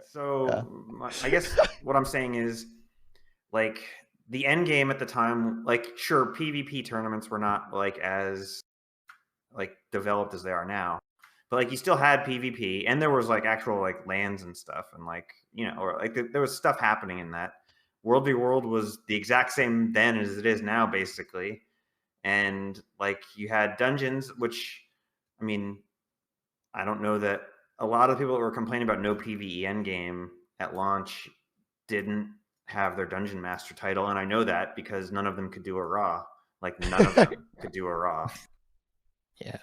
So I guess what I'm saying is, like, the end game at the time, like, sure, PvP tournaments were not like as like developed as they are now, but like you still had PvP, and there was like actual like lands and stuff, and like, you know, or like there was stuff happening in that. World v World was the exact same then as it is now, basically, and like you had dungeons, which, I mean, I don't know that a lot of people that were complaining about no PvE endgame at launch didn't have their dungeon master title, and I know that because none of them could do a raw. Like, none of them could do a raw. Yeah.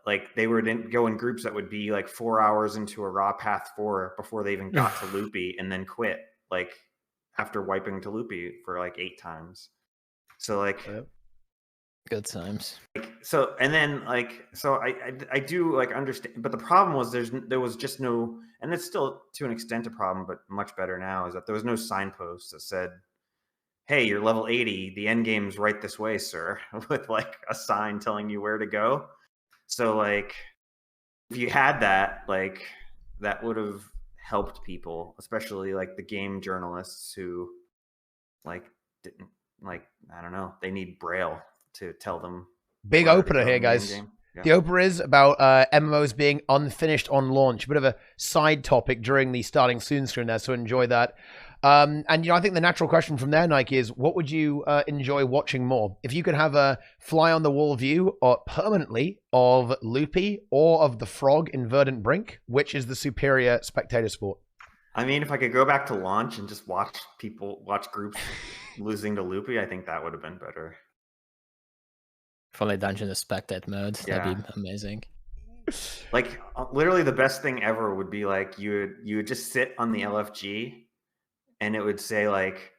Like they would go in groups that would be like 4 hours into a raw path 4 before they even got to loopy, and then quit, like, after wiping to loopy for like 8 times. So like, good times. Like, so, and then like, so I do like understand, but the problem was there was just no, and it's still to an extent a problem, but much better now, is that there was no signpost that said, "Hey, you're level 80. The end game's right this way, sir," with like a sign telling you where to go. So like, if you had that, like, that would have helped people, especially like the game journalists who like didn't, like, I don't know, they need Braille to tell them. Big opener here, guys. Yeah. The opener is about MMOs being unfinished on launch. A bit of a side topic during the starting soon screen there, so enjoy that. And, you know, I think the natural question from there, Nike, is what would you enjoy watching more? If you could have a fly-on-the-wall view permanently of Loopy or of the Frog in Verdant Brink, which is the superior spectator sport? I mean, if I could go back to launch and just watch groups losing to Loopy, I think that would have been better. Fully dungeon to spectate mode, that'd be amazing. Like, literally the best thing ever would be like, you would just sit on the LFG and it would say like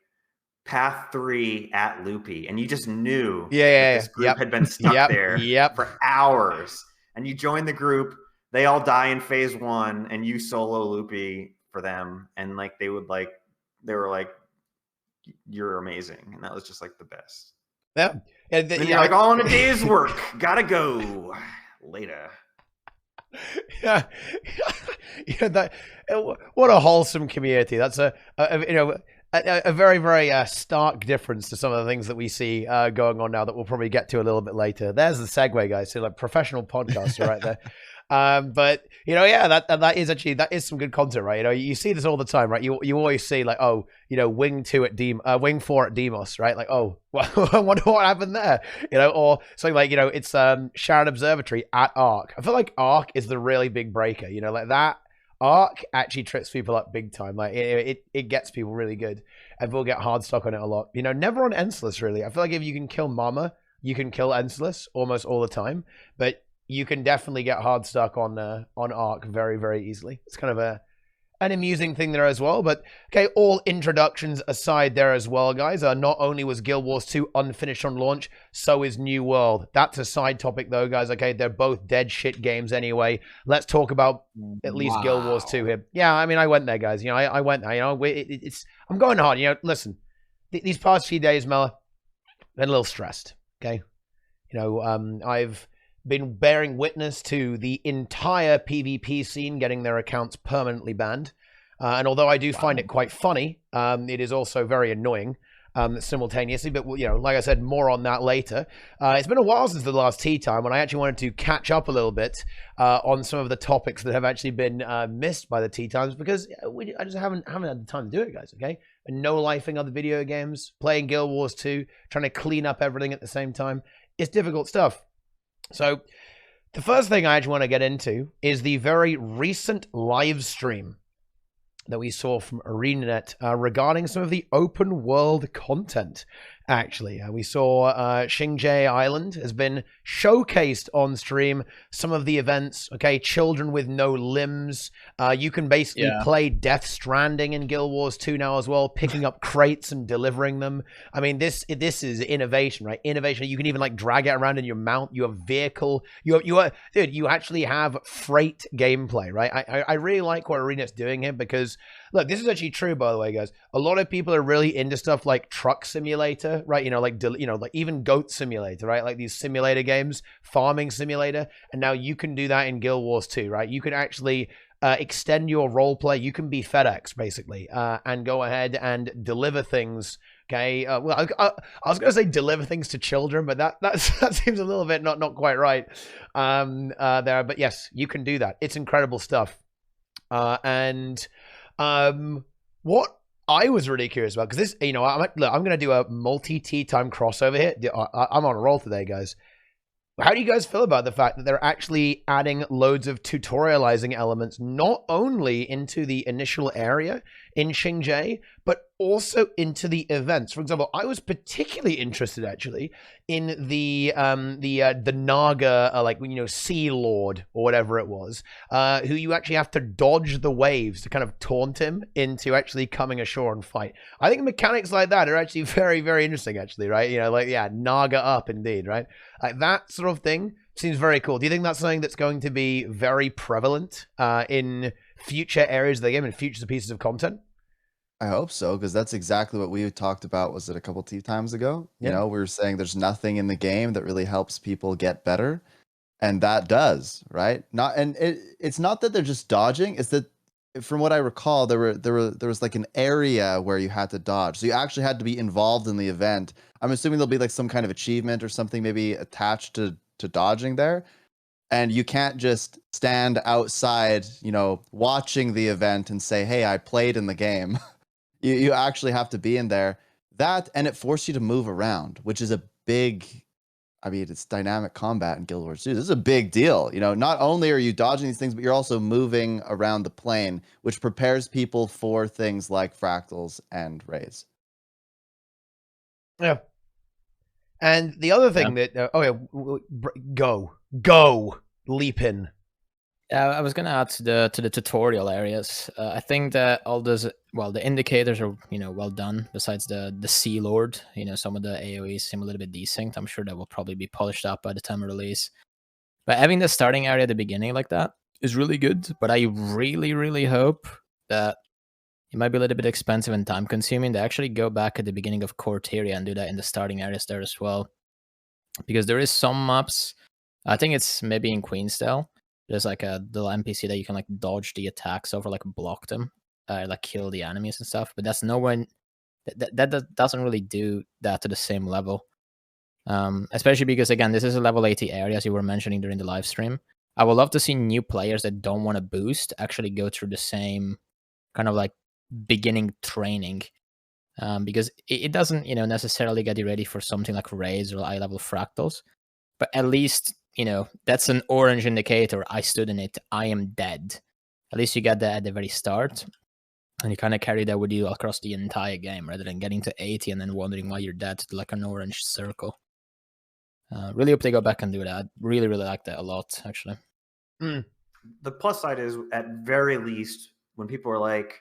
path 3 at Loopy, and you just knew that this group had been stuck there for hours, and you join the group, they all die in phase 1, and you solo Loopy for them, and like they were like, "You're amazing," and that was just like the best. Yeah. And you're like, all in a day's work. Gotta go later. Yeah. What a wholesome community. That's a very, very stark difference to some of the things that we see going on now that we'll probably get to a little bit later. There's the segue, guys. So like professional podcaster right there. But you know, yeah, that is some good content, right? You know, you see this all the time, right? You always see like, oh, you know, wing 4 at Demos, right? Like, oh, well, I wonder what happened there, you know, or something like, you know, it's Sharon Observatory at Arc. I feel like Arc is the really big breaker, you know, like that. Arc actually trips people up big time. Like it gets people really good, and we'll get Hardstuck on it a lot. You know, never on Ensless really. I feel like if you can kill Mama, you can kill Ensless almost all the time, but you can definitely get Hardstuck on Arc very, very easily. It's kind of an amusing thing there as well. But okay, all introductions aside there as well, guys. Not only was Guild Wars 2 unfinished on launch, so is New World. That's a side topic though, guys. Okay, they're both dead shit games anyway. Let's talk about at least Guild Wars 2 here. Yeah, I mean, I went there, guys. You know, I went there. You know, I'm going hard. You know, listen, these past few days, Mela, been a little stressed. Okay, you know, I've been bearing witness to the entire PvP scene getting their accounts permanently banned. And although I do find it quite funny, it is also very annoying simultaneously. But, you know, like I said, more on that later. It's been a while since the last TeaTime, and I actually wanted to catch up a little bit on some of the topics that have actually been missed by the TeaTimes, because I just haven't had the time to do it, guys, okay? And no-lifing other video games, playing Guild Wars 2, trying to clean up everything at the same time. It's difficult stuff. So the first thing I actually want to get into is the very recent live stream that we saw from ArenaNet regarding some of the open world content. Actually, we saw Shing Jea Island has been showcased on stream. Some of the events, okay, children with no limbs. You can basically play Death Stranding in Guild Wars 2 now as well, picking up crates and delivering them. I mean, this is innovation, right? Innovation. You can even like drag it around in your mount. You have vehicle. Dude, you actually have freight gameplay, right? I really like what ArenaNet's doing here, because look, this is actually true, by the way, guys. A lot of people are really into stuff like Truck Simulator, right? You know, like even Goat Simulator, right? Like these simulator games, Farming Simulator, and now you can do that in Guild Wars 2, right? You can actually extend your role play. You can be FedEx basically, and go ahead and deliver things. Okay, well, I was going to say deliver things to children, but that seems a little bit not quite right there. But yes, you can do that. It's incredible stuff. And what I was really curious about, because this, you know, I'm going to do a multi-TeaTime crossover here. I'm on a roll today, guys. How do you guys feel about the fact that they're actually adding loads of tutorializing elements, not only into the initial area in Shing Jea, but also into the events? For example, I was particularly interested actually in the Naga, like, you know, Sea Lord or whatever it was, who you actually have to dodge the waves to kind of taunt him into actually coming ashore and fight. I think mechanics like that are actually very, very interesting, actually, right? You know, like, yeah, Naga up indeed, right? Like that sort of thing seems very cool. Do you think that's something that's going to be very prevalent in future areas of the game and future pieces of content? I hope so, because that's exactly what we talked about. Was it a couple times ago? Yeah. You know, we were saying there's nothing in the game that really helps people get better, and that does, right? It's not that they're just dodging. It's that, from what I recall, there was like an area where you had to dodge, so you actually had to be involved in the event. I'm assuming there'll be like some kind of achievement or something maybe attached to dodging there. And you can't just stand outside, you know, watching the event and say, hey, I played in the game. You actually have to be in there. That, and it forced you to move around, which is a big, I mean, it's dynamic combat in Guild Wars 2. This is a big deal. You know, not only are you dodging these things, but you're also moving around the plane, which prepares people for things like fractals and rays. Yeah. And the other thing go, leap in. I was gonna add to the tutorial areas. I think that all those, well, the indicators are, you know, well done. Besides the Sea Lord, you know, some of the AOEs seem a little bit desynced. I'm sure that will probably be polished up by the time of release. But having the starting area at the beginning like that is really good. But I really, really hope that it might be a little bit expensive and time consuming. They actually go back at the beginning of Corteria and do that in the starting areas there as well. Because there is some maps, I think it's maybe in Queensdale, there's like a little NPC that you can like dodge the attacks over, like block them, like kill the enemies and stuff. But that's no one that doesn't really do that to the same level. Especially because, again, this is a level 80 area, as you were mentioning during the live stream. I would love to see new players that don't want to boost actually go through the same kind of like beginning training, because it doesn't, you know, necessarily get you ready for something like raids or eye level fractals, but at least, you know, that's an orange indicator. I stood in it. I am dead. At least you get that at the very start, and you kind of carry that with you across the entire game, rather than getting to 80 and then wondering why you're dead to like an orange circle. Really hope they go back and do that. Really, really like that a lot, actually. The plus side is, at very least, when people are like,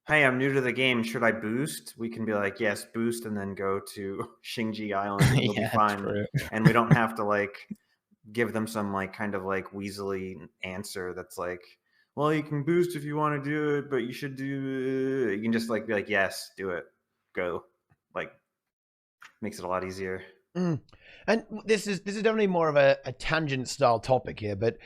hey, I'm new to the game, should I boost? We can be like, yes, boost, and then go to Shing Jea Island, and it'll be fine. And we don't have to like give them some like kind of like weaselly answer that's like, well, you can boost if you want to do it, but you should do it. You can just like be like, yes, do it, go. Like, makes it a lot easier. And this is definitely more of a tangent style topic here, but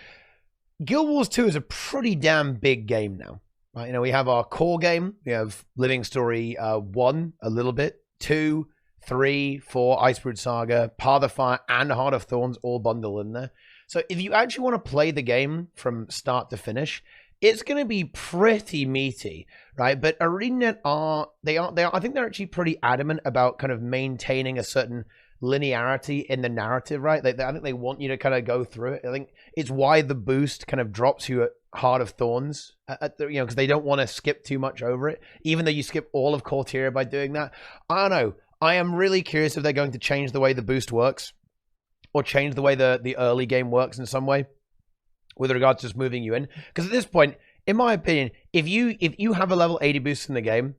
Guild Wars 2 is a pretty damn big game now, right? You know, we have our core game, we have Living Story 1 a little bit, 2, 3, 4, Icebrood Saga, Path of Fire, and Heart of Thorns all bundled in there. So if you actually want to play the game from start to finish, it's going to be pretty meaty, right? But ArenaNet I think they're actually pretty adamant about kind of maintaining a certain linearity in the narrative, right? I think they want you to kind of go through it. I think it's why the boost kind of drops you at Heart of Thorns, because they don't want to skip too much over it, even though you skip all of Corteria by doing that. I don't know. I am really curious if they're going to change the way the boost works, or change the way the early game works in some way, with regards to just moving you in. Because at this point, in my opinion, if you have a level 80 boost in the game,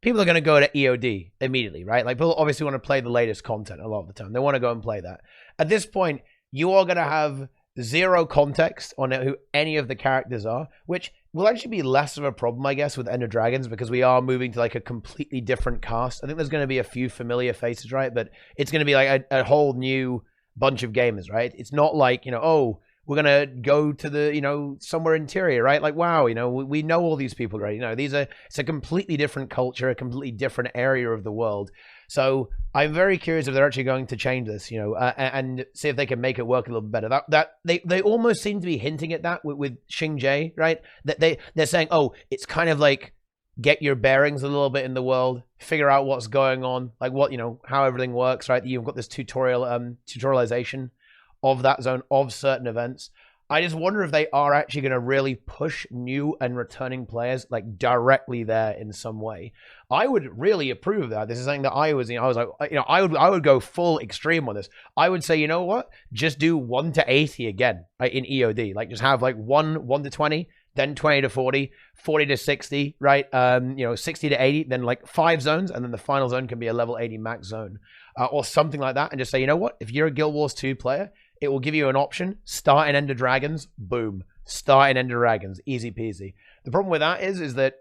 people are going to go to EOD immediately, right? Like, people obviously want to play the latest content a lot of the time. They want to go and play that. At this point, you are going to have zero context on who any of the characters are, which will actually be less of a problem, I guess, with Ender Dragons, because we are moving to like a completely different cast. I think there's going to be a few familiar faces, right? But it's going to be like a whole new bunch of gamers, right? It's not like, oh, We're gonna go to the somewhere interior, right? Like, wow, we know all these people, right? It's a completely different culture, a completely different area of the world. So I'm very curious if they're actually going to change this, and see if they can make it work a little bit better. That they almost seem to be hinting at that with Shing Jea, right? That they're saying, oh, it's kind of like get your bearings a little bit in the world, figure out what's going on, like how everything works, right? You've got this tutorialization of that zone, of certain events. I just wonder if they are actually going to really push new and returning players like directly there in some way. I would really approve of that. This is something that I was like, I would go full extreme on this. I would say, you know what? Just do 1 to 80 again, right, in EOD. Like just have like 1 to 20, then 20 to 40, 40 to 60, right? 60 to 80, then like 5 zones, and then the final zone can be a level 80 max zone, or something like that. And just say, you know what? If you're a Guild Wars 2 player, it will give you an option. Start in Ender Dragons. Boom. Start in Ender Dragons. Easy peasy. The problem with that is that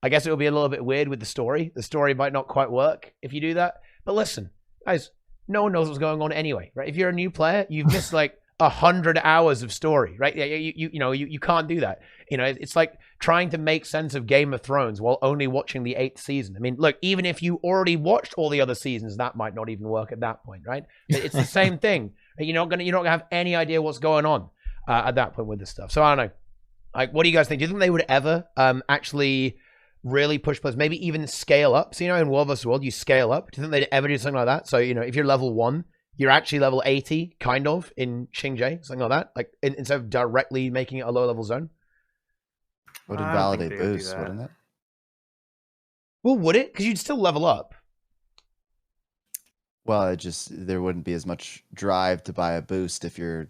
I guess it will be a little bit weird with the story. The story might not quite work if you do that. But listen, guys, no one knows what's going on anyway, right? If you're a new player, you've missed like 100 hours of story, right? You can't do that. It's like trying to make sense of Game of Thrones while only watching the 8th season. I mean, look, even if you already watched all the other seasons, that might not even work at that point, right? It's the same thing. You're not gonna have any idea what's going on at that point with this stuff. So I don't know. Like, what do you guys think? Do you think they would ever actually really push players, maybe even scale up? So in World vs. World, you scale up. Do you think they'd ever do something like that? So if you're level 1, you're actually level 80, kind of, in Shing Jea, something like that. Like instead of directly making it a low level zone. Would invalidate boosts, wouldn't it? Well, would it? Because you'd still level up. Well, there wouldn't be as much drive to buy a boost if you're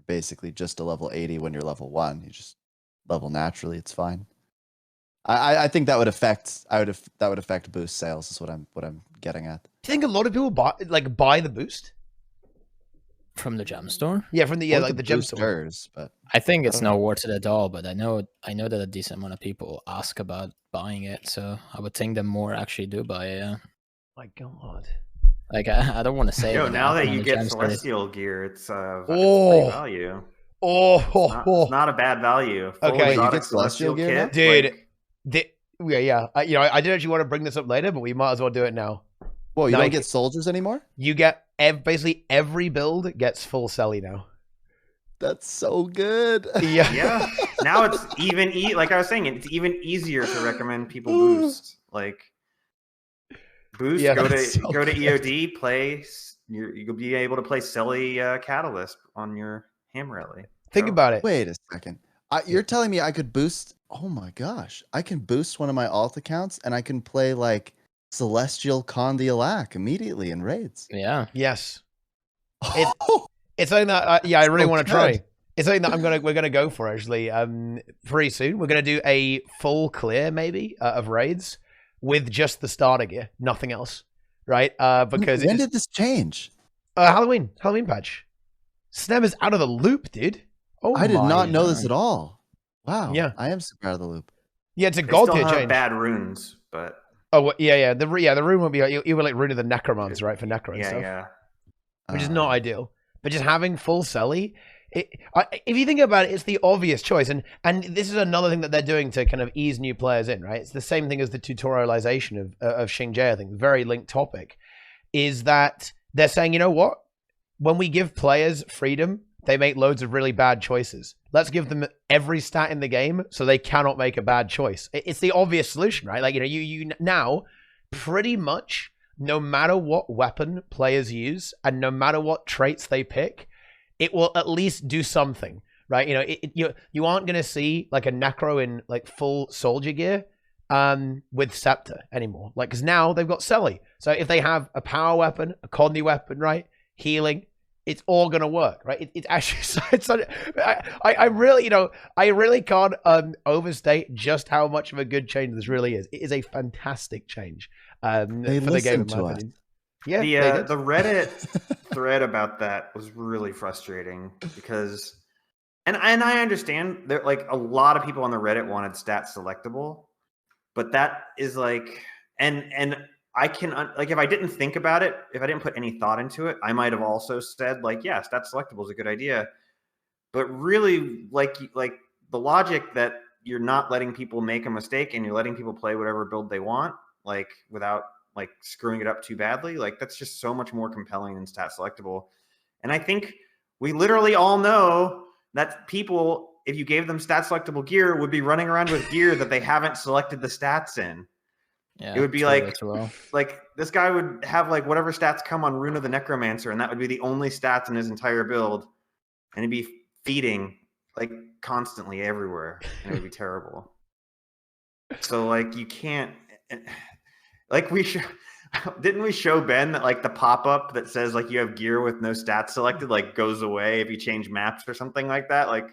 basically just a level 80 when you're level 1. You just level naturally. It's fine. I think that would affect boost sales. Is what I'm getting at. Do you think a lot of people buy the boost from the gem store? Yeah, from the the gem store. But I think it's not worth it at all. But I know that a decent amount of people ask about buying it, so I would think that more actually do buy it. Yeah. My God. Like I don't want to say. Now that you get celestial gear, it's oh, great value. It's not a bad value. Okay, you get celestial gear, dude. Yeah. I didn't actually want to bring this up later, but we might as well do it now. Well, you don't get soldiers anymore. You get basically every build gets full celly now. That's so good. Yeah. Now it's even like I was saying, it's even easier to recommend people boost. Like boost, yeah, go to EOD, play. You'll be able to play Celly Catalyst on your Ham Rally. Think about it. Wait a second. You're telling me I could boost? Oh my gosh! I can boost one of my alt accounts and I can play like Celestial Condialac immediately in raids. Yeah. Yes. It's something that I really want to try. It's something that we're gonna go for actually. Pretty soon we're gonna do a full clear maybe of raids with just the starter gear, nothing else, right? Because when did this change? Halloween patch. Sneb is out of the loop, dude. Oh, I did not know this at all. Wow. Yeah, I am super out of the loop. Yeah, it's a gold tier change. Bad runes, but yeah. The rune would be you were like rune of the necromancer, right, for necro and stuff. Yeah. Which is not ideal. But just having full celly, if you think about it, it's the obvious choice. And this is another thing that they're doing to kind of ease new players in, right? It's the same thing as the tutorialization of Shing Jea, I think, very linked topic, is that they're saying, you know what? When we give players freedom, they make loads of really bad choices. Let's give them every stat in the game so they cannot make a bad choice. It's the obvious solution, right? Like, you now pretty much, no matter what weapon players use and no matter what traits they pick, it will at least do something, right? You aren't going to see like a necro in like full soldier gear with scepter anymore. Like, because now they've got Celly. So if they have a power weapon, a Condi weapon, right? Healing, it's all gonna work, right? It's actually, I really can't overstate just how much of a good change this really is. It is a fantastic change for the game, in my opinion. Yeah, the Reddit thread about that was really frustrating because, and I understand that like a lot of people on the Reddit wanted stat selectable, but that is like, and I can, like, if I didn't think about it, if I didn't put any thought into it, I might have also said, like, yeah, stat selectable is a good idea. But really, like the logic that you're not letting people make a mistake and you're letting people play whatever build they want, like without like screwing it up too badly, like that's just so much more compelling than stat selectable. And I think we literally all know that people, if you gave them stat selectable gear, would be running around with gear that they haven't selected the stats in. Yeah, it would be well. like this guy would have like whatever stats come on Rune of the Necromancer, and that would be the only stats in his entire build, and he'd be feeding like constantly everywhere, and it would be terrible. So like you can't, like didn't we show Ben that like the pop-up that says like you have gear with no stats selected like goes away if you change maps or something like that? Like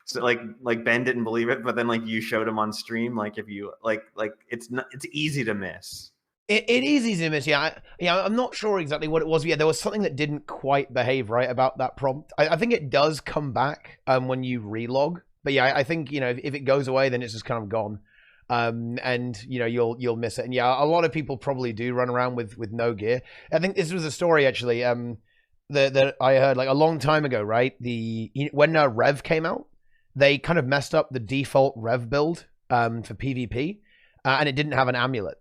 so like Ben didn't believe it, but then like you showed him on stream, like if you like it's easy to miss. It is easy to miss, yeah. I'm not sure exactly what it was. But yeah, there was something that didn't quite behave right about that prompt. I think it does come back when you relog. But yeah, I think, you know, if it goes away, then it's just kind of gone. And you know, you'll miss it. And yeah, a lot of people probably do run around with no gear. I think this was a story actually that I heard like a long time ago, right? When Rev came out, they kind of messed up the default Rev build for PvP, and it didn't have an amulet.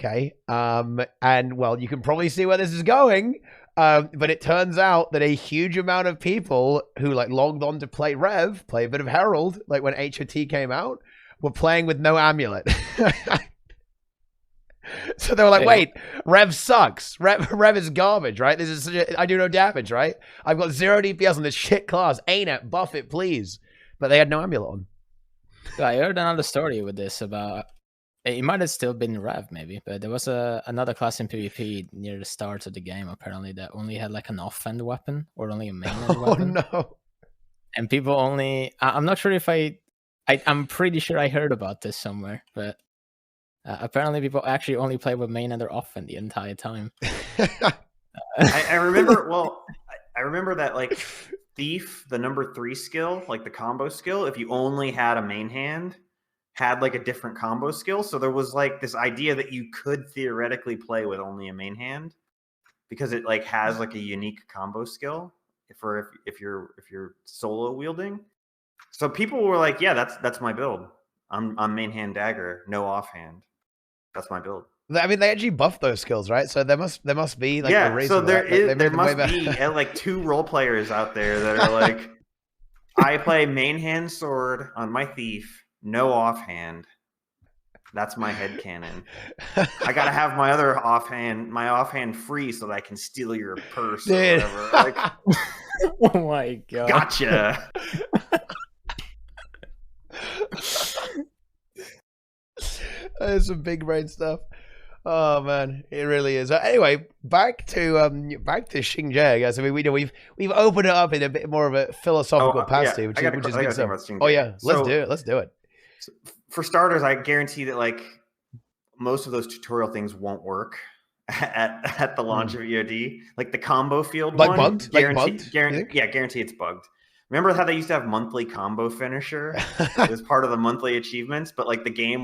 Okay. And well, you can probably see where this is going. But it turns out that a huge amount of people who like logged on to play Rev, play a bit of Herald, like when HOT came out, were playing with no amulet. So they were like, wait, Rev sucks. Rev is garbage, right? This is I do no damage, right? I've got 0 DPS on this shit class. ArenaNet, buff it, please. But they had no amulet on. I heard another story with this about, it might have still been Rev maybe, but there was another class in PvP near the start of the game apparently that only had like an offhand weapon or only a main weapon. Oh no. And people only, I'm not sure if I'm pretty sure I heard about this somewhere, but apparently people actually only play with main and their offhand the entire time. I remember, well, I remember that like Thief, the number 3 skill, like the combo skill, if you only had a main hand, had like a different combo skill. So there was like this idea that you could theoretically play with only a main hand because it like has like a unique combo skill if you're solo wielding. So people were like, yeah, that's my build. I'm main hand dagger, no offhand. That's my build. I mean, they actually buffed those skills, right? So there must be like a reason. So there must be like 2 role players out there that are like, I play main hand sword on my thief, no offhand. That's my headcanon. I gotta have my other offhand free so that I can steal your purse or whatever. Like, oh my god! Gotcha. That's some big brain stuff. Oh man, it really is. Anyway, back to Shing Jea, guys. I mean, we've opened it up in a bit more of a philosophical capacity, which is good stuff. Oh yeah, let's do it. So for starters, I guarantee that like most of those tutorial things won't work at the launch of EOD. Like the combo field like one, bugged, guarantee it's bugged. Remember how they used to have monthly combo finisher as part of the monthly achievements, but like the game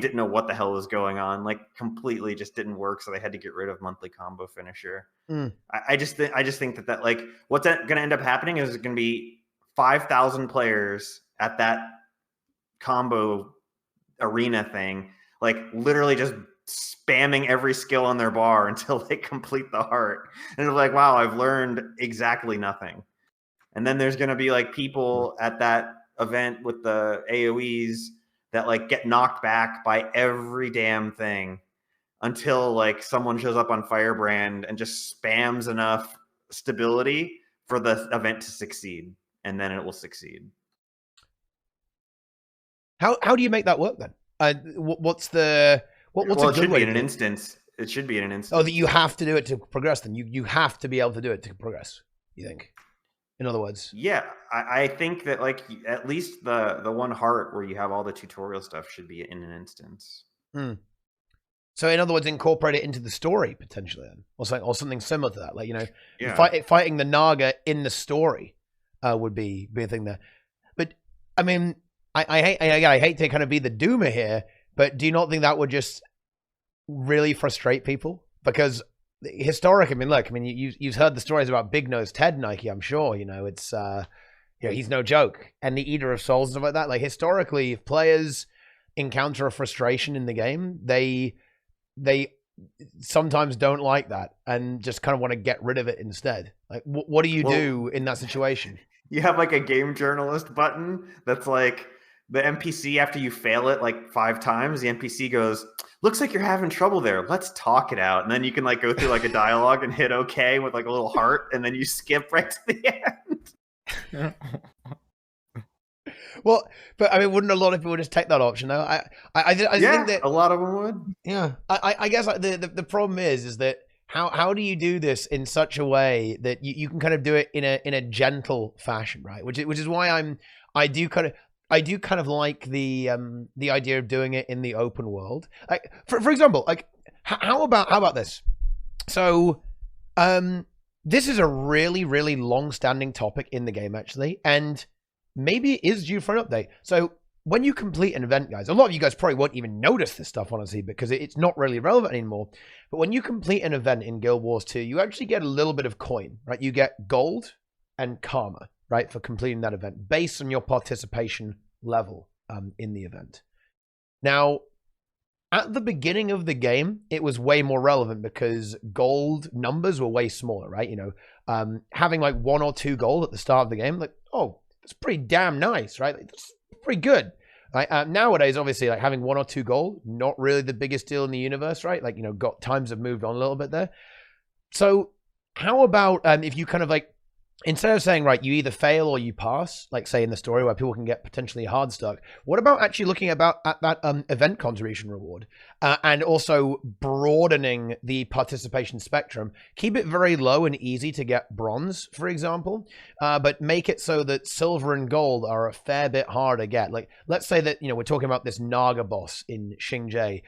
didn't know what the hell was going on, like completely just didn't work, so they had to get rid of monthly combo finisher. I just think that like what's going to end up happening is going to be 5,000 players at that combo arena thing, like literally just spamming every skill on their bar until they complete the heart, and they're like, wow, I've learned exactly nothing. And then there's going to be like people at that event with the AoEs that like get knocked back by every damn thing until like someone shows up on Firebrand and just spams enough stability for the event to succeed, and then it will succeed. How do you make that work then? What's a good way? It should be in an instance. Oh, that you have to do it to progress. Then you have to be able to do it to progress. You think? In other words, yeah, I think that like at least the one heart where you have all the tutorial stuff should be in an instance. So in other words, incorporate it into the story potentially, then, or something similar to that. Like, you know, fighting the Naga in the story would be a thing there. But I mean, I hate to kind of be the doomer here, but do you not think that would just really frustrate people? Because historic, I mean, look, I mean, you've heard the stories about Big Nose Ted Nike, I'm sure. You know, it's you know, he's no joke. And the Eater of Souls and stuff like that. Like historically, if players encounter a frustration in the game, they sometimes don't like that and just kind of want to get rid of it instead. Like, what do you do in that situation? You have like a game journalist button that's like the NPC, after you fail it like 5 times, the NPC goes, looks like you're having trouble there. Let's talk it out. And then you can like go through like a dialogue and hit OK with like a little heart. And then you skip right to the end. Well, but I mean, wouldn't a lot of people just take that option though? I think that a lot of them would. Yeah, I guess like the problem is that how do you do this in such a way that you can kind of do it in a gentle fashion, right? Which is why I do kind of like the idea of doing it in the open world. Like for example, like how about this? So, this is a really long-standing topic in the game actually, and maybe it is due for an update. So when you complete an event, guys, a lot of you guys probably won't even notice this stuff, honestly, because it's not really relevant anymore. But when you complete an event in Guild Wars 2, you actually get a little bit of coin, right? You get gold and karma, right, for completing that event based on your participation level in the event. Now, at the beginning of the game, it was way more relevant because gold numbers were way smaller, right? You know, having like 1 or 2 gold at the start of the game, like, oh, it's pretty damn nice, right? It's pretty good. Right? Nowadays, obviously, like having 1 or 2 gold, not really the biggest deal in the universe, right? Like, you know, times have moved on a little bit there. So how about if you kind of like, instead of saying, right, you either fail or you pass, like say in the story where people can get potentially Hardstuck, what about actually looking at that event contribution reward and also broadening the participation spectrum? Keep it very low and easy to get bronze, for example, but make it so that silver and gold are a fair bit harder to get. Like, let's say that, you know, we're talking about this Naga boss in Shing Jea.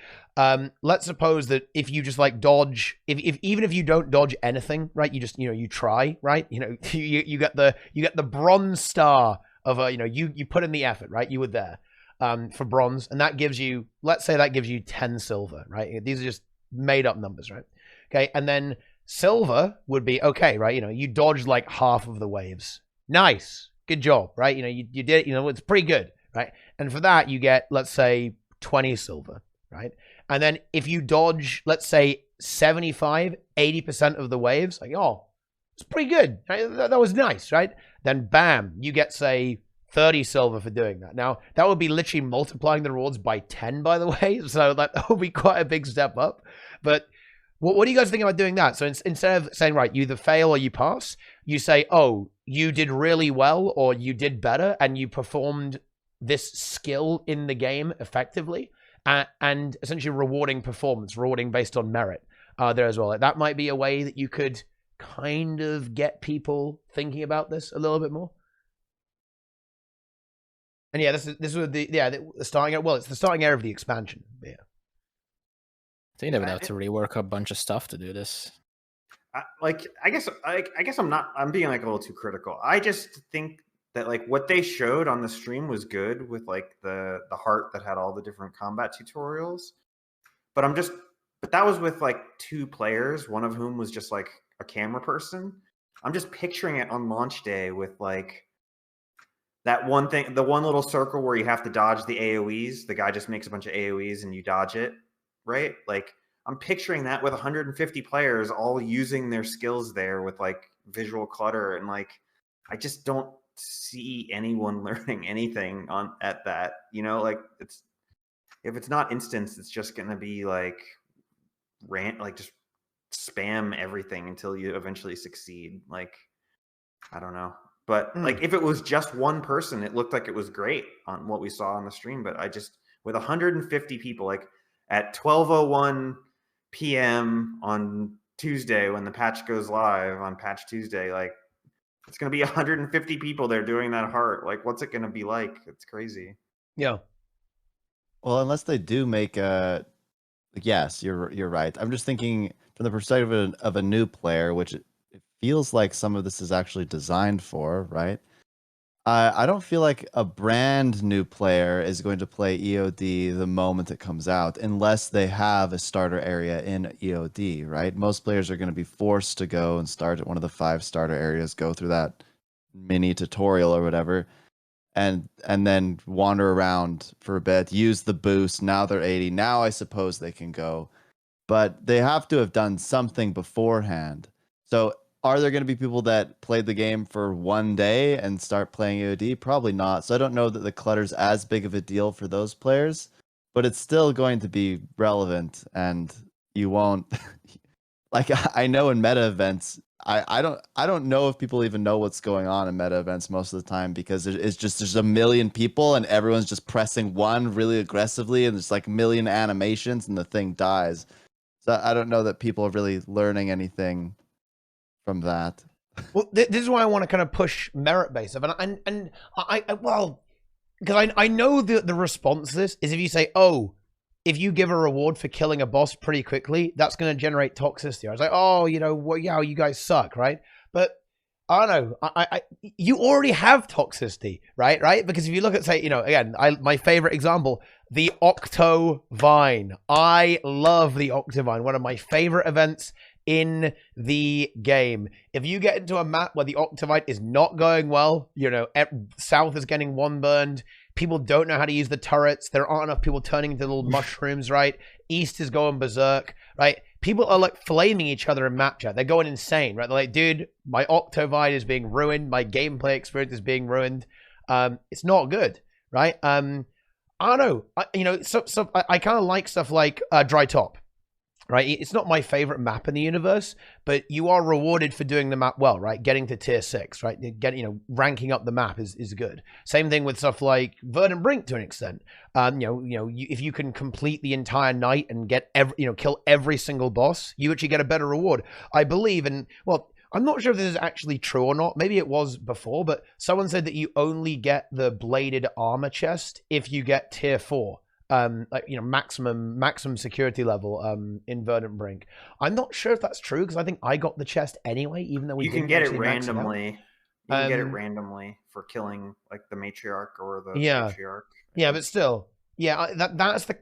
Let's suppose that if you just like dodge, even if you don't dodge anything, right? You just, you know, you try, right? You know, you get the bronze star of a, you know, you put in the effort, right? You were there for bronze, and that gives you, let's say that gives you 10 silver, right? These are just made up numbers, right? Okay, and then silver would be okay, right? You know, you dodged like half of the waves. Nice, good job, right? You know, you did it, you know, it's pretty good, right? And for that, you get, let's say, 20 silver, right? And then if you dodge, let's say 75, 80% of the waves, like, oh, it's pretty good. Right? That was nice, right? Then bam, you get, say, 30 silver for doing that. Now, that would be literally multiplying the rewards by 10, by the way. So that would be quite a big step up. But what do you guys think about doing that? So instead of saying, right, you either fail or you pass, you say, oh, you did really well or you did better and you performed this skill in the game effectively. And essentially rewarding performance, rewarding based on merit there as well. Like, that might be a way that you could kind of get people thinking about this a little bit more. And yeah, this was the starting. Well, it's the starting area of the expansion. Yeah. So you never have to rework a bunch of stuff to do this. I guess I'm being like a little too critical. I just think that like what they showed on the stream was good with like the heart that had all the different combat tutorials, but that was with like 2 players, one of whom was just like a camera person. I'm just picturing it on launch day with like that one thing, the one little circle where you have to dodge the AoEs. The guy just makes a bunch of AoEs and you dodge it, right? Like, I'm picturing that with 150 players all using their skills there with like visual clutter, and like I just don't see anyone learning anything at that, you know. Like, if it's not instance, it's just gonna be like just spam everything until you eventually succeed. Like, I don't know, but like if it was just one person, it looked like it was great on what we saw on the stream. But I just, with 150 people, like at 12:01 p.m. on Tuesday when the patch goes live on Patch Tuesday, like, it's going to be 150 people there doing that heart. Like, what's it going to be like? It's crazy. Yeah. Well, unless they do make yes, you're right. I'm just thinking from the perspective of a new player, which it feels like some of this is actually designed for, right? I don't feel like a brand new player is going to play EOD the moment it comes out unless they have a starter area in EOD, right? Most players are going to be forced to go and start at one of the 5 starter areas, go through that mini tutorial or whatever, and then wander around for a bit, use the boost. Now they're 80. Now I suppose they can go, but they have to have done something beforehand. So are there going to be people that played the game for one day and start playing AOD? Probably not. So I don't know that the clutter's as big of a deal for those players, but it's still going to be relevant, and you won't like, I know in meta events, I don't know if people even know what's going on in meta events most of the time, because it's just there's a million people and everyone's just pressing one really aggressively, and there's like a million animations and the thing dies. So I don't know that people are really learning anything from that. Well, this is why I want to kind of push merit based stuff, and I well, because I know the response to this is if you say, oh, if you give a reward for killing a boss pretty quickly, that's going to generate toxicity. I was like, oh, you know, well, yeah, you guys suck, right? But I don't know. You already have toxicity, right? Because if you look at, say, you know, again, my favorite example, the Octovine. I love the Octovine. One of my favorite events in the game. If you get into a map where the Octovine is not going well, you know, South is getting one burned, people don't know how to use the turrets, there aren't enough people turning into little mushrooms, right? East is going berserk, right? People are like flaming each other in map chat. They're going insane, right? They're like, dude, my Octovine is being ruined. My gameplay experience is being ruined. It's not good, right? I don't know. You know, I kind of like stuff like Dry Top. Right, it's not my favorite map in the universe, but you are rewarded for doing the map well, right? Getting to tier 6, right? You know, ranking up the map is good. Same thing with stuff like Verdant Brink to an extent. If you can complete the entire night and get kill every single boss, you actually get a better reward, I believe. And well, I'm not sure if this is actually true or not. Maybe it was before, but someone said that you only get the bladed armor chest if you get tier 4. Maximum security level in Verdant Brink. I'm not sure if that's true, because I think I got the chest anyway, even though you can get it randomly. You can get it randomly for killing like the matriarch or the patriarch. Yeah, but still, yeah, that's the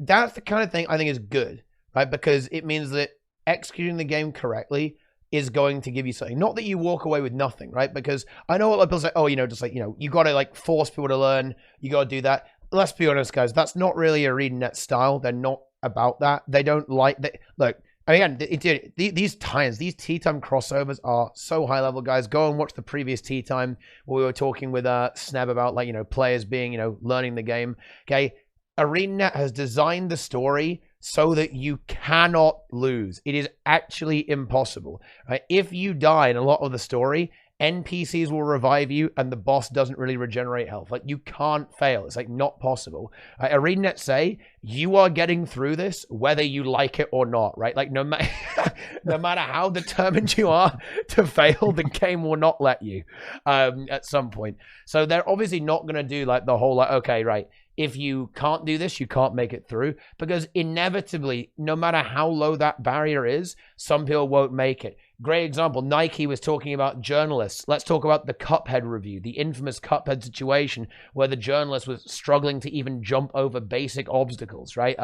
kind of thing I think is good, right? Because it means that executing the game correctly is going to give you something. Not that you walk away with nothing, right? Because I know a lot of people say, oh, you know, just like, you know, you got to like force people to learn. You got to do that. Let's be honest, guys. That's not really a ArenaNet style. They're not about that. They don't like that. Look, again, these TeaTime crossovers are so high level, guys. Go and watch the previous TeaTime where we were talking with Sneb about, like, you know, players being, you know, learning the game. Okay, ArenaNet has designed the story so that you cannot lose. It is actually impossible, right? If you die in a lot of the story, NPCs will revive you, and the boss doesn't really regenerate health. Like, you can't fail. It's like not possible. ArenaNet say you are getting through this whether you like it or not, right? Like, no matter how determined you are to fail, the game will not let you at some point. So they're obviously not going to do like the whole like, okay, right, if you can't do this, you can't make it through, because inevitably, no matter how low that barrier is, some people won't make it. Great example, Nike was talking about journalists. Let's talk about the Cuphead review, the infamous Cuphead situation where the journalist was struggling to even jump over basic obstacles, right?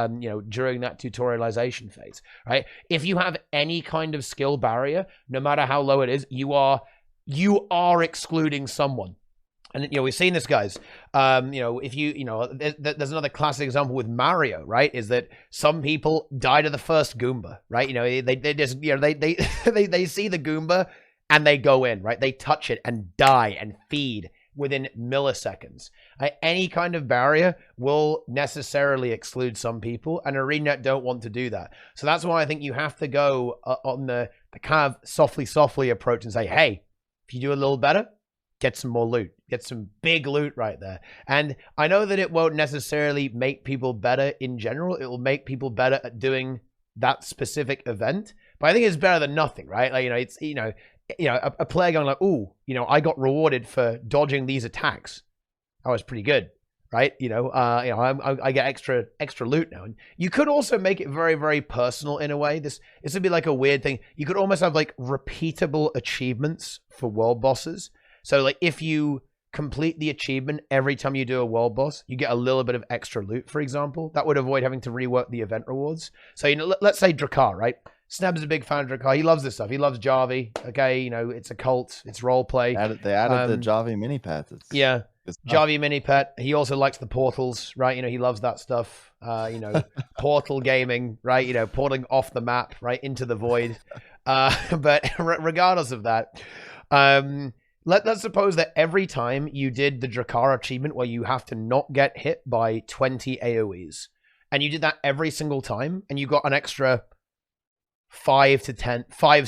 During that tutorialization phase, right? If you have any kind of skill barrier, no matter how low it is, you are excluding someone. And, you know, we've seen this, guys. If there's another classic example with Mario, right? Is that some people die to the first Goomba, right? You know, they just, you know, they see the Goomba and they go in, right? They touch it and die and feed within milliseconds. Any kind of barrier will necessarily exclude some people, and ArenaNet don't want to do that. So that's why I think you have to go on the kind of softly approach and say, hey, if you do a little better, get some more loot. Get some big loot right there. And I know that it won't necessarily make people better in general. It will make people better at doing that specific event. But I think it's better than nothing, right? Like, you know, it's, a player going like, ooh, you know, I got rewarded for dodging these attacks. That was pretty good, right? I get extra loot now. And you could also make it very, very personal in a way. This would be like a weird thing. You could almost have like repeatable achievements for world bosses. So like if you complete the achievement every time you do a world boss, you get a little bit of extra loot, for example. That would avoid having to rework the event rewards. So, you know, let's say Drakkar, right? Sneb's a big fan of Drakkar. He loves this stuff. He loves Javi. Okay, you know, it's a cult. It's role play. They added the Javi mini pets. Yeah, Javi mini pet. He also likes the portals, right? You know, he loves that stuff. You know, portal gaming, right? You know, porting off the map, right, into the void. But regardless of that, let's suppose that every time you did the Drakkar achievement where you have to not get hit by 20 AoEs, and you did that every single time, and you got an extra 5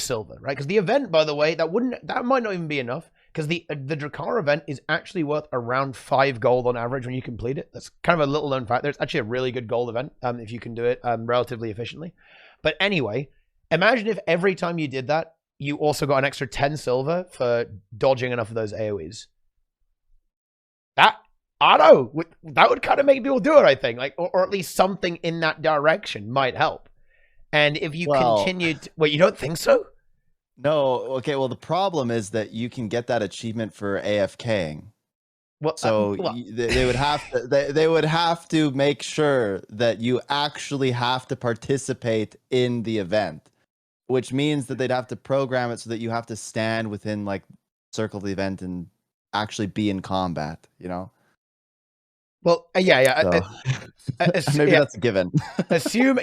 silver, right? Because the event, by the way, that might not even be enough, because the Drakkar event is actually worth around 5 gold on average when you complete it. That's kind of a little known fact. There's actually a really good gold event if you can do it relatively efficiently. But anyway, imagine if every time you did that, you also got an extra 10 silver for dodging enough of those AoEs. That, I don't know, that would kind of make people do it, I think. Like, or at least something in that direction might help. And if you continued... Well, you don't think so? No. Okay, well, the problem is that you can get that achievement for AFKing. Well, so they would have to they would have to make sure that you actually have to participate in the event, which means that they'd have to program it so that you have to stand within like circle of the event and actually be in combat, you know? Well, yeah. So, maybe that's a given. Assuming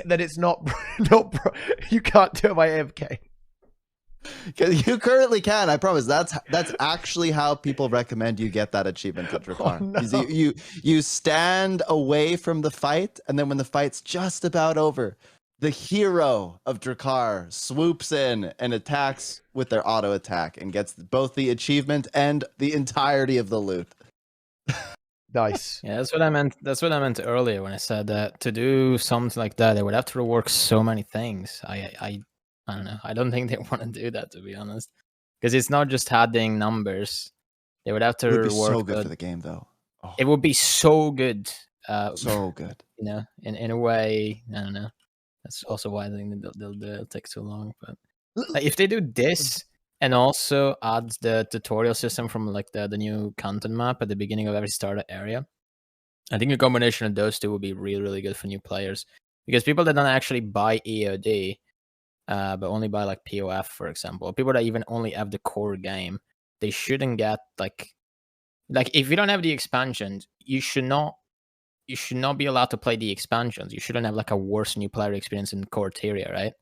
that it's not you can't do it by AFK. Because you currently can, I promise. That's actually how people recommend you get that achievement at Drakkar. Oh, no. You stand away from the fight, and then when the fight's just about over, the hero of Drakkar swoops in and attacks with their auto attack and gets both the achievement and the entirety of the loot. Nice. Yeah, that's what I meant. That's what I meant earlier when I said that to do something like that, they would have to rework so many things. I don't know. I don't think they want to do that, to be honest, because it's not just adding numbers. They would have to. It would be so good for the game, though. Oh. It would be so good. So good. You know, in a way, I don't know. That's also why I think they'll take so long. But like, if they do this and also add the tutorial system from like the new content map at the beginning of every starter area, I think a combination of those two would be really, really good for new players. Because people that don't actually buy EOD, but only buy like POF, for example, people that even only have the core game, they shouldn't get like if you don't have the expansions, you should not be allowed to play the expansions. You shouldn't have like a worse new player experience in Corteria, right?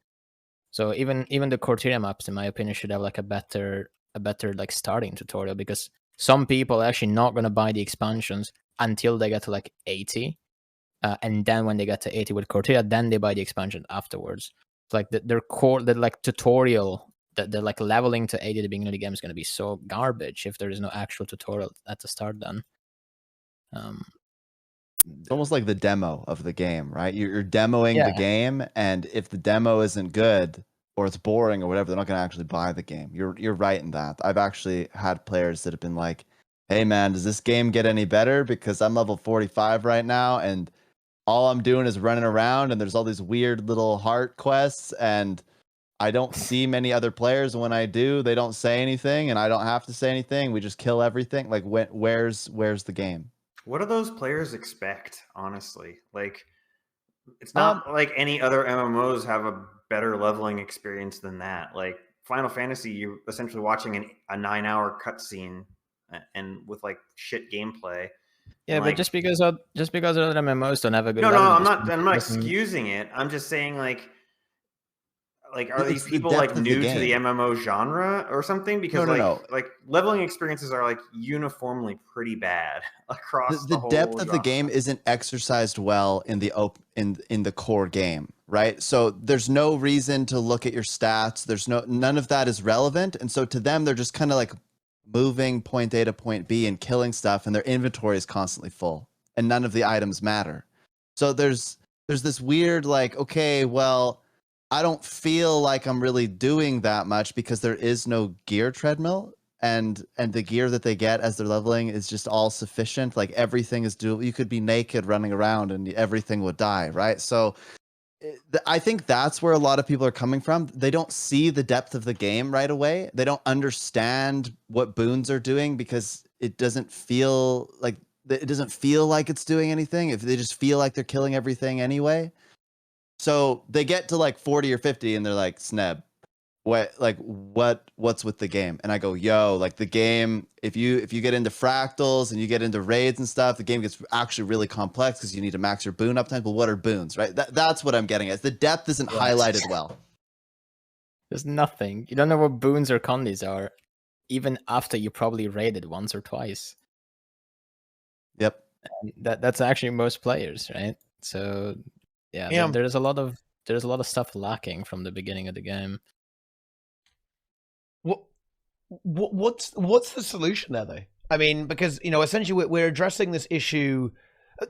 So even the Corteria maps, in my opinion, should have like a better like starting tutorial, because some people are actually not going to buy the expansions until they get to like 80, and then when they get to 80 with Corteria, then they buy the expansion afterwards. It's like their core, the like tutorial, that they're like leveling to 80 at the beginning of the game is going to be so garbage if there is no actual tutorial at the start. Then it's almost like the demo of the game, right? You're demoing the game, and if the demo isn't good or it's boring or whatever, they're not going to actually buy the game. You're right in that. I've actually had players that have been like, "Hey man, does this game get any better? Because I'm level 45 right now, and all I'm doing is running around, and there's all these weird little heart quests, and I don't see many other players. And when I do, they don't say anything, and I don't have to say anything. We just kill everything. Like, where's the game?" What do those players expect, honestly? Like, it's not like any other MMOs have a better leveling experience than that. Like, Final Fantasy, you're essentially watching a 9-hour cutscene and with like shit gameplay. Yeah, but just because other MMOs don't have a good No, I'm not excusing it. I'm just saying, like are these people like new to the MMO genre or something? Because like leveling experiences are like uniformly pretty bad across the depth of the game isn't exercised well in the in the core game, right? So there's no reason to look at your stats. There's none of that is relevant, and so to them they're just kind of like moving point A to point B and killing stuff, and their inventory is constantly full, and none of the items matter. So there's this weird like, okay, well, I don't feel like I'm really doing that much because there is no gear treadmill, and the gear that they get as they're leveling is just all sufficient. Like everything is doable. You could be naked running around and everything would die, right? So I think that's where a lot of people are coming from. They don't see the depth of the game right away. They don't understand what boons are doing because it doesn't feel like it's doing anything. If they just feel like they're killing everything anyway. So they get to like 40 or 50 and they're like, Sneb, what's with the game? And I go, yo, like the game, if you get into fractals and you get into raids and stuff, the game gets actually really complex because you need to max your boon uptime. But what are boons, right? That's what I'm getting at. The depth isn't highlighted well. There's nothing. You don't know what boons or condis are, even after you probably raided once or twice. Yep. And that's actually most players, right? So yeah. There's a lot of stuff lacking from the beginning of the game. What's the solution there, though? I mean, because, you know, essentially we're addressing this issue.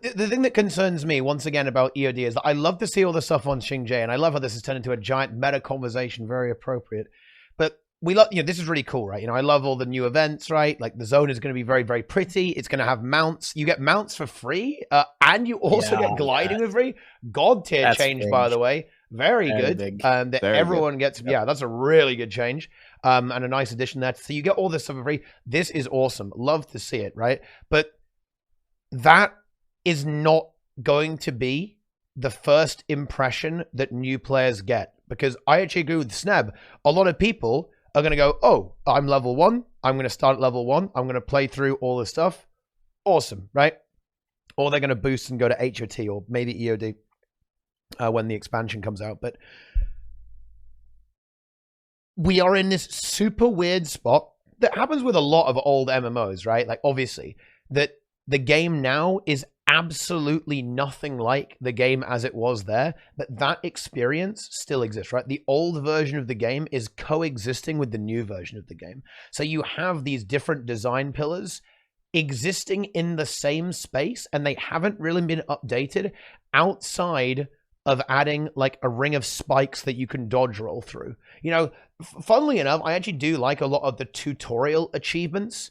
The thing that concerns me, once again, about EOD is that I love to see all the stuff on Shing Jea, and I love how this has turned into a giant meta conversation, very appropriate. But we love, you know, this is really cool, right? You know, I love all the new events, right? Like the zone is going to be very, very pretty. It's going to have mounts. You get mounts for free, and you also get gliding for free. God tier change, by the way. Very good. That very everyone good. Gets, yeah, that's a really good change. And a nice addition there. So you get all this stuff for free. This is awesome. Love to see it, right? But that is not going to be the first impression that new players get. Because I actually agree with Sneb. A lot of people are going to go, oh, I'm level 1. I'm going to start at level 1. I'm going to play through all this stuff. Awesome, right? Or they're going to boost and go to HOT or maybe EOD when the expansion comes out. But we are in this super weird spot that happens with a lot of old MMOs, right? Like, obviously, that the game now is absolutely nothing like the game as it was there, but that experience still exists, right? The old version of the game is coexisting with the new version of the game. So you have these different design pillars existing in the same space, and they haven't really been updated outside of adding like a ring of spikes that you can dodge roll through. You know, funnily enough, I actually do like a lot of the tutorial achievements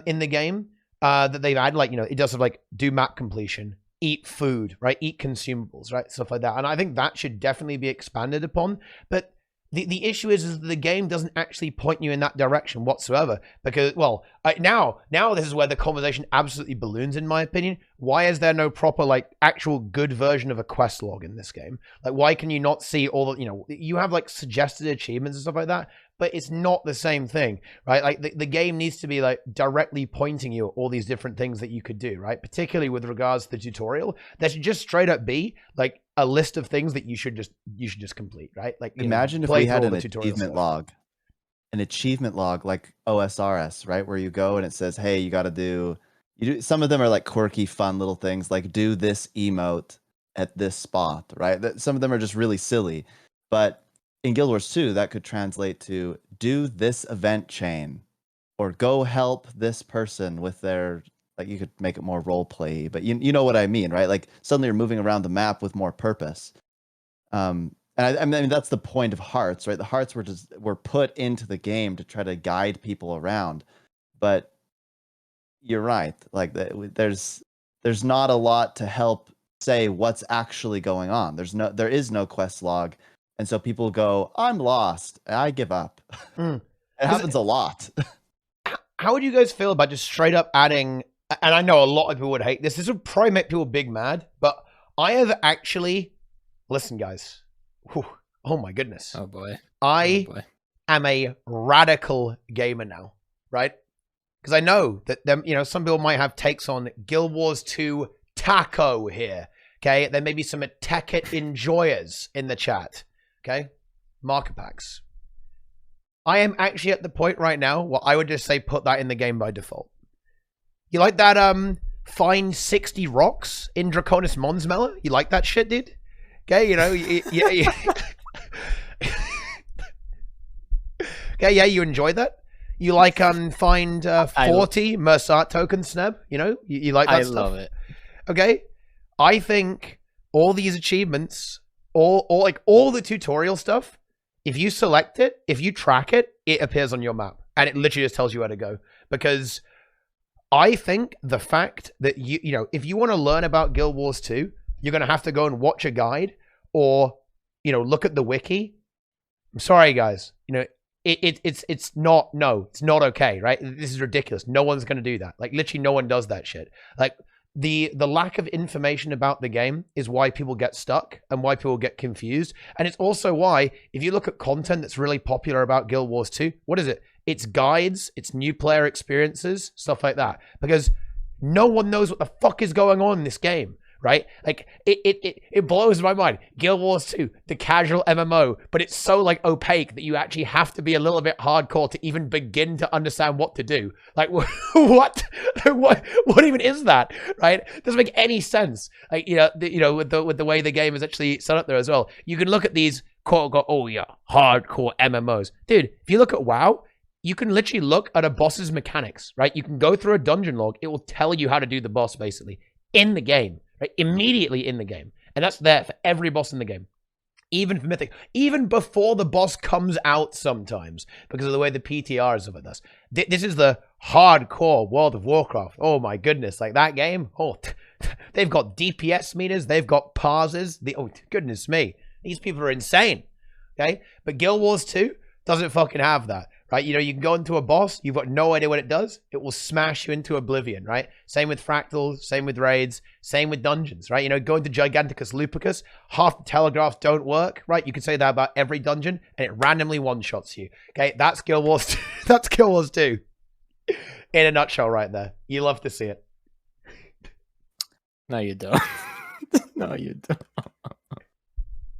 in the game that they've added. Like, you know, it does have like do map completion, eat food, right? Eat consumables, right? Stuff like that. And I think that should definitely be expanded upon. But the issue is the game doesn't actually point you in that direction whatsoever. Because, well, now this is where the conversation absolutely balloons, in my opinion. Why is there no proper, like, actual good version of a quest log in this game? Like, why can you not see all the, you know, you have, like, suggested achievements and stuff like that, but it's not the same thing, right? Like, the game needs to be, like, directly pointing you at all these different things that you could do, right? Particularly with regards to the tutorial. There should just straight up be, like, a list of things that you should just complete, right? Like, imagine if we had an achievement log, like OSRS, right? Where you go and it says, hey, you got to do, some of them are like quirky, fun little things, like do this emote at this spot, right? Some of them are just really silly, but in Guild Wars 2, that could translate to do this event chain, or go help this person with their, like, you could make it more role play, but you know what I mean, right? Like suddenly you're moving around the map with more purpose. And I mean, that's the point of hearts, right? The hearts were put into the game to try to guide people around, but you're right. Like there's not a lot to help say what's actually going on. There is no quest log. And so people go, I'm lost. I give up. It happens a lot. How would you guys feel about just straight up adding, and I know a lot of people would hate this. This would probably make people big mad, but I have actually, listen, guys. Whew, oh my goodness. Oh boy. I am a radical gamer now, right? Because I know that you know, some people might have takes on Guild Wars 2 taco here. Okay, there may be some Tekkit enjoyers in the chat. Okay, marker packs. I am actually at the point right now where I would just say put that in the game by default. You like that find 60 rocks in Draconis Mons, Mela? You like that shit, dude? Okay, you know, yeah. Okay, yeah, you enjoy that? You like find 40 Mersat token Sneb? You know, you like that stuff? I love it. Okay, I think all these achievements, all the tutorial stuff, if you select it, if you track it, it appears on your map. And it literally just tells you where to go. Because I think the fact that, you know, if you want to learn about Guild Wars 2, you're going to have to go and watch a guide or, you know, look at the wiki. I'm sorry, guys. You know, it's not okay, right? This is ridiculous. No one's going to do that. Like, literally no one does that shit. Like, the lack of information about the game is why people get stuck and why people get confused. And it's also why, if you look at content that's really popular about Guild Wars 2, what is it? It's guides, it's new player experiences, stuff like that. Because no one knows what the fuck is going on in this game, right? Like, it blows my mind. Guild Wars 2, the casual MMO, but it's so, like, opaque that you actually have to be a little bit hardcore to even begin to understand what to do. Like, what even is that, right? Doesn't make any sense. Like, with the way the game is actually set up there as well. You can look at these, quote-unquote, oh, yeah, hardcore MMOs. Dude, if you look at WoW, you can literally look at a boss's mechanics, right? You can go through a dungeon log. It will tell you how to do the boss, basically, in the game, right? Immediately in the game. And that's there for every boss in the game. Even for Mythic. Even before the boss comes out sometimes, because of the way the PTRs of it does. This is the hardcore World of Warcraft. Oh, my goodness. Like, that game, oh, they've got DPS meters. They've got parsers. Oh, goodness me. These people are insane, okay? But Guild Wars 2 doesn't fucking have that. Right, you can go into a boss, you've got no idea what it does, it will smash you into oblivion, right? Same with fractals, same with raids, same with dungeons, right? Go into Giganticus Lupicus, half the telegraphs don't work, right? You could say that about every dungeon, and it randomly one-shots you, okay? That's Guild Wars 2. That's Guild Wars 2. In a nutshell right there. You love to see it. No, you don't. No, you don't.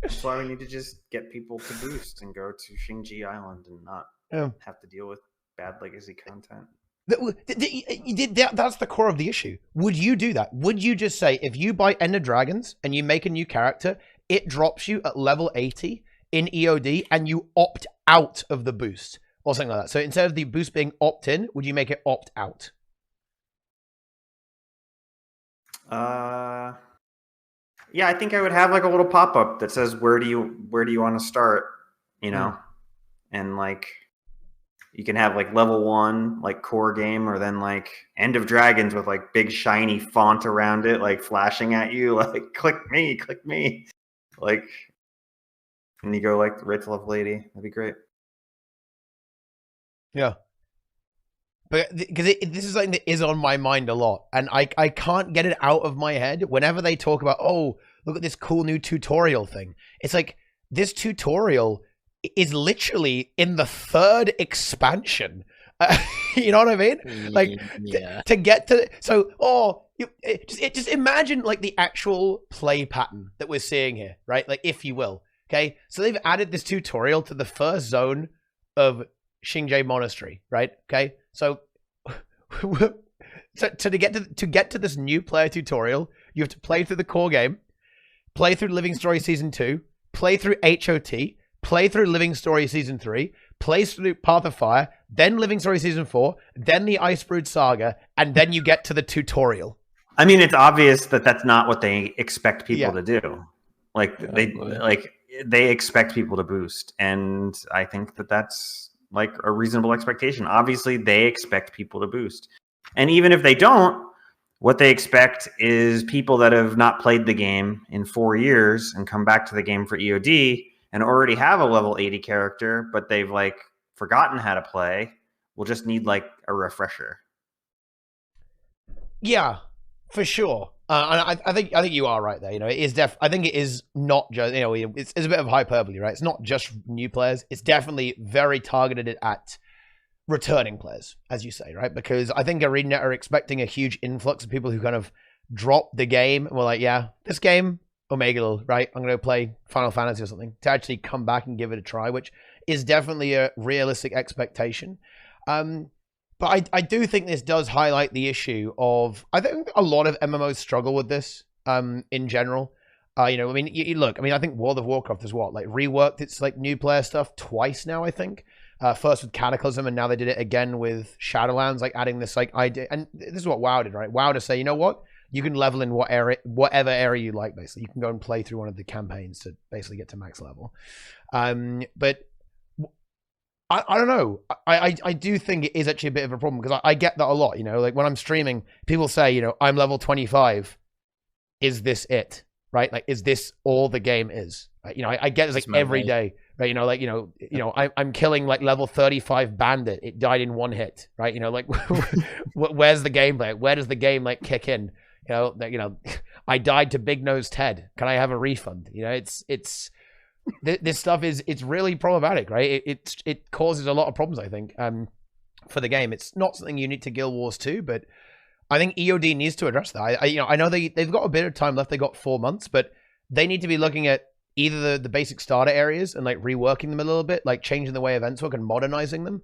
That's why we need to just get people to boost and go to Shing Jea Island and not have to deal with bad legacy content. That's the core of the issue. Would you do that? Would you just say, if you buy Ender Dragons and you make a new character, it drops you at level 80 in EOD and you opt out of the boost or something like that? So instead of the boost being opt-in, would you make it opt-out? Yeah, I think I would have like a little pop-up that says, where do you want to start? And like, you can have like level 1, like core game, or then like End of Dragons with like big shiny font around it, like flashing at you, like click me. Like, and you go like right to level 80. That'd be great. Yeah. But because this is something that is on my mind a lot, and I can't get it out of my head whenever they talk about, oh, look at this cool new tutorial thing. It's like, this tutorial is literally in the 3rd expansion. You know what I mean? Like, yeah. to get to, so, just imagine like the actual play pattern that we're seeing here, right? Like, if you will, okay? So they've added this tutorial to the first zone of Shing Jea Monastery, right? Okay, so to get to this new player tutorial, you have to play through the core game, play through Living Story Season 2, play through HOT, play through Living Story Season 3, play through Path of Fire, then Living Story Season 4, then the Icebrood Saga, and then you get to the tutorial. I mean, it's obvious that that's not what they expect people to do. Like, they expect people to boost, and I think that that's like a reasonable expectation. Obviously, they expect people to boost. And even if they don't, what they expect is people that have not played the game in 4 years and come back to the game for EOD and already have a level 80 character, but they've like forgotten how to play, will just need like a refresher. Yeah, for sure. And I think you are right there. It is I think it is not just, it's a bit of hyperbole, right? It's not just new players. It's definitely very targeted at returning players, as you say, right? Because I think ArenaNet are expecting a huge influx of people who kind of drop the game and were like, yeah, this game, Omega, right? I'm going to play Final Fantasy or something, to actually come back and give it a try, which is definitely a realistic expectation. But I do think this does highlight the issue of, I think a lot of MMOs struggle with this in general. I mean, look, I mean, I think World of Warcraft has reworked its like new player stuff twice now, I think. First with Cataclysm, and now they did it again with Shadowlands, like adding this like idea. And this is what WoW did, right? WoW to say, you know what? You can level in whatever area you like, basically. You can go and play through one of the campaigns to basically get to max level. But I don't know. I do think it is actually a bit of a problem, because I get that a lot, like when I'm streaming, people say, I'm level 25. Is this it? Right? Like, is this all the game is? Right? I get this like every day, right? I'm killing like level 35 bandit. It died in one hit, right? Like, where's the gameplay? Where does the game like kick in? I died to Big Nose Ted. Can I have a refund? This stuff it's really problematic, right? It causes a lot of problems, I think, for the game. It's not something unique to Guild Wars 2, but I think EOD needs to address that. I know they've got a bit of time left. They got 4 months, but they need to be looking at either the basic starter areas and like reworking them a little bit, like changing the way events work and modernizing them,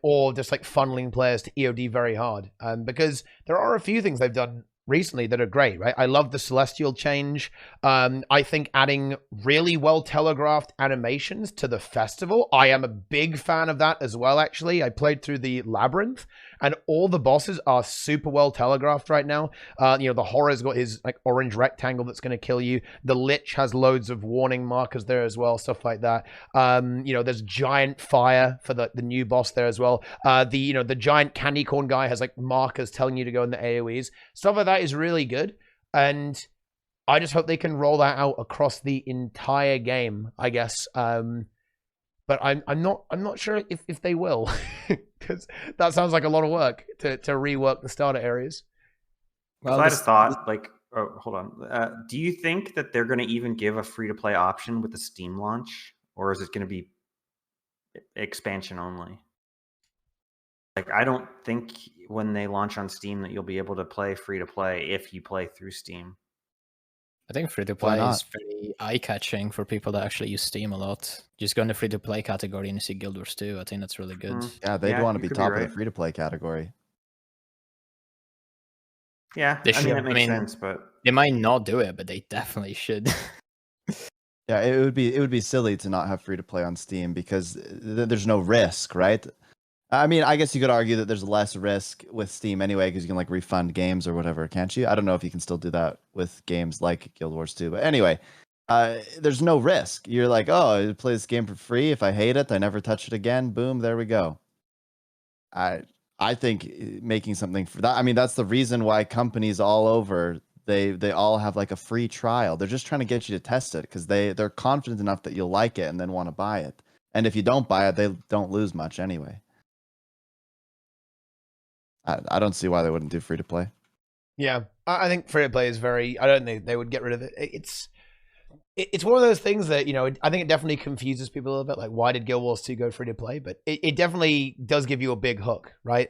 or just like funneling players to EOD very hard. Because there are a few things they've done recently that are great, right? I love the Celestial change. I think adding really well telegraphed animations to the festival. I am a big fan of that as well, actually. I played through the Labyrinth and all the bosses are super well telegraphed right now. The Horror's got his like orange rectangle that's going to kill you. The Lich has loads of warning markers there as well, stuff like that. There's giant fire for the new boss there as well. The giant candy corn guy has like markers telling you to go in the AoEs. Stuff like that is really good. And I just hope they can roll that out across the entire game, I guess. But I'm not sure if they will, because that sounds like a lot of work to rework the starter areas. Well, I had a thought, like, oh, hold on. Do you think that they're going to even give a free-to-play option with the Steam launch, or is it going to be expansion only? Like, I don't think when they launch on Steam that you'll be able to play free-to-play if you play through Steam. I think free-to-play is very eye-catching for people that actually use Steam a lot. Just go in the free-to-play category and you see Guild Wars 2. I think that's really good. Yeah, they'd want to be top of the free-to-play category. Yeah, that makes sense, but they might not do it, but they definitely should. Yeah, it would be silly to not have free-to-play on Steam because there's no risk, right? I mean, I guess you could argue that there's less risk with Steam anyway because you can like refund games or whatever, can't you? I don't know if you can still do that with games like Guild Wars 2. But anyway, there's no risk. You're like, oh, I play this game for free. If I hate it, I never touch it again. Boom, there we go. I think making something for that. I mean, that's the reason why companies all over they all have like a free trial. They're just trying to get you to test it because they're confident enough that you'll like it and then want to buy it. And if you don't buy it, they don't lose much anyway. I don't see why they wouldn't do free to play. Yeah, I think free to play is very. I don't think they would get rid of it. It's one of those things that I think it definitely confuses people a little bit. Like, why did Guild Wars 2 go free to play? But it definitely does give you a big hook, right?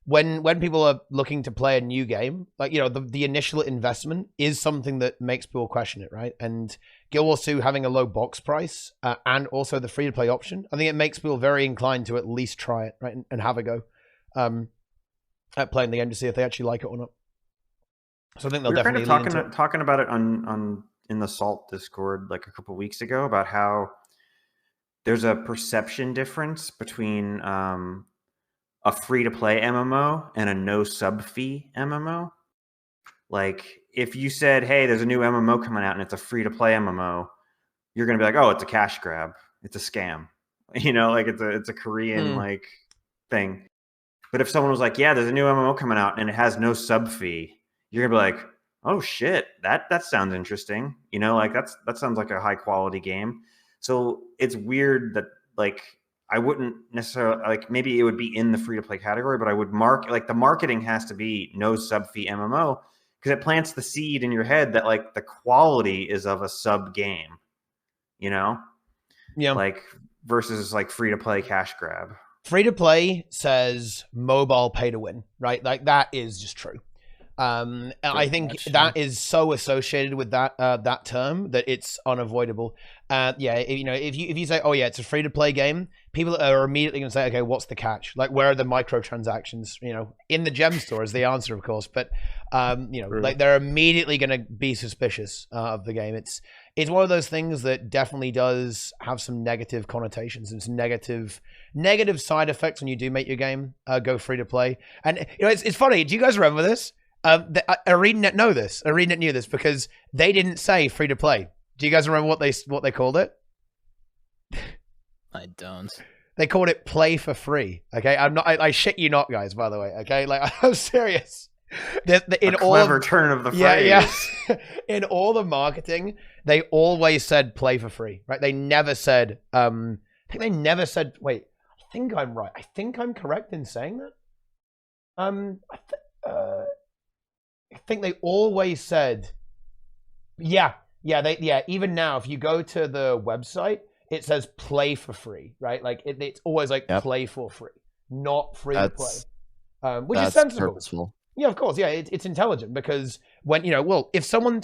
When people are looking to play a new game, like the initial investment is something that makes people question it, right? And Guild Wars 2 having a low box price and also the free to play option, I think it makes people very inclined to at least try it, right, and have a go. At playing the game to see if they actually like it or not. So I think they'll definitely kind of talking about it on in the Salt Discord like a couple of weeks ago about how there's a perception difference between a free-to-play MMO and a no sub fee MMO. Like if you said, "Hey, there's a new MMO coming out and it's a free-to-play MMO," you're gonna be like, "Oh, it's a cash grab. It's a scam." Like it's a Korean like thing. But if someone was like, "Yeah, there's a new MMO coming out and it has no sub fee," you're gonna be like, "Oh shit, that sounds interesting." Like that sounds like a high quality game. So it's weird that like I wouldn't necessarily like maybe it would be in the free to play category, but I would the marketing has to be no sub fee MMO because it plants the seed in your head that like the quality is of a sub game, Yeah. Like versus like free to play cash grab. Free to play says mobile pay to win, right? Like that is just true. I think that is so associated with that term that it's unavoidable. If you say, "Oh yeah, it's a free to play game," people are immediately going to say, "Okay, what's the catch? Like, where are the microtransactions?" In the gem store is the answer, of course, but like they're immediately going to be suspicious of the game. It's one of those things that definitely does have some negative connotations and some negative side effects when you do make your game go free to play. And it's funny. Do you guys remember this? ArenaNet know this. ArenaNet knew this because they didn't say free to play. Do you guys remember what they called it? I don't. They called it play for free. Okay, I shit you not, guys. By the way, okay, like I'm serious. In a clever turn of the phrase. Yeah. In all the marketing, they always said play for free, right? They never said. I think they never said. Wait, I think I'm right. I think I'm correct in saying that. think they always said, yeah, even now, if you go to the website, it says play for free, right? Like it's always like play for free, not free to play, which is sensible. Purposeful. Yeah, of course. Yeah, it's intelligent because when if someone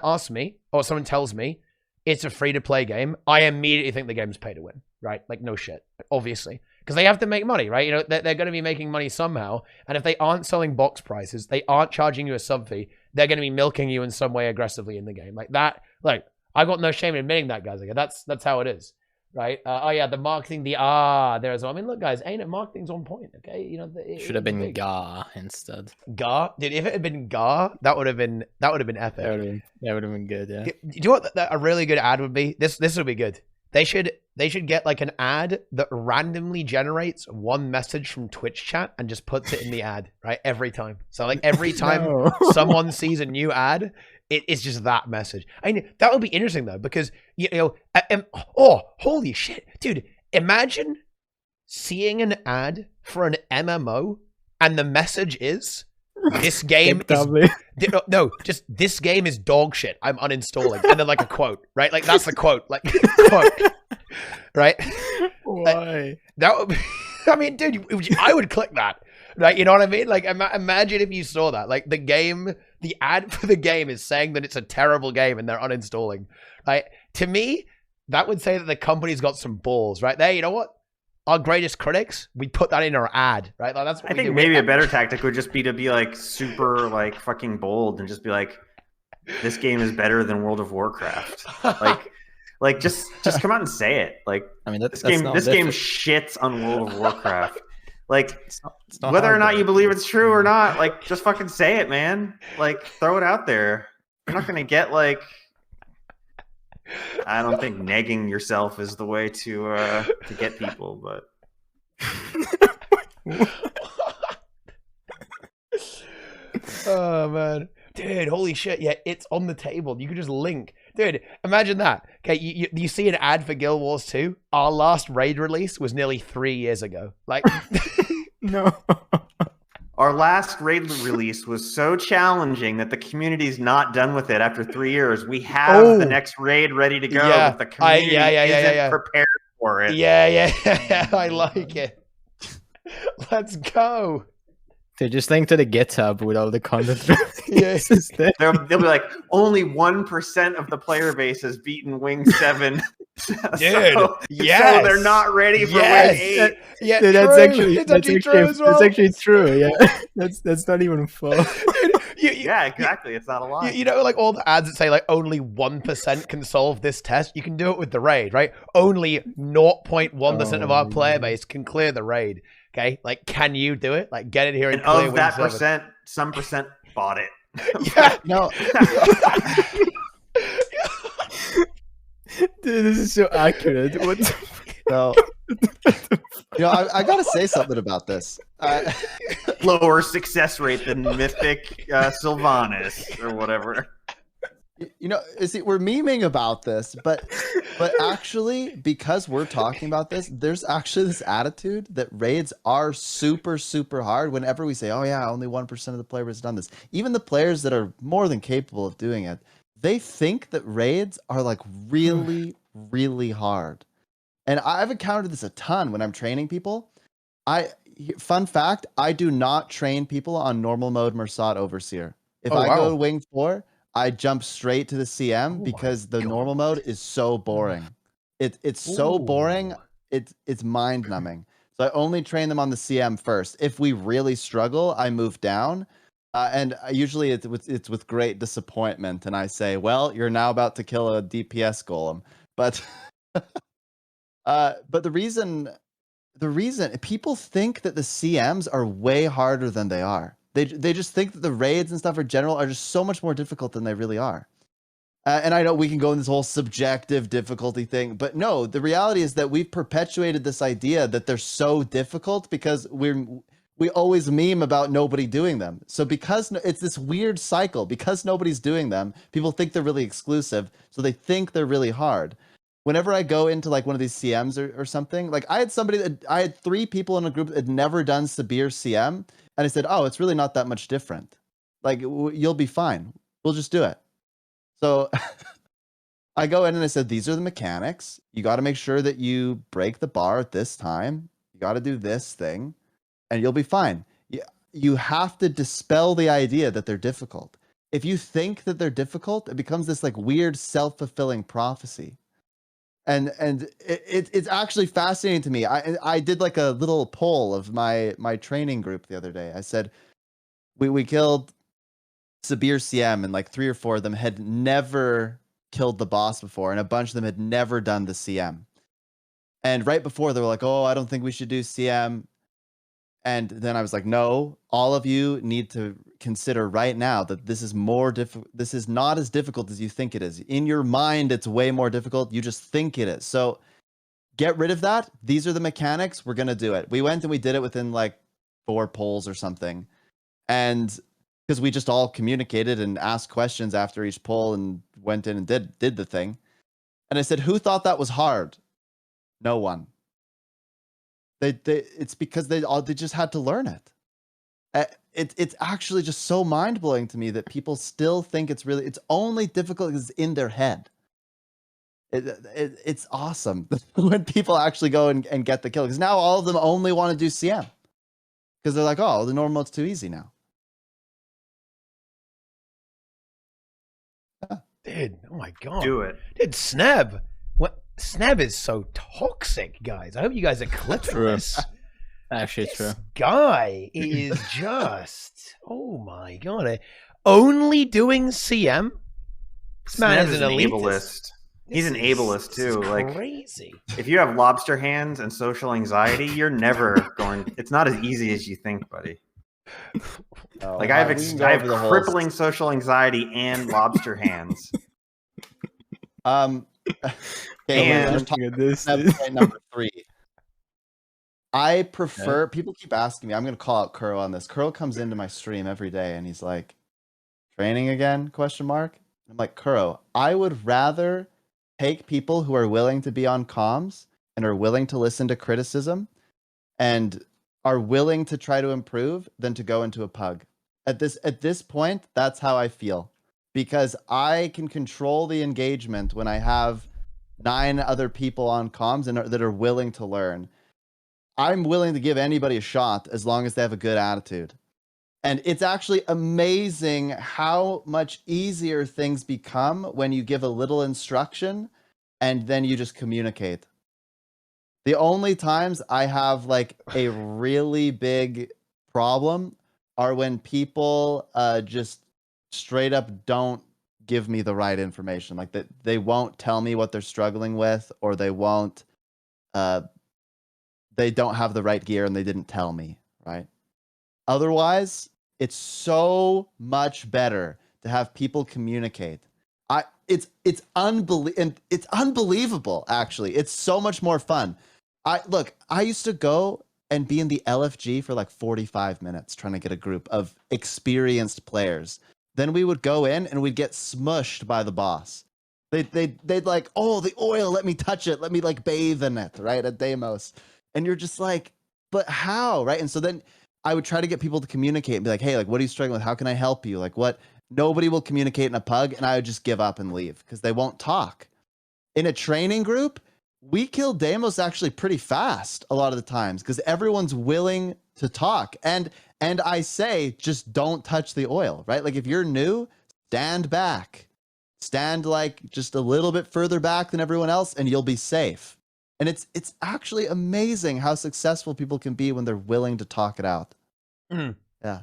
asks me or someone tells me it's a free to play game, I immediately think the game's pay to win, right? Like no shit, obviously, because they have to make money, right? They're going to be making money somehow, and if they aren't selling box prices, they aren't charging you a sub fee, they're going to be milking you in some way aggressively in the game, like that. Like I got no shame in admitting that, guys. Like that's how it is. Right? Oh yeah, the marketing, there as well. I mean, look, guys, ain't it? Marketing's on point, okay? Should have been Ga instead. Ga, dude. If it had been Ga, that would have been epic. That would have been good. Yeah. Do you know what a really good ad would be? This would be good. They should get like an ad that randomly generates one message from Twitch chat and just puts it in the ad, right? Every time. So like every time someone sees a new ad, it's just that message. I mean, that would be interesting though, because oh, holy shit, dude! Imagine seeing an ad for an MMO and the message is this game is just this game is dog shit. I'm uninstalling, and then like a quote, right? Like that's the quote, like quote, right? Why? That would be, I mean, dude, I would click that. Right, you know what I mean? Like, imagine if you saw that. Like, the ad for the game is saying that it's a terrible game and they're uninstalling. Like, to me, that would say that the company's got some balls, right? There, you know what? Our greatest critics, we put that in our ad, right? Like, that's what I think maybe a better tactic would just be to be like super like fucking bold and just be like, this game is better than World of Warcraft. like just come out and say it. Like, I mean, this game shits on World of Warcraft. Like, it's not whether or not you believe it's true or not, like, just fucking say it, man. Like, throw it out there. You're not gonna get like. I don't think negging yourself is the way to get people, but. Oh man, dude! Holy shit! Yeah, it's on the table. You could just link, dude. Imagine that. Okay, you see an ad for Guild Wars 2? Our last raid release was nearly 3 years ago. Like, no. Our last raid release was so challenging that the community's not done with it after 3 years. We have the next raid ready to go, but the community isn't prepared for it. Yeah. I like it. Let's go. They just link to the GitHub with all the content. Yes. They'll be like, only 1% of the player base has beaten Wing 7. Dude, so they're not ready for Wing 8. Yeah, dude, that's actually true as well. That's actually true. Yeah, that's not even full. Yeah, exactly. It's not a lie. You know, like all the ads that say like only 1% can solve this test. You can do it with the raid, right? Only 0.1% of our player base can clear the raid. Okay, like, can you do it? Like, get it here and clear of that percent, some percent bought it. Yeah, No. Dude, this is so accurate. What the So, I gotta say something about this. Lower success rate than Mythic Sylvanas or whatever. We're memeing about this, but actually, because we're talking about this, there's actually this attitude that raids are super, super hard. Whenever we say, "Oh yeah, only 1% of the players has done this," even the players that are more than capable of doing it, they think that raids are like really, really hard. And I've encountered this a ton when I'm training people. Fun fact: I do not train people on normal mode Mersat Overseer. If I go to Wing 4. I jump straight to the CM because the normal mode is so boring. It's so boring. It's mind numbing. So I only train them on the CM first. If we really struggle, I move down, and usually it's with great disappointment. And I say, "Well, you're now about to kill a DPS golem." But but the reason people think that the CMs are way harder than they are. They just think that the raids and stuff in general are just so much more difficult than they really are. And I know we can go in this whole subjective difficulty thing, but no, the reality is that we've perpetuated this idea that they're so difficult because we always meme about nobody doing them. So because it's this weird cycle, because nobody's doing them, people think they're really exclusive, so they think they're really hard. Whenever I go into like one of these CMs or something, like I had 3 people in a group that had never done Sabir CM, and I said, "Oh, it's really not that much different." Like you'll be fine. We'll just do it. So I go in and I said, these are the mechanics. You got to make sure that you break the bar at this time. You got to do this thing and you'll be fine. You have to dispel the idea that they're difficult. If you think that they're difficult, it becomes this like weird self-fulfilling prophecy. And it's actually fascinating to me. I did like a little poll of my training group the other day. I said, we killed Sabir CM and like 3 or 4 of them had never killed the boss before, and a bunch of them had never done the CM. And right before they were like, oh, I don't think we should do CM. And then I was like, no, all of you need to consider right now that this is more difficult. This is not as difficult as you think it is. In your mind, it's way more difficult. You just think it is. So get rid of that. These are the mechanics. We're going to do it. We went and we did it within like 4 polls or something. And because we just all communicated and asked questions after each poll and went in and did the thing. And I said, who thought that was hard? No one. It's because they just had to learn it. It's actually just so mind blowing to me that people still think it's only difficult because it's in their head. It's awesome when people actually go and get the kill, because now all of them only want to do CM because they're like, oh, the normal mode's too easy now. Dude, oh my god. Do it. Dude, Sneb. What? Sneb is so toxic, guys. I hope you guys are clipping this. Actually, This true. guy is just, oh my god. Only doing CM? This man Sneb is an elitist. ableist. He's an ableist too. Like, crazy. if you have lobster hands and social anxiety, you're never going. It's not as easy as you think, buddy. Oh, Like I have we can go I have over the whole- crippling social anxiety and lobster hands. Okay, And- let's talk about point number 3. I prefer, people keep asking me, I'm going to call out Kuro on this. Kuro comes into my stream every day and he's like, training again, question mark? I'm like, Kuro, I would rather take people who are willing to be on comms and are willing to listen to criticism and are willing to try to improve than to go into a pug. At this point, that's how I feel. Because I can control the engagement when I have 9 other people on comms and that are willing to learn. I'm willing to give anybody a shot as long as they have a good attitude. And it's actually amazing how much easier things become when you give a little instruction and then you just communicate. The only times I have like a really big problem are when people just straight up don't give me the right information. Like that they won't tell me what they're struggling with, or they won't they don't have the right gear and they didn't tell me, right? Otherwise, it's so much better to have people communicate. It's unbelievable actually. It's so much more fun. I used to go and be in the LFG for like 45 minutes trying to get a group of experienced players. Then we would go in and we'd get smushed by the boss. They'd like, oh, the oil, let me touch it. Let me like bathe in it, right? At Deimos. And you're just like, but how, right? And so then I would try to get people to communicate and be like, hey, like, what are you struggling with? How can I help you? Like, what? Nobody will communicate in a pug, and I would just give up and leave because they won't talk. In a training group, we kill Deimos actually pretty fast a lot of the times because everyone's willing to talk. And I say, just don't touch the oil, right? Like if you're new, stand back. Stand like just a little bit further back than everyone else and you'll be safe. And it's actually amazing how successful people can be when they're willing to talk it out. Mm. Yeah.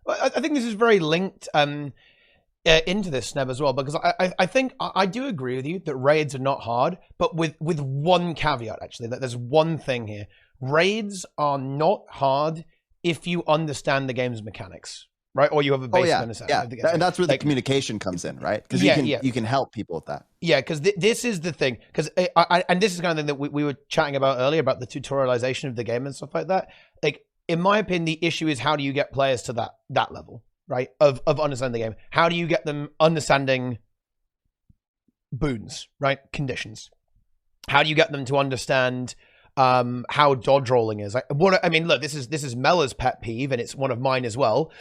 Well, I think this is very linked into this, Sneb, as well, because I think I do agree with you that raids are not hard, but with one caveat, actually, that there's one thing here. Raids are not hard if you understand the game's mechanics, right? Or you have a basic understanding of the game. And that's where the Like, communication comes in, right? Because you can help people with that. Yeah, because this is the thing. Because and this is the kind of thing that we were chatting about earlier about the tutorialization of the game and stuff like that. Like, in my opinion, the issue is how do you get players to that level, right? Of understanding the game. How do you get them understanding boons, right? Conditions. How do you get them to understand how dodge rolling is. I mean, look, this is Mela's pet peeve, and it's one of mine as well.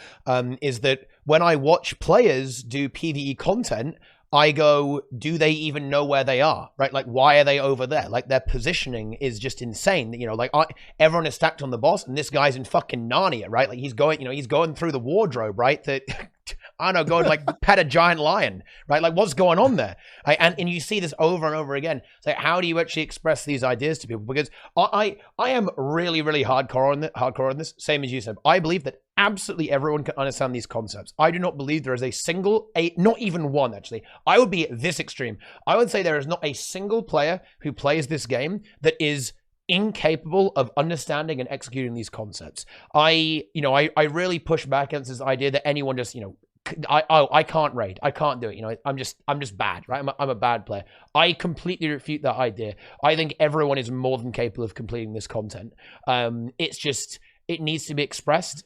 Is that when I watch players do PvE content, I go, do they even know where they are, right? Like, why are they over there? Like, their positioning is just insane. You know, like, everyone is stacked on the boss, and this guy's in fucking Narnia, right? Like, he's going through the wardrobe, right? That, I don't know, going like pet a giant lion, right? Like, what's going on there? And you see this over and over again. It's like, how do you actually express these ideas to people? Because I am really, really hardcore on this, same as you said. I believe that absolutely everyone can understand these concepts. I do not believe there is not even one, actually. I would be this extreme. I would say there is not a single player who plays this game that is incapable of understanding and executing these concepts. I really push back against this idea that anyone just, I can't raid. I can't do it. I'm just bad, right? I'm a bad player. I completely refute that idea. I think everyone is more than capable of completing this content. It's just, it needs to be expressed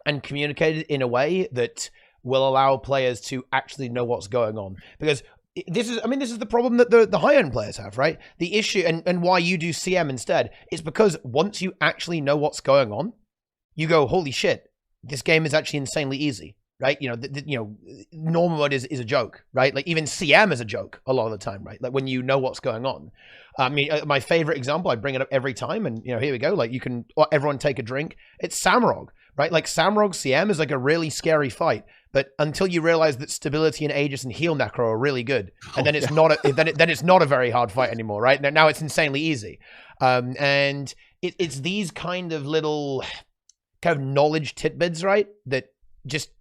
and communicated in a way that will allow players to actually know what's going on. Because this is the problem that the high-end players have, right? The issue, and why you do CM instead, is because once you actually know what's going on, you go, holy shit, this game is actually insanely easy, right? Normal mode is a joke, right? Like, even CM is a joke a lot of the time, right? Like, when you know what's going on. I mean, my favorite example, I bring it up every time, and, here we go. Like, everyone take a drink. It's Samrog. Right, like Samrog CM is like a really scary fight, but until you realize that stability and Aegis and heal necro are really good, and then it's not a very hard fight anymore, right? Now it's insanely easy, and it's these kind of little kind of knowledge tidbits, right? That just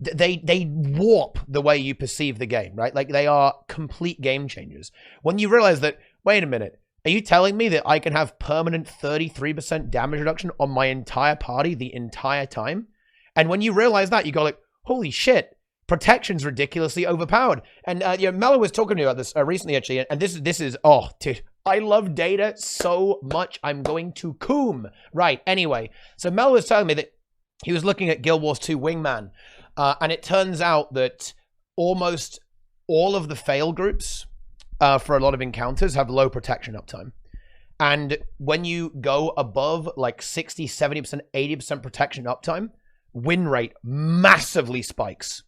they warp the way you perceive the game, right? Like, they are complete game changers when you realize that. Wait a minute. Are you telling me that I can have permanent 33% damage reduction on my entire party the entire time? And when you realize that, you go like, holy shit, protection's ridiculously overpowered. And Mela was talking to me about this recently, actually, and this is, oh, dude, I love data so much, I'm going to coom. Right, anyway, so Mela was telling me that he was looking at Guild Wars 2 Wingman, and it turns out that almost all of the fail groups for a lot of encounters have low protection uptime. And when you go above like 60, 70%, 80% protection uptime, win rate massively spikes,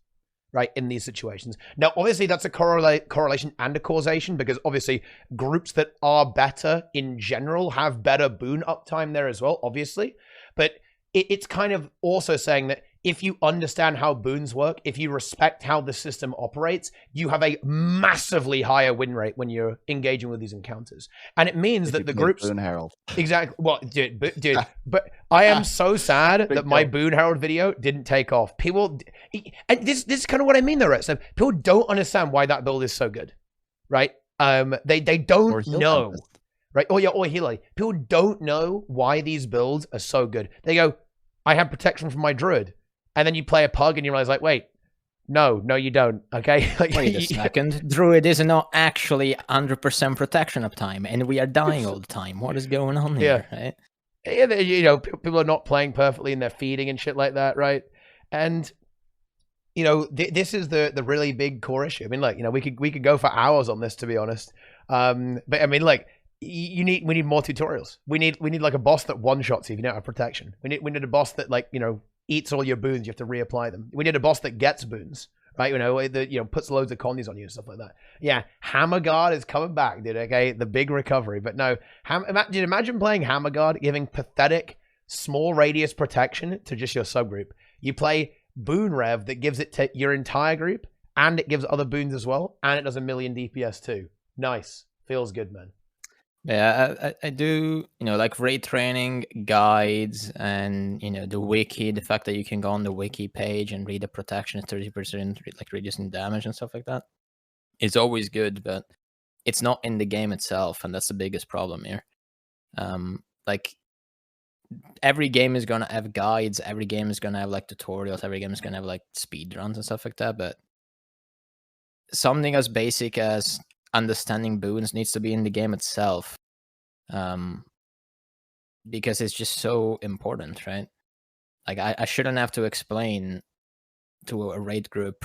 right, in these situations. Now, obviously, that's a correlation and a causation, because obviously groups that are better in general have better boon uptime there as well, obviously. But it's kind of also saying that if you understand how boons work, if you respect how the system operates, you have a massively higher win rate when you're engaging with these encounters. And it means that the groups... Boon Herald. Exactly. Well, dude, but I am so sad that my Boon Herald video didn't take off. People... And this is kind of what I mean, though, right? So people don't understand why that build is so good, right? They don't know. Right? Oh, yeah, or Healy. People don't know why these builds are so good. They go, I have protection from my druid. And then you play a pug and you realize, like, wait, no, you don't, okay? Like, wait a second. Druid is not actually 100% protection uptime, and we are dying all the time. What is going on here, right? Yeah, people are not playing perfectly and they're feeding and shit like that, right? And, this is the really big core issue. I mean, like, we could go for hours on this, to be honest. But, I mean, like, we need more tutorials. We need like a boss that one-shots you if you don't have protection. We need a boss that, like, eats all your boons, you have to reapply them. We need a boss that gets boons, right? That puts loads of colonies on you and stuff like that. Yeah, Hammer Guard is coming back, dude. Okay, the big recovery. But no, imagine playing Hammer Guard, giving pathetic small radius protection to just your subgroup. You play Boon Rev that gives it to your entire group, and it gives other boons as well, and it does 1 million DPS too. Nice, feels good, man. Yeah, I do, like raid training guides and, the wiki, the fact that you can go on the wiki page and read the protection is 30%, like reducing damage and stuff like that. It's always good, but it's not in the game itself, and that's the biggest problem here. Like, every game is going to have guides, every game is going to have, like, tutorials, every game is going to have, like, speed runs and stuff like that, but something as basic as understanding boons needs to be in the game itself, because it's just so important, right? Like, I shouldn't have to explain to a raid group,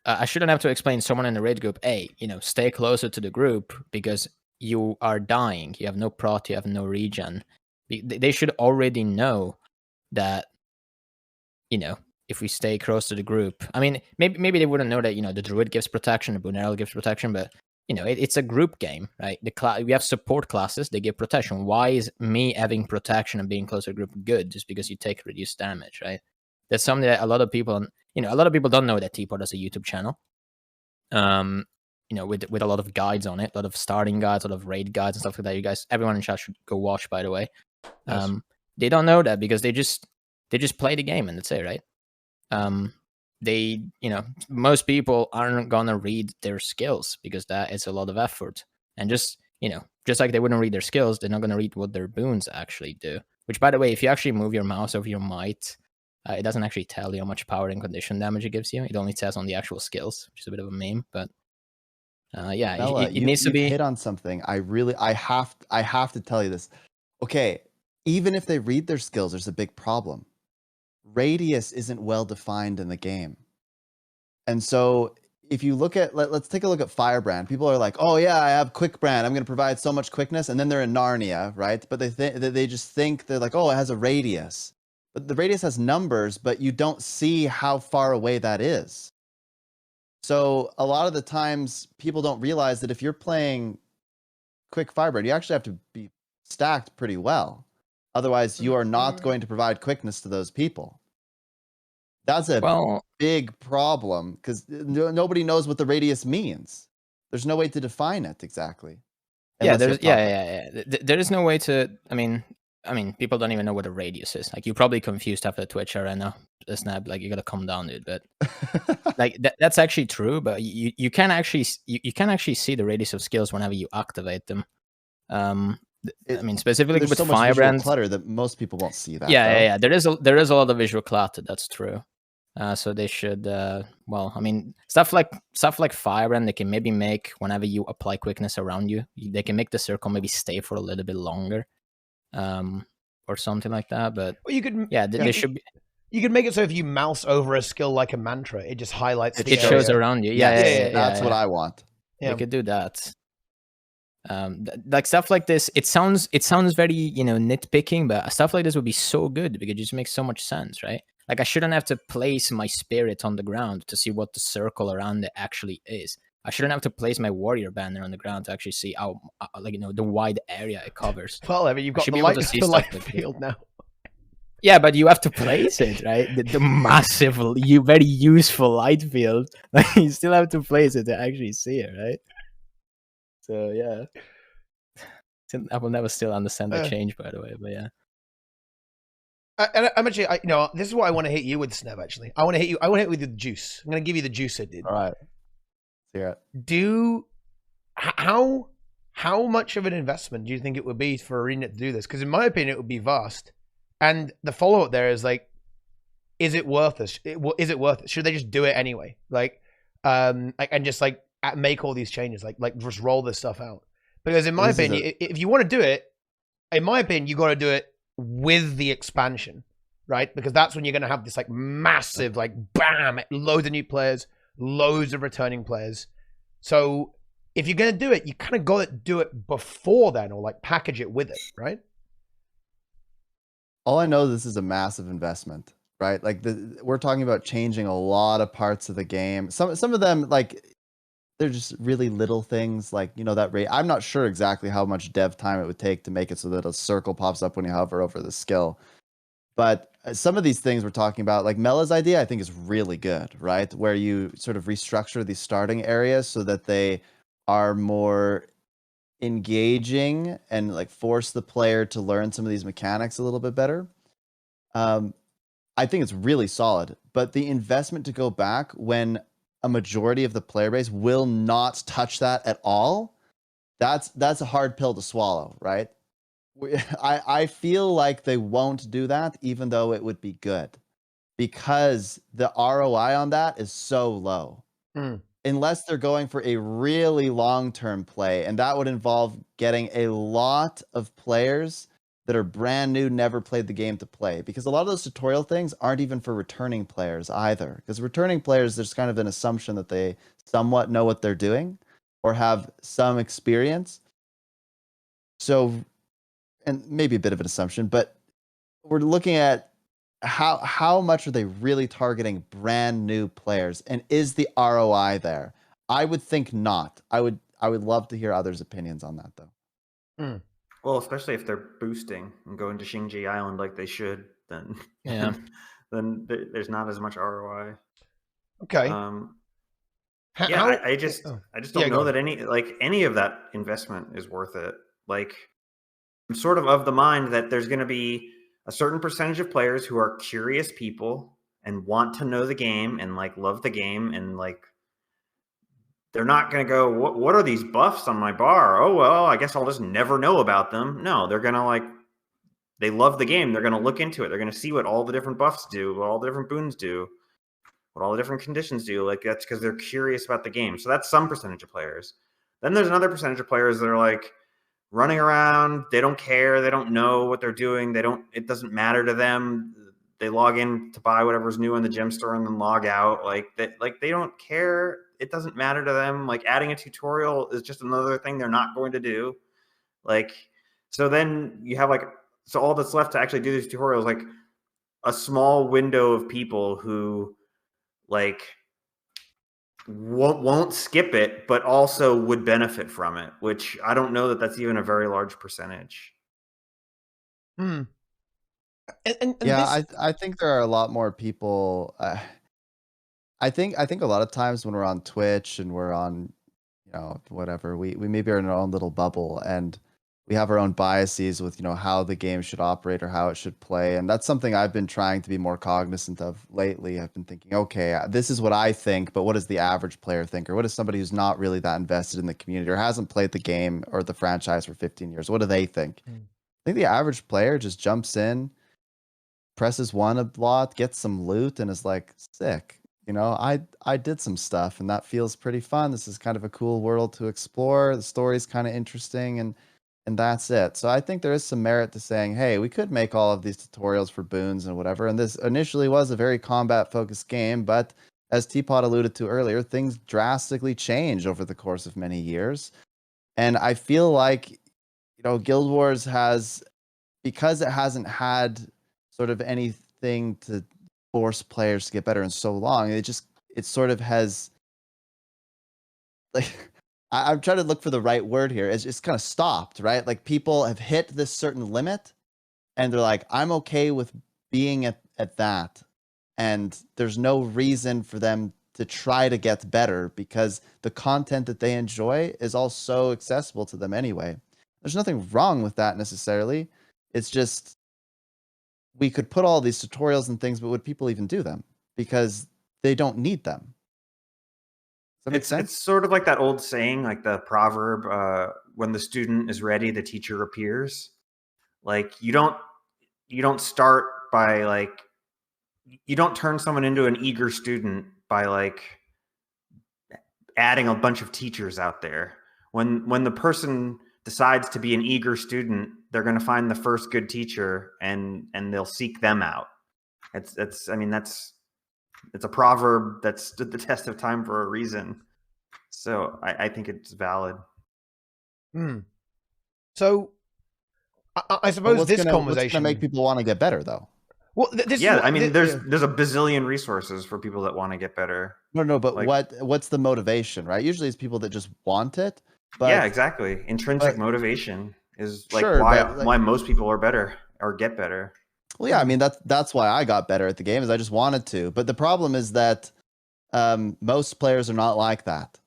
I shouldn't have to explain someone in the raid group, hey, stay closer to the group, because you are dying, you have no prot, you have no regen, they should already know that, you know, if we stay close to the group, I mean, maybe they wouldn't know that, you know, the druid gives protection, the Bunero gives protection, but you know, it's a group game, right? We have support classes, they give protection. Why is me having protection and being close to a group good just because you take reduced damage, right? That's something that a lot of people, you know, a lot of people don't know that Teapot has a YouTube channel. You know, with a lot of guides on it, a lot of starting guides, a lot of raid guides and stuff like that. You guys, everyone in chat should go watch, by the way. Yes. They don't know that because they just play the game and that's it, right? They, you know, most people aren't gonna read their skills because that is a lot of effort. And just, you know, just like they wouldn't read their skills, they're not gonna read what their boons actually do. Which, by the way, if you actually move your mouse over your might, it doesn't actually tell you how much power and condition damage it gives you. It only says on the actual skills, which is a bit of a meme. But yeah, Mela, it needs to be. You've hit on something. I have to tell you this. Okay, even if they read their skills, there's a big problem. Radius isn't well defined in the game. And so if you look at, let's take a look at Firebrand. People are like, oh yeah, I have Quick Brand. I'm going to provide so much quickness. And then they're in Narnia, right? But they just think, they're like, oh, it has a radius. But the radius has numbers, but you don't see how far away that is. So a lot of the times people don't realize that if you're playing Quick Firebrand, you actually have to be stacked pretty well. Otherwise, you are not going to provide quickness to those people. That's a big problem because nobody knows what the radius means. There's no way to define it exactly. Yeah, there is no way to. I mean, people don't even know what a radius is. Like, you're probably confused after Twitch Arena, Sneb. Like, you gotta calm down, dude. But like that's actually true. But you can actually you can actually see the radius of skills whenever you activate them. I mean, specifically with so much Firebrand clutter that most people won't see that. Yeah. There is a lot of visual clutter. That's true. So they should. Well, I mean, stuff like Firebrand, they can maybe make whenever you apply quickness around you. They can make the circle maybe stay for a little bit longer, or something like that. But well, you could. Yeah, they should be. You could make it so if you mouse over a skill like a mantra, it just highlights. It shows around you. Yeah, that's what I want. They could do that. Like stuff like this, it sounds very, you know, nitpicking, but stuff like this would be so good because it just makes so much sense, right? Like, I shouldn't have to place my spirit on the ground to see what the circle around it actually is. I shouldn't have to place my warrior banner on the ground to actually see how, like, you know, the wide area it covers. Well, I mean, you've got the light field now. Yeah, but you have to place it, right? The massive, very useful light field. Like, you still have to place it to actually see it, right? So yeah, I will never still understand the change, by the way. But yeah, I'm actually, you know, this is what I want to hit you with, Sneb. Actually, I want to hit you with the juice. I'm going to give you the juice, it did. All right. Yeah. How much of an investment do you think it would be for ArenaNet to do this? Because in my opinion, it would be vast. And the follow up there is like, is it worth it? Is it worth it? Should they just do it anyway? Like, and just like make all these changes, like just roll this stuff out. Because in my opinion, if you want to do it, in my opinion, you got to do it with the expansion, right? Because that's when you're going to have this like massive, like bam, loads of new players, loads of returning players. So if you're going to do it, you kind of got to do it before then, or like package it with it, right? All I know, this is a massive investment, right? Like we're talking about changing a lot of parts of the game. Some of them, like, they're just really little things, like, you know, that rate. I'm not sure exactly how much dev time it would take to make it so that a circle pops up when you hover over the skill. But some of these things we're talking about, like Mela's idea, I think is really good, right? Where you sort of restructure these starting areas so that they are more engaging and like force the player to learn some of these mechanics a little bit better. I think it's really solid, but the investment to go back when a majority of the player base will not touch that at all, that's a hard pill to swallow, right? I feel like they won't do that, even though it would be good, because the ROI on that is so low. Unless they're going for a really long-term play, and that would involve getting a lot of players that are brand new, never played the game to play, because a lot of those tutorial things aren't even for returning players either, because returning players, there's kind of an assumption that they somewhat know what they're doing or have some experience. So, and maybe a bit of an assumption, but we're looking at how much are they really targeting brand new players, and is the ROI there? I would think not. I would love to hear others' opinions on that though. Well, especially if they're boosting and going to Shing Jea Island like they should, then Yeah. then there's not as much ROI. Okay. Yeah, I just don't know go that any of that investment is worth it. Like, I'm sort of the mind that there's going to be a certain percentage of players who are curious people and want to know the game and like love the game, and like they're not going to go, what are these buffs on my bar? Oh, well, I guess I'll just never know about them. No, they're going to like, they love the game. They're going to look into it. They're going to see what all the different buffs do, what all the different boons do, what all the different conditions do. Like, that's because they're curious about the game. So that's some percentage of players. Then there's another percentage of players that are like running around. They don't care. They don't know what they're doing. It doesn't matter to them. They log in to buy whatever's new in the gem store and then log out. Like they don't care. It doesn't matter to them. Like, adding a tutorial is just another thing they're not going to do. Like, so then you have so all that's left to actually do these tutorials, like a small window of people who like won't skip it, but also would benefit from it, which I don't know that that's even a very large percentage. And Yeah, I think there are a lot more people. I think a lot of times when we're on Twitch and we're on, whatever, we maybe are in our own little bubble and we have our own biases with, how the game should operate or how it should play. And that's something I've been trying to be more cognizant of lately. I've been thinking, okay, this is what I think, but what does the average player think? Or what is somebody who's not really that invested in the community or hasn't played the game or the franchise for 15 years? What do they think? I think the average player just jumps in, presses one a lot, gets some loot, and is like, sick. I did some stuff and that feels pretty fun. This is kind of a cool world to explore. The story's kind of interesting, and that's it. So I think there is some merit to saying, hey, we could make all of these tutorials for boons and whatever. And this initially was a very combat focused game, but as Teapot alluded to earlier, things drastically change over the course of many years. And I feel like, Guild Wars has, because it hasn't had sort of anything to force players to get better in so long, it sort of has, like, I'm trying to look for the right word here. It's kind of stopped, right? Like, people have hit this certain limit and they're like, I'm okay with being at that. And there's no reason for them to try to get better because the content that they enjoy is all so accessible to them anyway. There's nothing wrong with that necessarily. It's just, we could put all these tutorials and things, but would people even do them? Because they don't need them. Does that make sense? It's sort of like that old saying, like the proverb, when the student is ready, the teacher appears. Like, you don't start by like, you don't turn someone into an eager student by like adding a bunch of teachers out there. When the person decides to be an eager student, they're going to find the first good teacher and they'll seek them out. It's a proverb that stood the test of time for a reason. So I think it's valid. So I suppose this conversation what's gonna make people want to get better, though. Well, there's a bazillion resources for people that want to get better. No, but like, what's the motivation, right? Usually it's people that just want it. But, yeah, exactly. Intrinsic motivation is like why most people are better or get better. Well, yeah, I mean that's why I got better at the game, is I just wanted to. But the problem is that most players are not like that.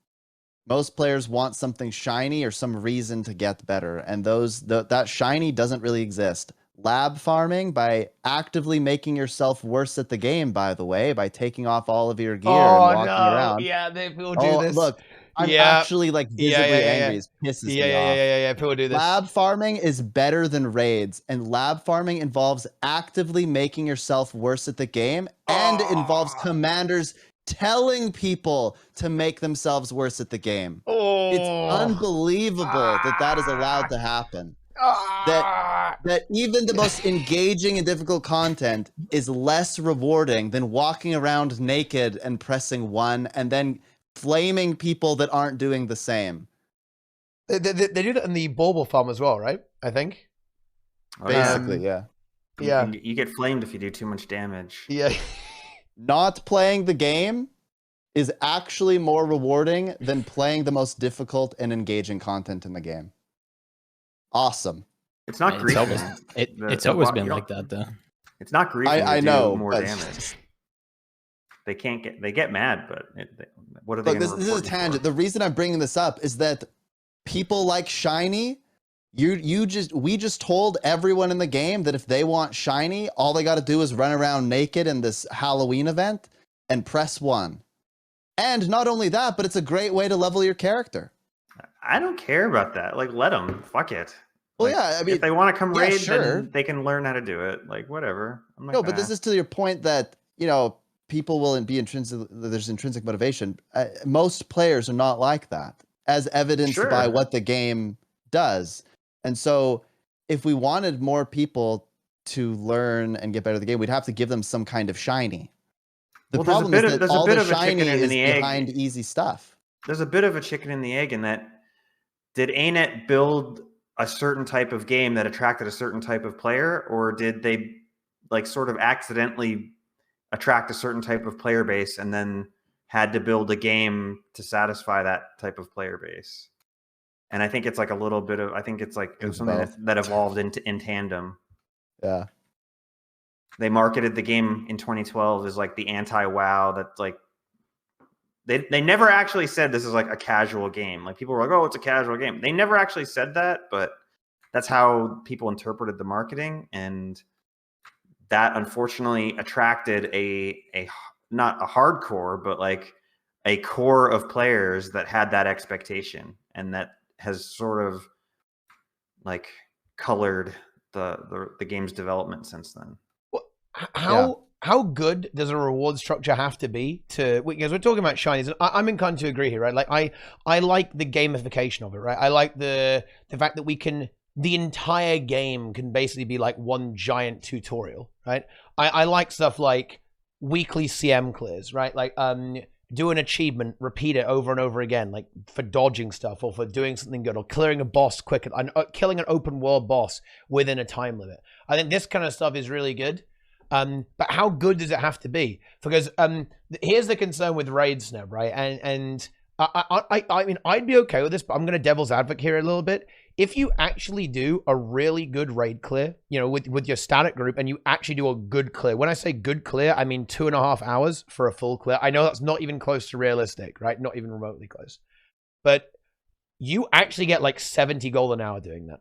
Most players want something shiny or some reason to get better, and that shiny doesn't really exist. Lab farming, by actively making yourself worse at the game, by the way, by taking off all of your gear and walking around. Yeah, people do this. Look, I'm actually like visibly angry. It pisses me off. Yeah. People do this. Lab farming is better than raids, and lab farming involves actively making yourself worse at the game, and it involves commanders telling people to make themselves worse at the game. It's unbelievable that is allowed to happen. That even the most engaging and difficult content is less rewarding than walking around naked and pressing 1 and then flaming people that aren't doing the same. They do that in the bauble farm as well, right? I think. Basically, yeah. Yeah. You get flamed if you do too much damage. Yeah. Not playing the game is actually more rewarding than playing the most difficult and engaging content in the game. Awesome. It's not It's always, griefing. it's always been like that, though. It's not griefing I to know, do more but- damage. They get mad, but what are they Look, going to this is a tangent. The reason I'm bringing this up is that people like shiny. We just told everyone in the game that if they want shiny, all they got to do is run around naked in this Halloween event and press 1. And not only that, but it's a great way to level your character. I don't care about that. Like, let them. Fuck it. Well, Like, yeah, I mean, if they want to come yeah, raid, sure. then they can learn how to do it. Like, whatever. I'm not No, but gonna- this is to your point that, you know, people will be intrinsic. There's intrinsic motivation. Most players are not like that, as evidenced by Sure. what the game does. And so, if we wanted more people to learn and get better at the game, we'd have to give them some kind of shiny. The Well, there's a problem bit is of- that there's a all bit the of a chicken shiny and is the egg. behind easy stuff. There's a bit of a chicken and the egg in that. Did ArenaNet build a certain type of game that attracted a certain type of player, or did they like sort of accidentally attract a certain type of player base and then had to build a game to satisfy that type of player base? And I think it's like a little bit of, I think it's like it was It's something both. that evolved in tandem. Yeah. They marketed the game in 2012 as like the anti-WoW. That like they never actually said this is like a casual game. Like people were like, oh, it's a casual game. They never actually said that, but that's how people interpreted the marketing, and that unfortunately attracted a not a hardcore, but like a core of players that had that expectation, and that has sort of like colored the game's development since then. How good does a reward structure have to be to, because we're talking about shinies, and I'm inclined to agree here, right? Like I like the gamification of it, right? I like the fact that the entire game can basically be like one giant tutorial, right? I like stuff like weekly CM clears, right? Like do an achievement, repeat it over and over again, like for dodging stuff or for doing something good or clearing a boss quick, killing an open world boss within a time limit. I think this kind of stuff is really good. But how good does it have to be? Because here's the concern with raid, Sneb, right? And I mean, I'd be okay with this, but I'm going to devil's advocate here a little bit. If you actually do a really good raid clear, you know, with your static group, and you actually do a good clear. When I say good clear, I mean 2.5 hours for a full clear. I know that's not even close to realistic, right? Not even remotely close. But you actually get like 70 gold an hour doing that.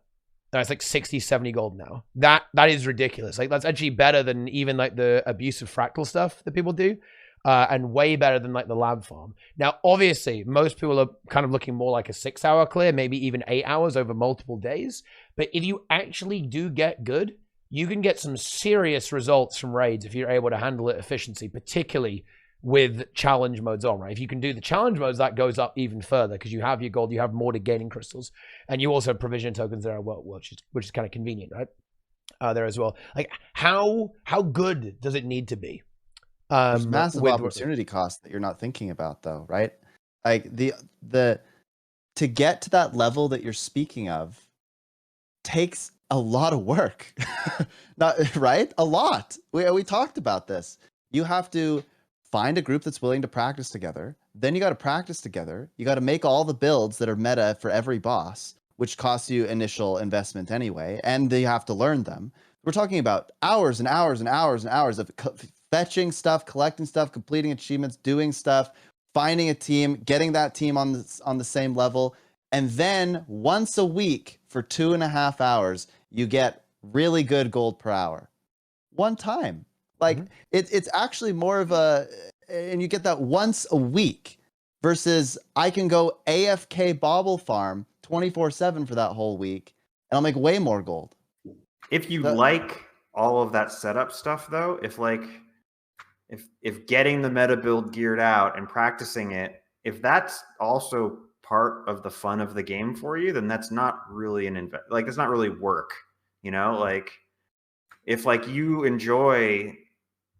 That's like 60, 70 gold now. That is ridiculous. Like that's actually better than even like the abusive fractal stuff that people do. And way better than like the lab farm. Now, obviously, most people are kind of looking more like a 6-hour clear, maybe even 8 hours over multiple days. But if you actually do get good, you can get some serious results from raids if you're able to handle it efficiency, particularly with challenge modes on, right? If you can do the challenge modes, that goes up even further because you have your gold, you have more to gaining crystals, and you also have provision tokens there, which is kind of convenient, right? There as well. Like how good does it need to be? There's massive opportunity cost that you're not thinking about, though, right? Like the to get to that level that you're speaking of takes a lot of work. Not right? A lot. We talked about this. You have to find a group that's willing to practice together. Then you got to practice together. You got to make all the builds that are meta for every boss, which costs you initial investment anyway, and you have to learn them. We're talking about hours and hours and hours and hours of fetching stuff, collecting stuff, completing achievements, doing stuff, finding a team, getting that team on the same level, and then once a week for 2.5 hours, you get really good gold per hour. One time. Like it's actually more of a, and you get that once a week versus I can go AFK bauble farm 24/7 for that whole week and I'll make way more gold. If you like all of that setup stuff, though, if getting the meta build geared out and practicing it, if that's also part of the fun of the game for you, then that's not really it's not really work, you know? Like if like you enjoy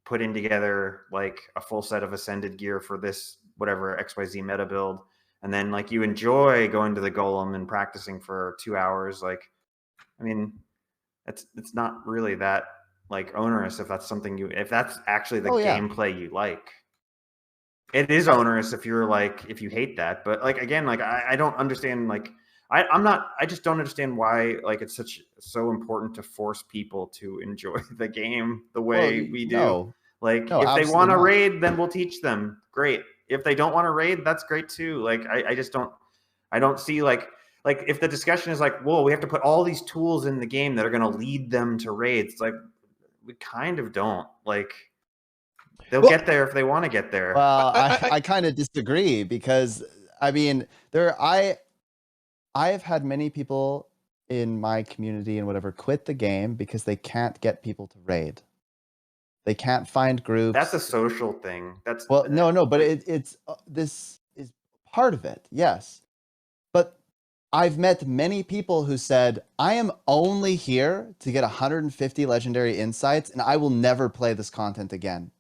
putting together like a full set of ascended gear for this whatever XYZ meta build, and then like you enjoy going to the golem and practicing for 2 hours, like, I mean, it's not really that like onerous if that's actually the Oh, yeah. gameplay you like. It is onerous if you hate that, but like again, like I don't understand, like I just don't understand why like it's so important to force people to enjoy the game the way we do. No. Like No, if they absolutely want to not. raid, then we'll teach them. Great. If they don't want to raid, that's great too. Like I don't see like if the discussion is like, whoa, we have to put all these tools in the game that are going to lead them to raids. It's like, we kind of don't. Like, they'll get there if they want to get there. Well, I kind of disagree, because I mean, I have had many people in my community and whatever quit the game because they can't get people to raid. They can't find groups. That's a social thing. No, but it's this is part of it, yes. But I've met many people who said, I am only here to get 150 legendary insights, and I will never play this content again,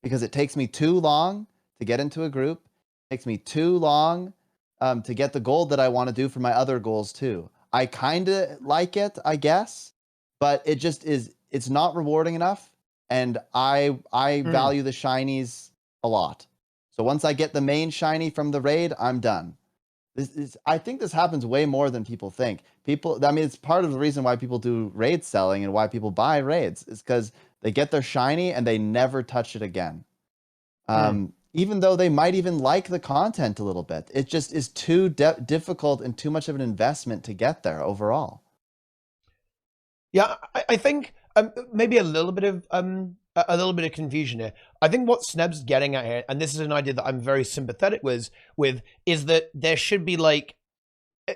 because it takes me too long to get into a group. It takes me too long to get the gold that I want to do for my other goals too. I kind of like it, I guess, but it just is, it's not rewarding enough. And I value the shinies a lot. So once I get the main shiny from the raid, I'm done. I think this happens way more than people think. I mean, it's part of the reason why people do raid selling and why people buy raids, is because they get their shiny and they never touch it again. Even though they might even like the content a little bit. It just is too difficult and too much of an investment to get there overall. Yeah, I think maybe a little bit of confusion here. I think what Sneb's getting at here, and this is an idea that I'm very sympathetic with, is that there should be like,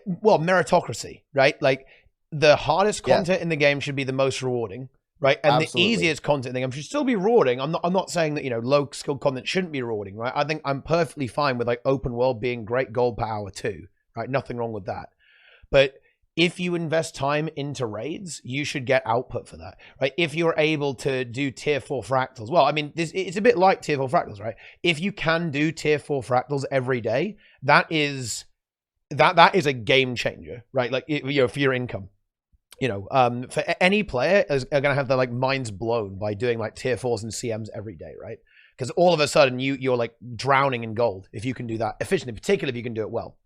well, meritocracy, right? Like the hardest content in the game should be the most rewarding, right? And Absolutely. the easiest content in the game should still be rewarding. I'm not saying that, you know, low skill content shouldn't be rewarding, right? I think I'm perfectly fine with like open world being great gold per hour too, right? Nothing wrong with that. But if you invest time into raids, you should get output for that, right? If you're able to do tier 4 fractals, well, I mean, it's a bit like tier 4 fractals, right? If you can do tier 4 fractals every day, that is a game changer, right? Like, you know, for your income, you know, for any player are going to have their like minds blown by doing like tier 4s and CMs every day, right? Because all of a sudden you're like drowning in gold if you can do that efficiently, particularly if you can do it well.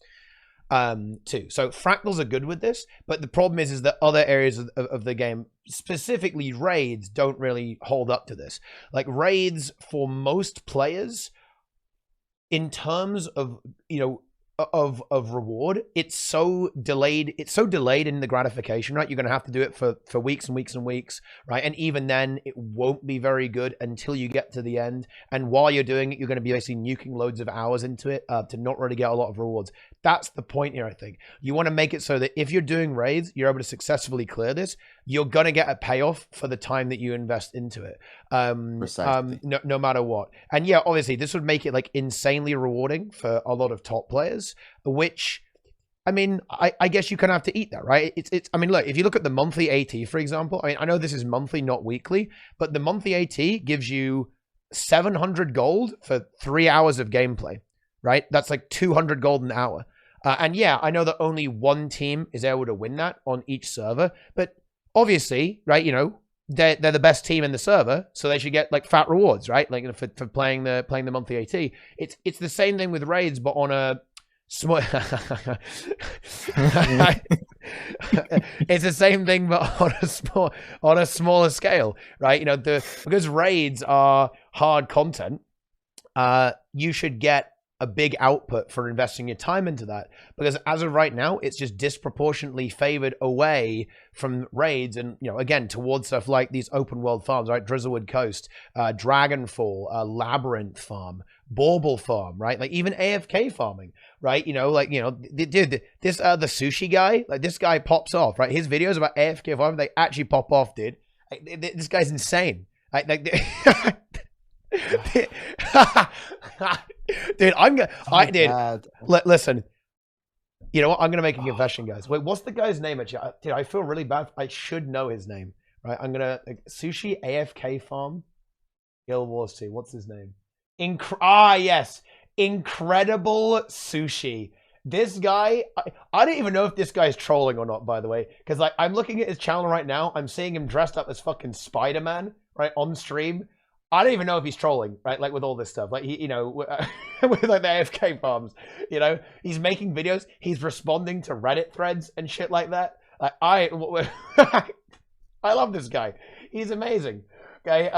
Too. So fractals are good with this, but the problem is that other areas of the game, specifically raids, don't really hold up to this. Like raids for most players, in terms of, you know, of reward, it's so delayed in the gratification, right? You're going to have to do it for weeks and weeks and weeks, right? And even then it won't be very good until you get to the end, and while you're doing it, you're going to be basically nuking loads of hours into it to not really get a lot of rewards. That's the point here. I think you want to make it so that if you're doing raids, you're able to successfully clear this, you're going to get a payoff for the time that you invest into it, no matter what. And yeah, obviously this would make it like insanely rewarding for a lot of top players, which, I mean, I guess you kind of have to eat that, right? It's I mean, look, if you look at the monthly AT, for example, I mean, I know this is monthly, not weekly, but the monthly AT gives you 700 gold for 3 hours of gameplay, right? That's like 200 gold an hour. And yeah, I know that only one team is able to win that on each server, but obviously, right, you know, they're the best team in the server, so they should get like fat rewards, right? Like for playing the monthly AT. It's the same thing with raids, but on a small it's the same thing, but on a smaller scale, right? You know, because raids are hard content, you should get a big output for investing your time into that, because as of right now, it's just disproportionately favored away from raids and, you know, again, towards stuff like these open world farms, right? Drizzlewood Coast, Dragonfall, Labyrinth Farm, Bauble Farm, right? Like even AFK farming, right? You know, like, you know, dude, this the sushi guy, like this guy pops off, right? His videos about AFK farming, they actually pop off, dude. This guy's insane. Like dude, listen, you know what? I'm gonna make a confession, guys. Wait, what's the guy's name? Actually, dude, I feel really bad. I should know his name, right? I'm gonna Sushi AFK Farm, Guild Wars 2. What's his name? Yes, Incredible Sushi. this guy, I don't even know if this guy is trolling or not, by the way, because like I'm looking at his channel right now. I'm seeing him dressed up as fucking Spider-Man, right, on stream. I don't even know if he's trolling, right? Like with all this stuff, like he, you know, with like the AFK farms, you know, he's making videos, he's responding to Reddit threads and shit like that. Like I love this guy. He's amazing. Okay,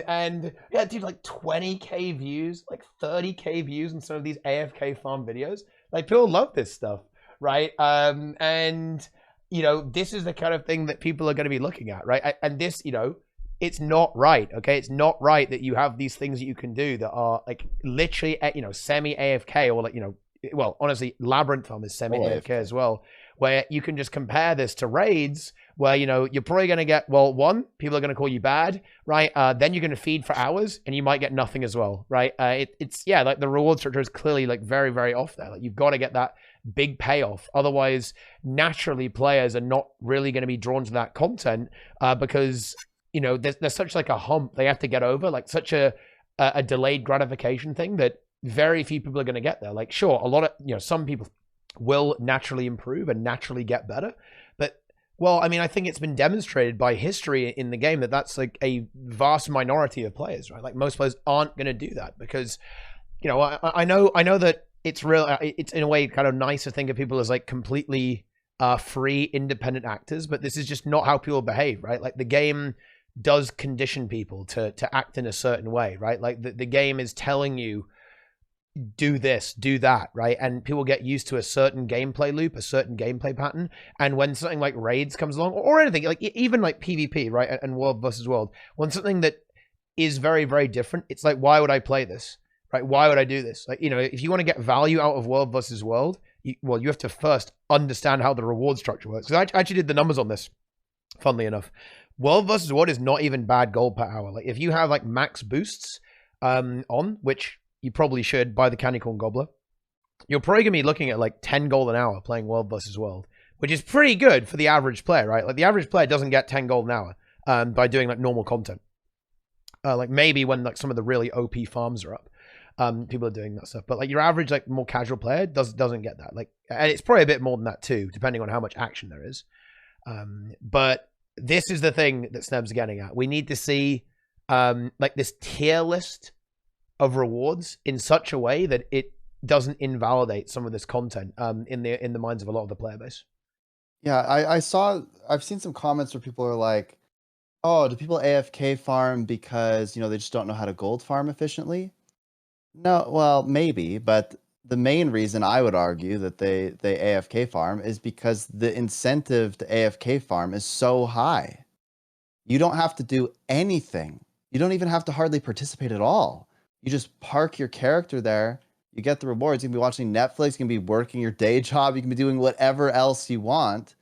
and yeah, dude, like 20k views, like 30k views in some of these AFK farm videos. Like people love this stuff, right? And you know, this is the kind of thing that people are going to be looking at, right? And this, you know, it's not right, okay? It's not right that you have these things that you can do that are like literally, you know, semi-AFK or like, you know, well, honestly, Labyrinth Farm is semi-AFK as well, where you can just compare this to raids where, you know, you're probably going to get, well, one, people are going to call you bad, right? Then you're going to feed for hours and you might get nothing as well, right? It's, yeah, like the reward structure is clearly like very, very off there. Like you've got to get that big payoff. Otherwise, naturally, players are not really going to be drawn to that content because, you know, there's such like a hump they have to get over, like such a delayed gratification thing that very few people are going to get there. Like, sure, a lot of, you know, some people will naturally improve and naturally get better. But, well, I mean, I think it's been demonstrated by history in the game that that's like a vast minority of players, right? Like most players aren't going to do that because, you know, I know that it's real. It's in a way kind of nice to think of people as like completely free, independent actors, but this is just not how people behave, right? Like the game does condition people to act in a certain way, right? Like the game is telling you, do this, do that, right? And people get used to a certain gameplay loop, a certain gameplay pattern. And when something like raids comes along, or anything, like even like PvP, right? And world versus world, when something that is very, very different, it's like, why would I play this, right? Why would I do this? Like, you know, if you want to get value out of world versus world, you have to first understand how the reward structure works. Because I actually did the numbers on this, funnily enough. World versus world is not even bad gold per hour. Like if you have like max boosts on, which you probably should buy the Candy Corn Gobbler, you're probably gonna be looking at like 10 gold an hour playing world versus world, which is pretty good for the average player, right? Like the average player doesn't get 10 gold an hour by doing like normal content. Like maybe when like some of the really OP farms are up, people are doing that stuff. But like your average like more casual player doesn't get that. Like, and it's probably a bit more than that too, depending on how much action there is. But this is the thing that Sneb's getting at. We need to see like this tier list of rewards in such a way that it doesn't invalidate some of this content in the minds of a lot of the player base. Yeah, I've seen some comments where people are like, oh, do people AFK farm because, you know, they just don't know how to gold farm efficiently? No, well, maybe, but the main reason I would argue that they AFK farm is because the incentive to AFK farm is so high. You don't have to do anything. You don't even have to hardly participate at all. You just park your character there. You get the rewards. You can be watching Netflix. You can be working your day job. You can be doing whatever else you want.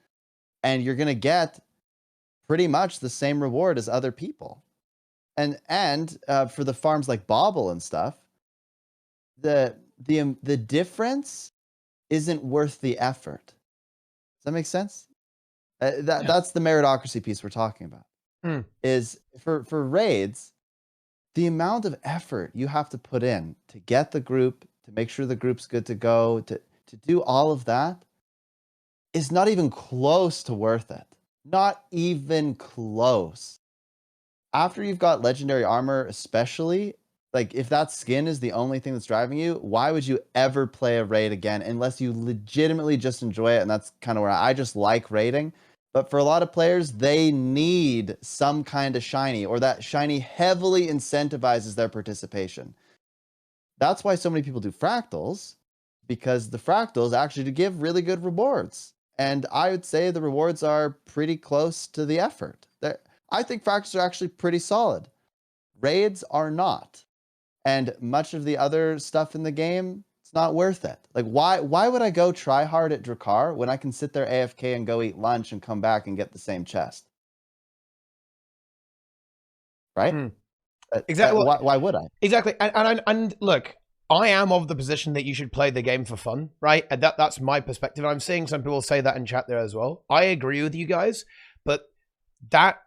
And you're going to get pretty much the same reward as other people. And for the farms like Bobble and stuff, the difference isn't worth the effort. Does that make sense? That's the meritocracy piece we're talking about. Is for raids, the amount of effort you have to put in to get the group, to make sure the group's good to go, to do all of that is not even close to worth it. Not even close. After you've got legendary armor, especially, like if that skin is the only thing that's driving you, why would you ever play a raid again unless you legitimately just enjoy it? And that's kind of where I just like raiding. But for a lot of players, they need some kind of shiny, or that shiny heavily incentivizes their participation. That's why so many people do fractals, because the fractals actually do give really good rewards. And I would say the rewards are pretty close to the effort. I think fractals are actually pretty solid. Raids are not. And much of the other stuff in the game, it's not worth it. Like, why would I go try hard at Drakkar when I can sit there AFK and go eat lunch and come back and get the same chest? Right? Exactly. Why would I? Exactly. And look, I am of the position that you should play the game for fun, right? And that's my perspective. I'm seeing some people say that in chat there as well. I agree with you guys, but that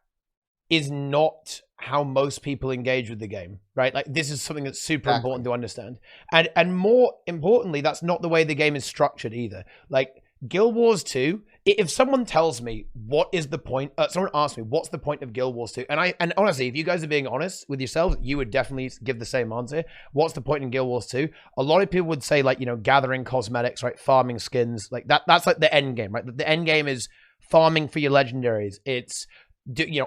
is not how most people engage with the game, right? Like this is something that's super important to understand. And more importantly, that's not the way the game is structured either. Like Guild Wars 2, if someone tells me what is the point, someone asks me what's the point of Guild Wars 2, and honestly, if you guys are being honest with yourselves, you would definitely give the same answer. What's the point in Guild Wars 2? A lot of people would say like, gathering cosmetics, right? Farming skins, like that's like the end game, right? The end game is farming for your legendaries. It's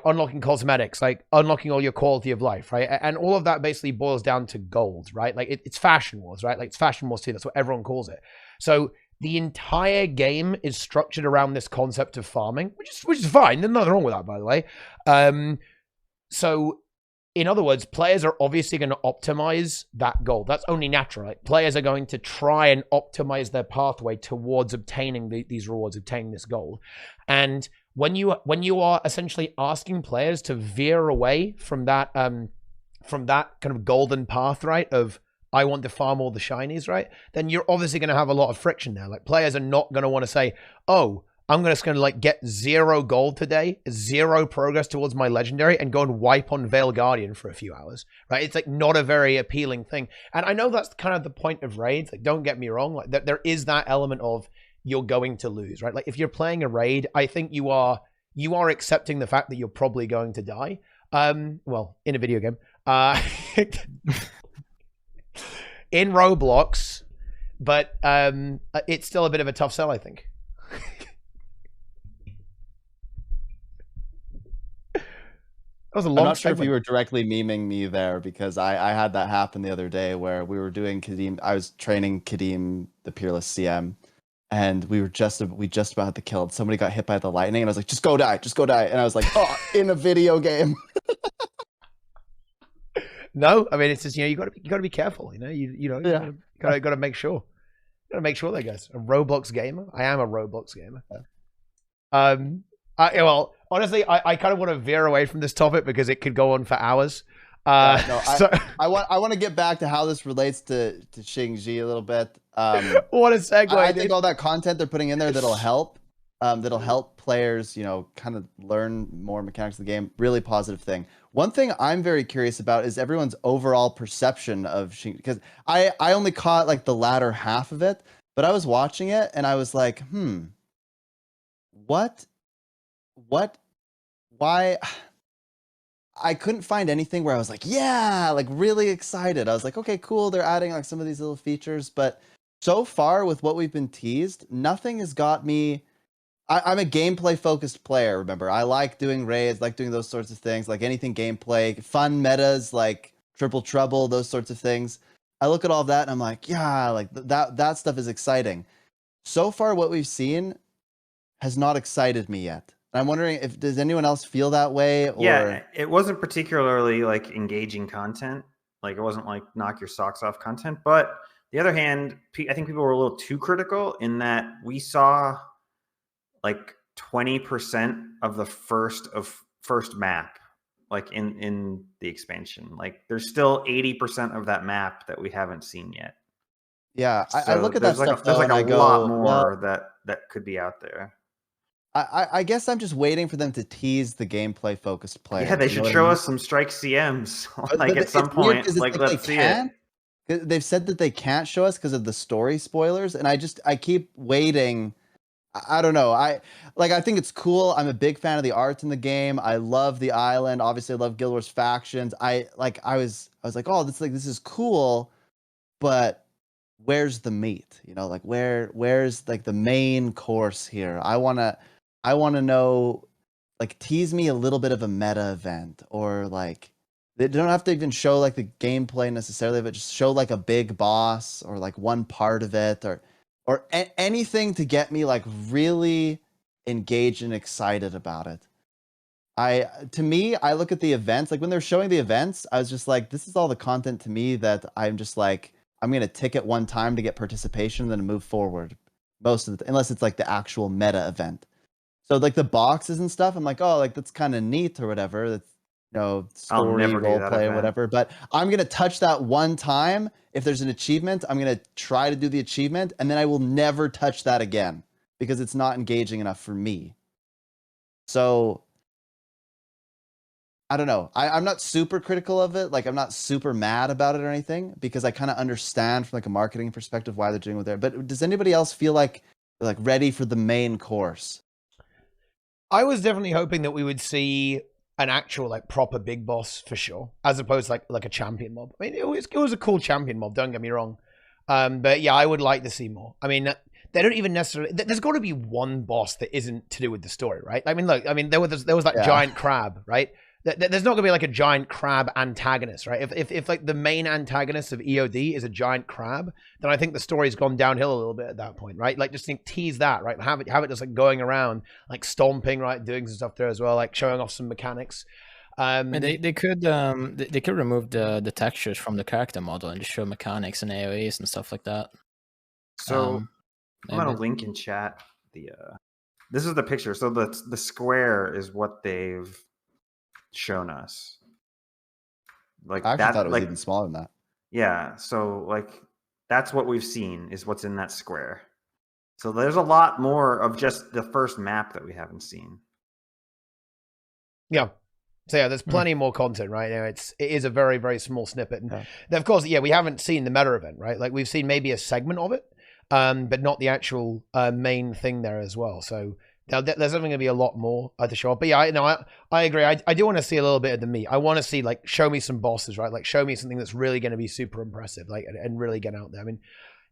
unlocking cosmetics, like unlocking all your quality of life, right? And all of that basically boils down to gold, right? Like it's Fashion Wars, right? Like it's Fashion Wars 2. That's what everyone calls it. So the entire game is structured around this concept of farming, which is fine. There's nothing wrong with that, by the way. So in other words, players are obviously going to optimize that goal. That's only natural. Right? Players are going to try and optimize their pathway towards obtaining these rewards, obtaining this goal. And when you are essentially asking players to veer away from that kind of golden path, right, of I want to farm all the shinies, right, then you're obviously going to have a lot of friction there. Like players are not going to want to say, oh, I'm just going to like get 0 gold today, 0 progress towards my legendary, and go and wipe on Veil Guardian for a few hours, right? It's like not a very appealing thing. And I know that's kind of the point of raids. Like, don't get me wrong. Like there is that element of you're going to lose, right? Like if you're playing a raid, I think you are accepting the fact that you're probably going to die. Well, in a video game. In Roblox, but it's still a bit of a tough sell, I think. That was a long I'm not sure segment. if you were directly memeing me there, because I had that happen the other day where we were doing Kadim. I was training Kadim, the Peerless CM, and we just about had to kill. Somebody got hit by the lightning, and I was like, just go die. And I was like, oh, in a video game. No, I mean it's just you gotta be careful. You gotta make sure. Gotta make sure that guys. A Roblox gamer. I am a Roblox gamer. Well, honestly, I kind of want to veer away from this topic because it could go on for hours. I want to get back to how this relates to Shing Jea a little bit. What a segue! I think all that content they're putting in there that'll help players, kind of learn more mechanics of the game. Really positive thing. One thing I'm very curious about is everyone's overall perception of Shing, because I only caught like the latter half of it, but I was watching it and I was like, why? I couldn't find anything where I was like, yeah, like really excited. I was like, okay, cool. They're adding like some of these little features, but so far with what we've been teased, nothing has got me. I'm a gameplay focused player. Remember, I like doing raids, like doing those sorts of things, like anything gameplay, fun metas, like Triple Trouble, those sorts of things. I look at all of that and I'm like, yeah, like that stuff is exciting. So far, what we've seen has not excited me yet. I'm wondering does anyone else feel that way? Or... Yeah, it wasn't particularly like engaging content. Like it wasn't like knock your socks off content. But the other hand, I think people were a little too critical in that we saw like 20% of the first map, like in the expansion. Like there's still 80% of that map that we haven't seen yet. Yeah, I look at that stuff. There's like a lot more that could be out there. I guess I'm just waiting for them to tease the gameplay focused players. Yeah, they should show us some strike CMs like at some point. Like let's see it. They've said that they can't show us because of the story spoilers, and I keep waiting. I don't know. I think it's cool. I'm a big fan of the art in the game. I love the island. Obviously, I love Guild Wars factions. I was like, oh, this is cool, but where's the meat? Like where's like the main course here? I wanna know, like tease me a little bit of a meta event, or like they don't have to even show like the gameplay necessarily, but just show like a big boss or like one part of it, or anything to get me like really engaged and excited about it. To me, I look at the events, like when they're showing the events, I was just like, this is all the content to me that I'm just like, I'm going to tick it one time to get participation and then move forward. Most of unless it's like the actual meta event. So like the boxes and stuff, I'm like, oh, like that's kind of neat or whatever. That's, story, role play or whatever. But I'm going to touch that one time. If there's an achievement, I'm going to try to do the achievement, and then I will never touch that again because it's not engaging enough for me. So I don't know. I'm not super critical of it. Like, I'm not super mad about it or anything, because I kind of understand from like a marketing perspective why they're doing what they're. But does anybody else feel like they're like ready for the main course? I was definitely hoping that we would see an actual like proper big boss for sure, as opposed to like a champion mob. I mean, it was a cool champion mob. Don't get me wrong, but yeah, I would like to see more. I mean, they don't even necessarily. There's got to be one boss that isn't to do with the story, right? I mean, look, I mean, there was that giant crab, right? There's not gonna be like a giant crab antagonist, right? If like the main antagonist of EOD is a giant crab, then I think the story's gone downhill a little bit at that point, right? Like just tease that, right? Have it just like going around, like stomping, right, doing some stuff there as well, like showing off some mechanics. And they could remove the textures from the character model and just show mechanics and AoEs and stuff like that. So I'm gonna link in chat the this is the picture. So the square is what they've shown us. Like I actually that, thought it was like, even smaller than that. Yeah, so like that's what we've seen is what's in that square. So there's a lot more of just the first map that we haven't seen. Yeah. So yeah, there's plenty more content right now. It is a very, very small snippet. And of course, yeah, we haven't seen the meta event, right? Like we've seen maybe a segment of it, but not the actual main thing there as well. So now there's definitely going to be a lot more at the show. But yeah, I agree. I do want to see a little bit of the meat. I want to see like show me some bosses, right? Like show me something that's really going to be super impressive, like and really get out there. I mean,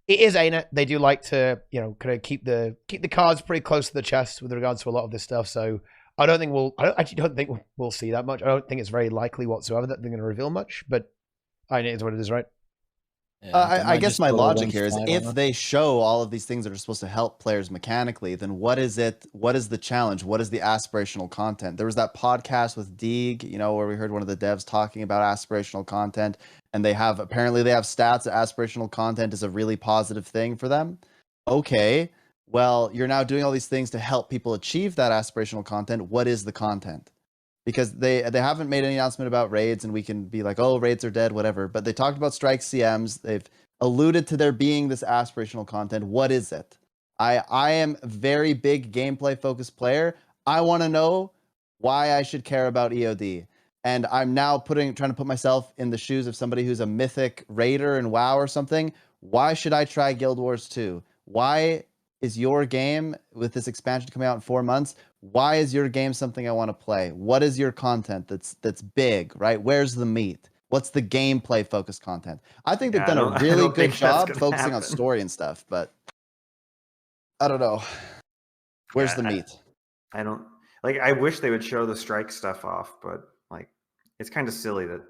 it is ArenaNet. They do like to, you know, kind of keep the cards pretty close to the chest with regards to a lot of this stuff. So I actually don't think we'll see that much. I don't think it's very likely whatsoever that they're going to reveal much. But I know it's what it is, right? Yeah, I guess my logic here is if they show all of these things that are supposed to help players mechanically, then what is it? What is the challenge? What is the aspirational content? There was that podcast with Deeg, you know, where we heard one of the devs talking about aspirational content, and apparently they have stats that aspirational content is a really positive thing for them. Okay, well, you're now doing all these things to help people achieve that aspirational content. What is the content? Because they haven't made any announcement about raids, and we can be like, oh, raids are dead, whatever. But they talked about strike CMs. They've alluded to there being this aspirational content. What is it? I am a very big gameplay focused player. I want to know why I should care about EOD. And I'm now trying to put myself in the shoes of somebody who's a mythic raider in WoW or something. Why should I try Guild Wars 2? Why is your game, with this expansion coming out in 4 months, why is your game something I want to play? What is your content that's big, right? Where's the meat? What's the gameplay focused content? I think they've done a really good job focusing on story and stuff, but I don't know. Where's the meat? I don't like. I wish they would show the strike stuff off, but like, it's kind of silly that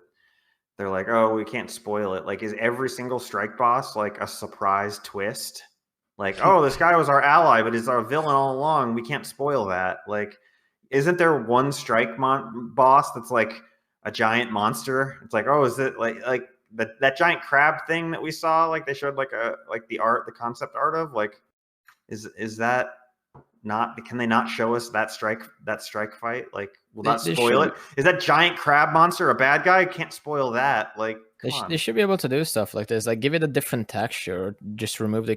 they're like, oh, we can't spoil it. Like, is every single strike boss like a surprise twist? Like, oh, this guy was our ally, but he's our villain all along. We can't spoil that. Like, isn't there one strike boss that's like a giant monster? It's like, oh, is it like that giant crab thing that we saw? Like they showed like the concept art of, like, is that not? Can they not show us that strike fight? Like, will that spoil it? Is that giant crab monster a bad guy? Can't spoil that. Like, they should be able to do stuff like this, like give it a different texture, or just remove the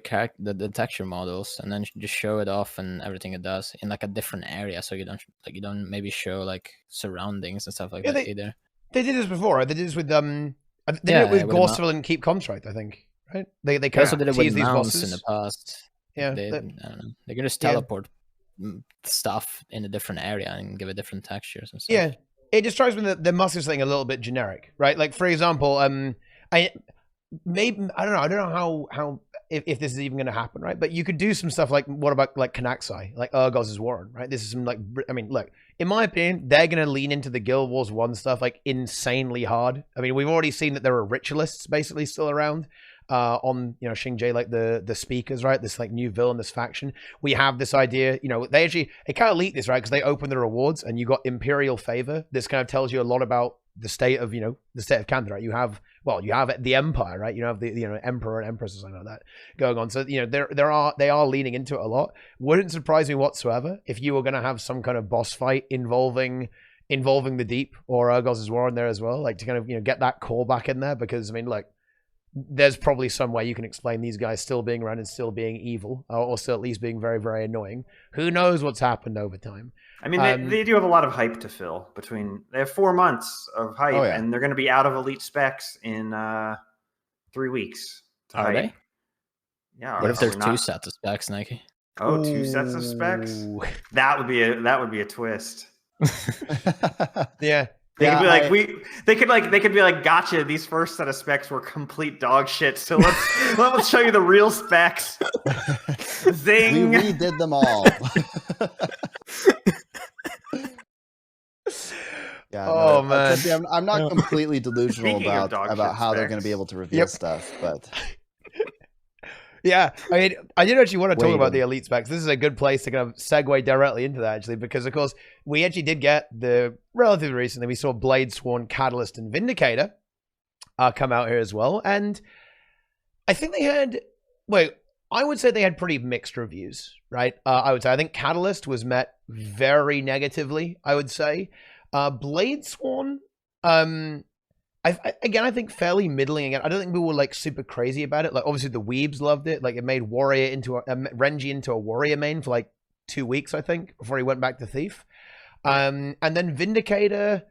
texture models and then just show it off and everything it does in like a different area, so you don't maybe show like surroundings and stuff like that either. They did this before, right? They did this with they did it with Gorseville and Keep Contract, I think, right? They also did it with these mounts in the past. Yeah, I don't know. They can just teleport stuff in a different area and give it different textures and stuff. Yeah. It just strikes me that there must be something a little bit generic, right? Like, for example, I don't know how if this is even going to happen, right? But you could do some stuff like, what about like Kanaxai, like Urgos's Warren, right? This is some like, I mean, look, in my opinion, they're going to lean into the Guild Wars 1 stuff like insanely hard. I mean, we've already seen that there are ritualists basically still around. On, you know, Shing Jea, like the speakers, right? This like new villain, this faction. We have this idea, you know, they kind of leaked this, right? Because they opened the rewards and you got Imperial Favor. This kind of tells you a lot about the state of, you know, the state of Canada, right? You have the Empire, right? You have the, you know, Emperor and Empress or something like that going on. So, you know, they are leaning into it a lot. Wouldn't surprise me whatsoever if you were going to have some kind of boss fight involving the Deep or Urgos's War in there as well, like to kind of, you know, get that core back in there, because I mean, like, there's probably some way you can explain these guys still being around and still being evil, or still at least being very, very annoying. Who knows what's happened over time? I mean, they do have a lot of hype to fill. They have 4 months of hype, and they're going to be out of elite specs in 3 weeks. Are they? Yeah. What if there's 2 sets of specs, Nike? Oh, 2 sets of specs? That would be a twist. Yeah. They could be like, they could be like, gotcha. These first set of specs were complete dog shit. So let's show you the real specs. Zing. We redid them all. Yeah. Oh man. I'm not completely delusional about how they're going to be able to reveal stuff, but. Yeah, I mean, I did actually want to talk about the elite specs. This is a good place to kind of segue directly into that, actually, because, of course, we actually did get relatively recently, we saw Blade Sworn, Catalyst, and Vindicator come out here as well. And I think they had, I would say they had pretty mixed reviews, right? I would say, I think Catalyst was met very negatively, I would say. Blade Sworn, I think fairly middling again. I don't think people were like super crazy about it. Like obviously the weebs loved it. Like it made Warrior into Renji into a Warrior main for like 2 weeks, I think, before he went back to Thief. And then Vindicator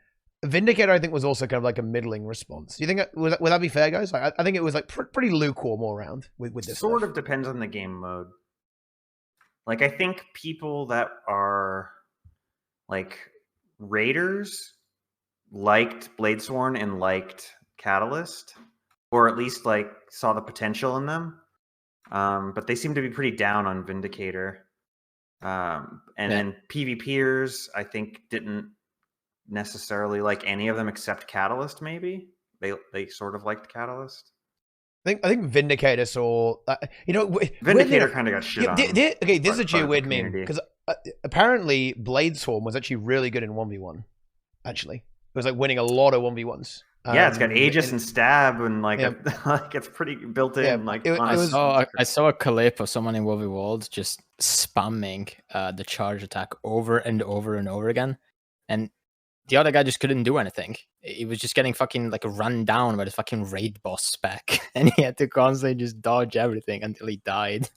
I think was also kind of like a middling response. Do you think would that be fair, guys? Like, I think it was like pretty lukewarm all around with this. Sort of depends on the game mode. Like I think people that are like raiders liked Bladesworn and liked Catalyst, or at least like saw the potential in them. But they seem to be pretty down on Vindicator. Then PvPers, I think, didn't necessarily like any of them except Catalyst. Maybe they sort of liked Catalyst. I think Vindicator saw, Vindicator kind of got shit on. Okay, this is actually a weird meme because apparently Bladesworn was actually really good in 1v1. Actually. It was like winning a lot of 1v1s. Yeah, it's got Aegis and Stab and like it's pretty built in. Yeah, I saw a clip of someone in Wovi World just spamming the charge attack over and over and over again, and the other guy just couldn't do anything. He was just getting fucking like run down by the fucking raid boss spec, and he had to constantly just dodge everything until he died.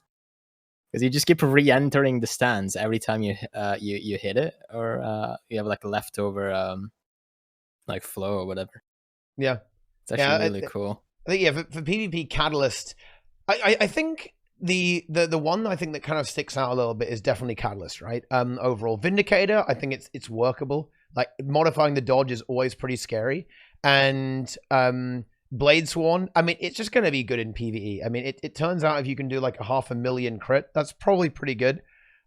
Because you just keep re-entering the stands every time you hit it, or you have like a leftover like flow or whatever. Yeah, it's actually really cool. I think for PvP Catalyst, I think the one I think that kind of sticks out a little bit is definitely Catalyst, right? Overall, Vindicator, I think it's workable. Like modifying the dodge is always pretty scary, and Bladesworn, I mean, it's just going to be good in PvE. I mean, it turns out if you can do like a 500,000 crit, that's probably pretty good.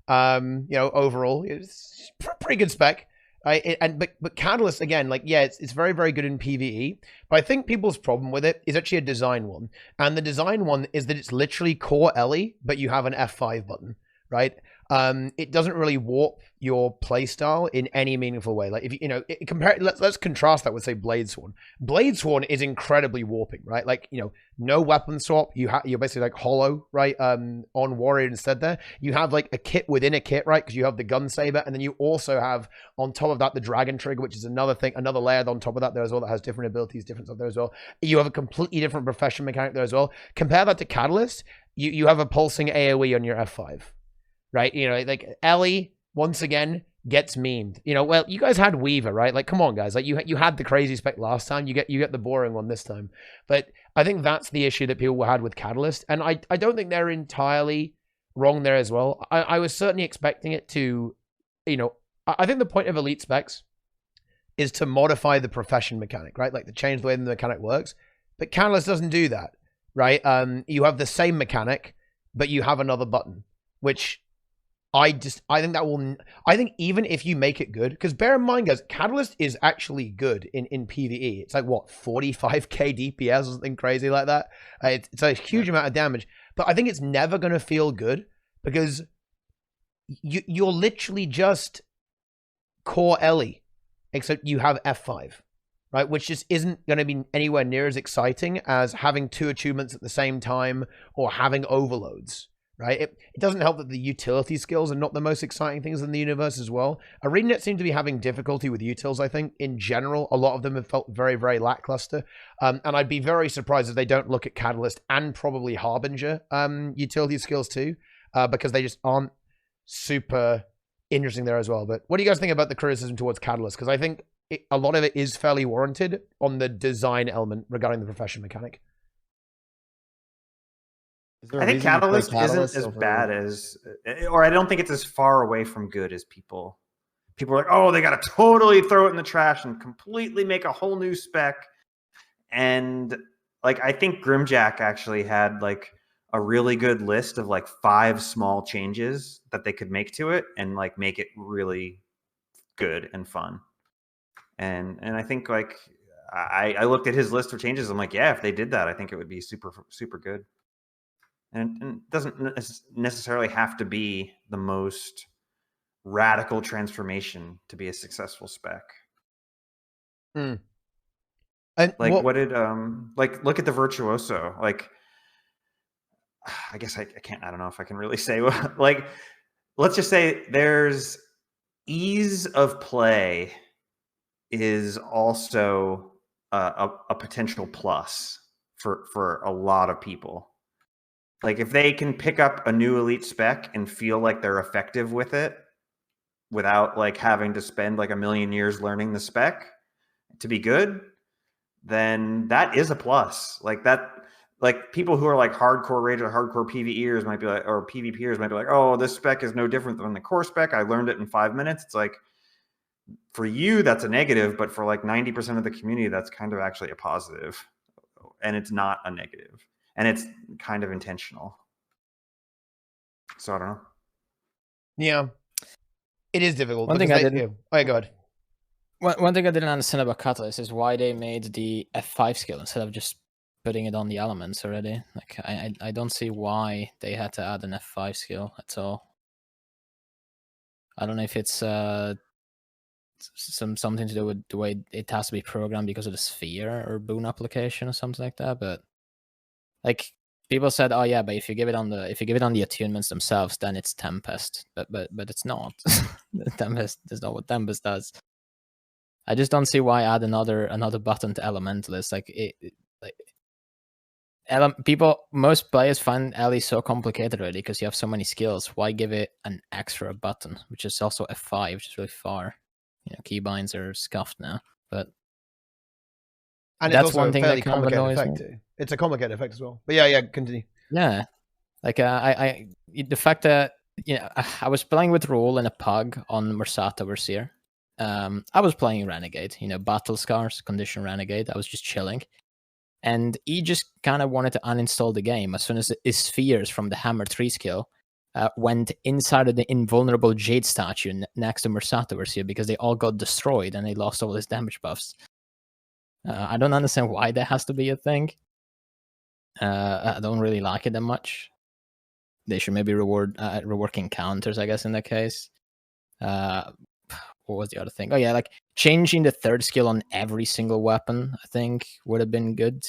Overall, it's pretty good spec. But Catalyst, again, like, yeah, it's very, very good in PvE. But I think people's problem with it is actually a design one. And the design one is that it's literally core Ellie, but you have an F5 button, right? It doesn't really warp your playstyle in any meaningful way. Like if let's contrast that with say Bladesworn. Bladesworn is incredibly warping, right? Like no weapon swap. You're basically like hollow, right? On Warrior instead. There you have like a kit within a kit, right? Because you have the gun saber, and then you also have on top of that the dragon trigger, which is another thing, another layer on top of that there as well that has different abilities, different stuff there as well. You have a completely different profession mechanic there as well. Compare that to Catalyst. You have a pulsing AoE on your F5. Right, like Ellie once again gets memed. Well, you guys had Weaver, right? Like, come on, guys. Like, you had the crazy spec last time. You get the boring one this time. But I think that's the issue that people had with Catalyst, and I don't think they're entirely wrong there as well. I was certainly expecting it to, I think the point of elite specs is to modify the profession mechanic, right? Like to change the way the mechanic works. But Catalyst doesn't do that, right? You have the same mechanic, but you have another button, which I think even if you make it good, because bear in mind, guys, Catalyst is actually good in PvE. It's like, what, 45k DPS or something crazy like that? It's a huge amount of damage. But I think it's never going to feel good because you're literally just core Ellie, except you have F5, right? Which just isn't going to be anywhere near as exciting as having 2 achievements at the same time or having overloads. right? It doesn't help that the utility skills are not the most exciting things in the universe as well. ArenaNet seem to be having difficulty with utils, I think. In general, a lot of them have felt very, very lackluster. And I'd be very surprised if they don't look at Catalyst and probably Harbinger utility skills too, because they just aren't super interesting there as well. But what do you guys think about the criticism towards Catalyst? Because I think a lot of it is fairly warranted on the design element regarding the profession mechanic. I think Catalyst isn't as bad as, or I don't think it's as far away from good as people are like, oh, they got to totally throw it in the trash and completely make a whole new spec. And like, I think Grimjack actually had like a really good list of like 5 small changes that they could make to it and like make it really good and fun. And I think like I looked at his list of changes. I'm like, yeah, if they did that, I think it would be super, super good. And it doesn't necessarily have to be the most radical transformation to be a successful spec. And like what did like look at the Virtuoso. Like I guess I can't, I don't know if I can really say like, let's just say there's ease of play is also a potential plus for a lot of people. Like if they can pick up a new elite spec and feel like they're effective with it without like having to spend like a million years learning the spec to be good, then that is a plus. Like that, like people who are like hardcore rage or hardcore PvEers might be like, or PvPers might be like, oh, this spec is no different than the core spec. I learned it in 5 minutes. It's like, for you, that's a negative, but for like 90% of the community, that's kind of actually a positive. And it's not a negative. And it's kind of intentional. So I don't know. Yeah. It is difficult. One thing I didn't... Oh, yeah, go ahead. One thing I didn't understand about Catalyst is why they made the F5 skill instead of just putting it on the elements already. Like I don't see why they had to add an F5 skill at all. I don't know if it's something to do with the way it has to be programmed because of the sphere or boon application or something like that. But like people said, oh yeah, but if you give it on the attunements themselves, then it's Tempest. But it's not. Tempest is not what Tempest does. I just don't see why add another button to Elementalist. Most players find Ellie so complicated already because you have so many skills. Why give it an extra button, which is also F5, which is really far. You know, keybinds are scuffed now, but and that's it's one thing that kind of annoys effect me. too. It's a complicated effect as well. But yeah, continue. Yeah, like the fact that I was playing with Roll in a pug on Mersata Versier. I was playing Renegade, Battle Scars, Condition Renegade. I was just chilling. And he just kind of wanted to uninstall the game as soon as his spheres from the Hammer 3 skill went inside of the invulnerable Jade statue next to Mersata Versier because they all got destroyed and they lost all his damage buffs. I don't understand why that has to be a thing. I don't really like it that much. They should maybe rework encounters, I guess, in that case. What was the other thing? Oh yeah, like changing the 3rd skill on every single weapon, I think, would have been good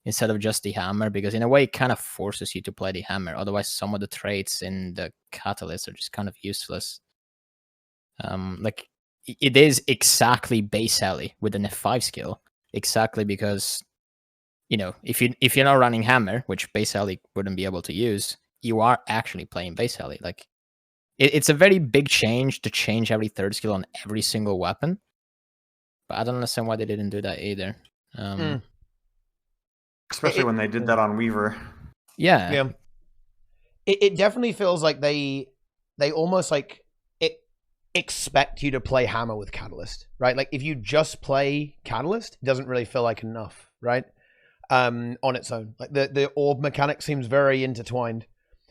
instead of just the hammer, because in a way it kind of forces you to play the hammer. Otherwise, some of the traits in the Catalyst are just kind of useless. Like it is exactly base Ellie with an F5 skill, exactly because if you're not running hammer, which base Ellie wouldn't be able to use, you are actually playing base Ellie. Like it's a very big change to change every 3rd skill on every single weapon, but I don't understand why they didn't do that either. Especially when they did that on Weaver. Yeah. It definitely feels like they almost like expect you to play hammer with Catalyst, right? Like if you just play Catalyst, it doesn't really feel like enough, right? On its own, like the orb mechanic seems very intertwined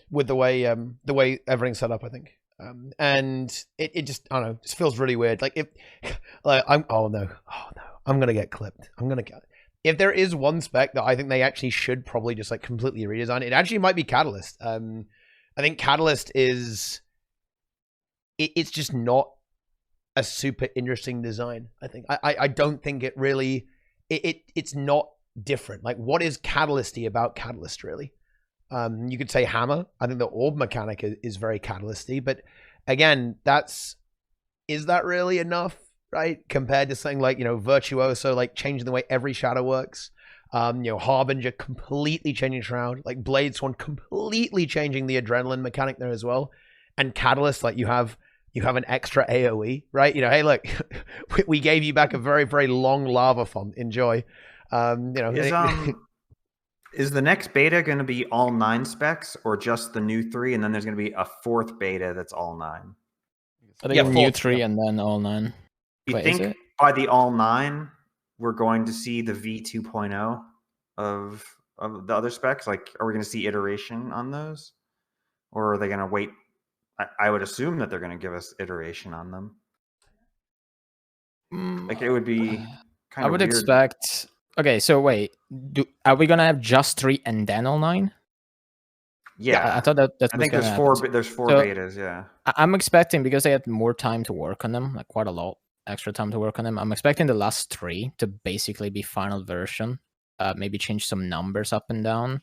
with the way everything's set up, I think. And it just, I don't know, just feels really weird. Like I'm gonna get clipped. If there is one spec that I think they actually should probably just like completely redesign, it actually might be Catalyst. I think Catalyst is, it's just not a super interesting design. I think I don't think it really, it's not different. Like what is Catalysty about Catalyst really? You could say hammer. I think the orb mechanic is very catalysty, but again, is that really enough, right? Compared to something like, Virtuoso, like changing the way every shadow works. Harbinger completely changing Shroud, like Blade Swan completely changing the adrenaline mechanic there as well. And Catalyst, like you have an extra AoE, right? Hey, look, we gave you back a very, very long lava font. Enjoy. Is the next beta going to be all 9 specs or just the new 3? And then there's going to be a 4th beta that's all 9. I think new 3 and then all 9. You think by the all 9, we're going to see the V2.0 of the other specs? Like, are we going to see iteration on those? Or are they going to wait? I would assume that they're going to give us iteration on them. Like, it would be kind of I would weird. expect... Okay, so wait. Are we going to have just 3 and then all 9? Yeah. I thought that I think there's four betas, yeah. I'm expecting, because they had more time to work on them, like quite a lot extra time to work on them, I'm expecting the last 3 to basically be final version. Maybe change some numbers up and down.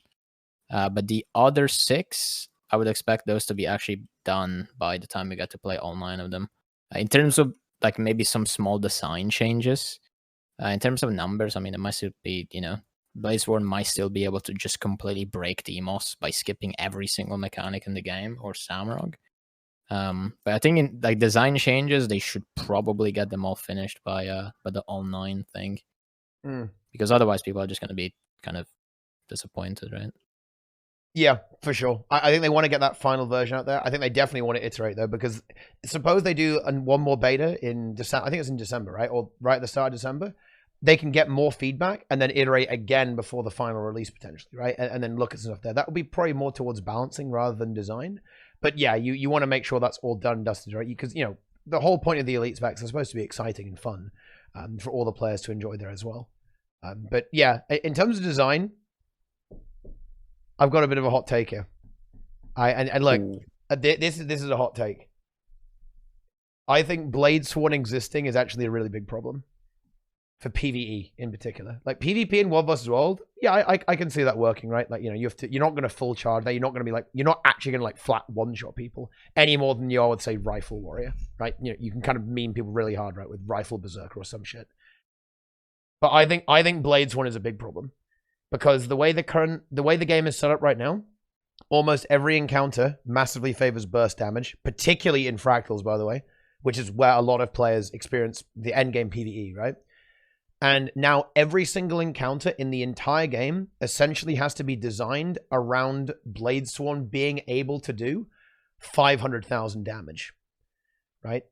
But the other 6, I would expect those to be actually done by the time we get to play all 9 of them. In terms of like maybe some small design changes. In terms of numbers, I mean, it might still be, Blazesworn might still be able to just completely break Demos by skipping every single mechanic in the game, or Samurog. But I think in like design changes, they should probably get them all finished by the all 9 thing. Because otherwise people are just going to be kind of disappointed, right? Yeah, for sure. I think they want to get that final version out there. I think they definitely want to iterate, though, because suppose they do one more beta in December. I think it's in December, right? Or right at the start of December. They can get more feedback and then iterate again before the final release, potentially, right? And then look at stuff there. That would be probably more towards balancing rather than design. But yeah, you want to make sure that's all done and dusted, right? Because, the whole point of the Elite specs are supposed to be exciting and fun for all the players to enjoy there as well. But yeah, in terms of design, I've got a bit of a hot take here. And look, this is a hot take. I think Blade Sworn existing is actually a really big problem for PvE in particular. Like PvP in World vs. World, yeah, I can see that working, right? Like, you're not going to full charge there. You're not going to be like, you're not actually going to like flat one-shot people any more than you are with, say, Rifle Warrior, right? You can kind of meme people really hard, right, with Rifle Berserker or some shit. But I think Blade Sworn is a big problem. Because the way the game is set up right now, almost every encounter massively favors burst damage, particularly in fractals, by the way, which is where a lot of players experience the endgame PvE, right? And now every single encounter in the entire game essentially has to be designed around Blade Sworn being able to do 500,000 damage, right?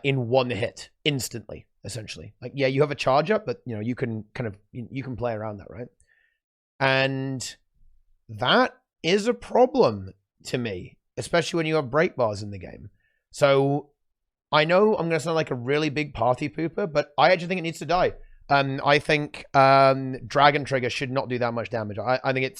In one hit, instantly, essentially. Like, yeah, you have a charge up, but you can you can play around that, right? And that is a problem to me, especially when you have break bars in the game. So I know I'm going to sound like a really big party pooper, but I actually think it needs to die. I think Dragon Trigger should not do that much damage. I think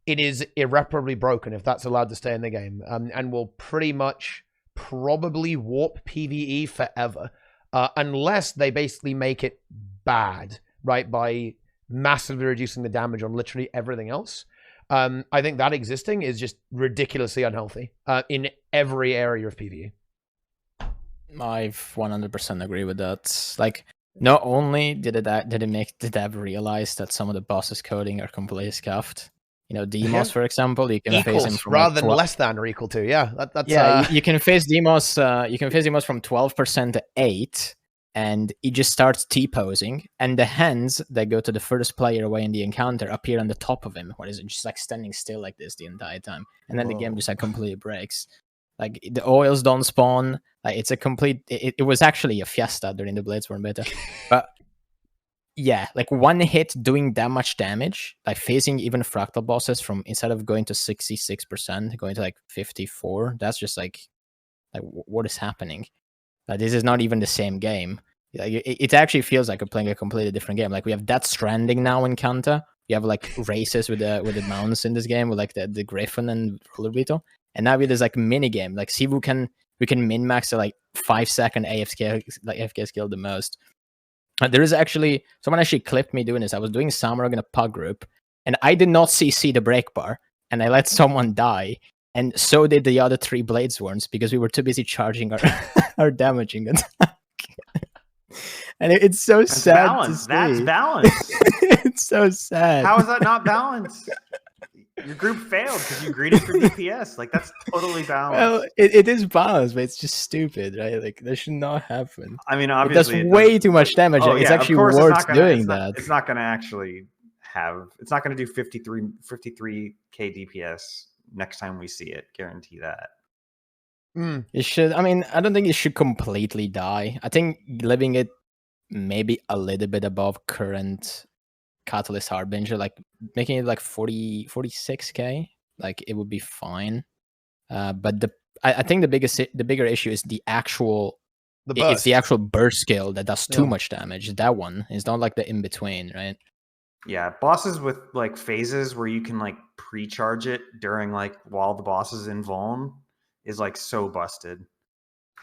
it is irreparably broken if that's allowed to stay in the game, and will pretty much probably warp PvE forever, unless they basically make it bad, right, by massively reducing the damage on literally everything else. I think that existing is just ridiculously unhealthy in every area of PvE. I 100% agree with that. Like, not only did it make the dev realize that some of the bosses coding are completely scuffed. Demos, for example, you can face him from rather than less than or equal to. Yeah, you can face Demos. You can face Demos from 12% to 8%. And he just starts T-posing, and the hands that go to the furthest player away in the encounter appear on the top of him, what is it, just like standing still like this the entire time. And then the game just like completely breaks. Like, the oils don't spawn. Like, it's a complete... It was actually a fiesta during the Bladesworn beta. But yeah, like one hit doing that much damage, like facing even fractal bosses from, instead of going to 66%, going to like 54%, that's just like what is happening? This is not even the same game. It actually feels like we're playing a completely different game. Like, we have Death Stranding now in Kanta. You have like races with the mounts in this game, with like the Griffin and Roller Beetle. And now we have this like mini game. Like, see, we can min max a like 5-second AFK skill the most. There is actually someone actually clipped me doing this. I was doing Samurog in a pug group, and I did not see the break bar. and I let someone die, and so did the other 3 Bladesworns because we were too busy charging our our damaging attack. And it's so That's sad balance. to That's see. balance. It's so sad. How is that not balance? Your group failed because you greeted for DPS. Like, that's totally balanced. Well, it is balanced, but it's just stupid, right? Like, that should not happen. I mean, It obviously, does way too much damage. Oh, It's yeah, of actually course worth doing that. that. It's not going to actually have. It's not going to do 53k DPS next time we see it. Guarantee that. It should. I mean, I don't think it should completely die. I think leaving it maybe a little bit above current Catalyst Harbinger, like making it like 46k, like it would be fine. But I think the bigger issue is the actual. It's the actual burst skill that does too much damage. That one is not like the in between, right? Yeah, bosses with like phases where you can like pre-charge it during like while the boss is in vuln is like so busted.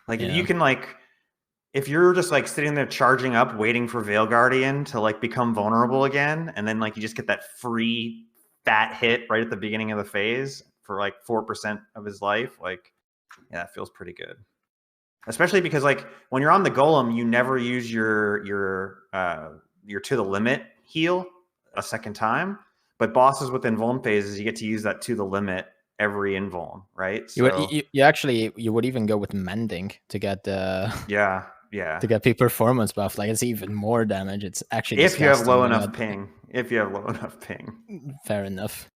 Like if you can like, if you're just like sitting there charging up, waiting for Veil Guardian to like become vulnerable again, and then like you just get that free fat hit right at the beginning of the phase for like 4% of his life, like yeah, that feels pretty good. Especially because like when you're on the golem, you never use your to the limit heal a second time. But bosses with invuln phases, you get to use that to the limit every invuln, right? So you actually would even go with mending to get the to get peak performance buff. Like it's even more damage. It's actually if you have low disgusting, enough ping. If you have low enough ping. Fair enough.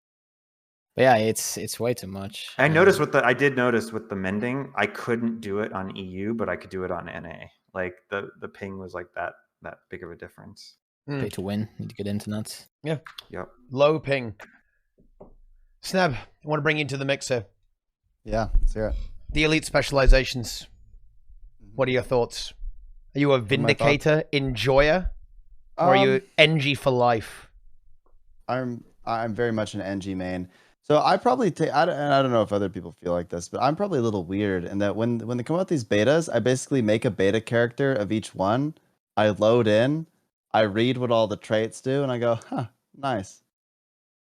But yeah, it's way too much. I noticed I did notice with the mending, I couldn't do it on EU, but I could do it on NA. Like the ping was like that big of a difference. Pay to win. Need to get internet. Yeah. Yep. Low ping. Sneb, I want to bring you into the mixer. Yeah, let's hear it. The elite specializations. What are your thoughts? Are you a vindicator, enjoyer, or are you NG for life? I'm very much an NG main. So I probably take, I don't know if other people feel like this, but I'm probably a little weird in that when they come out with these betas, I basically make a beta character of each one. I load in, I read what all the traits do, and I go, huh, nice.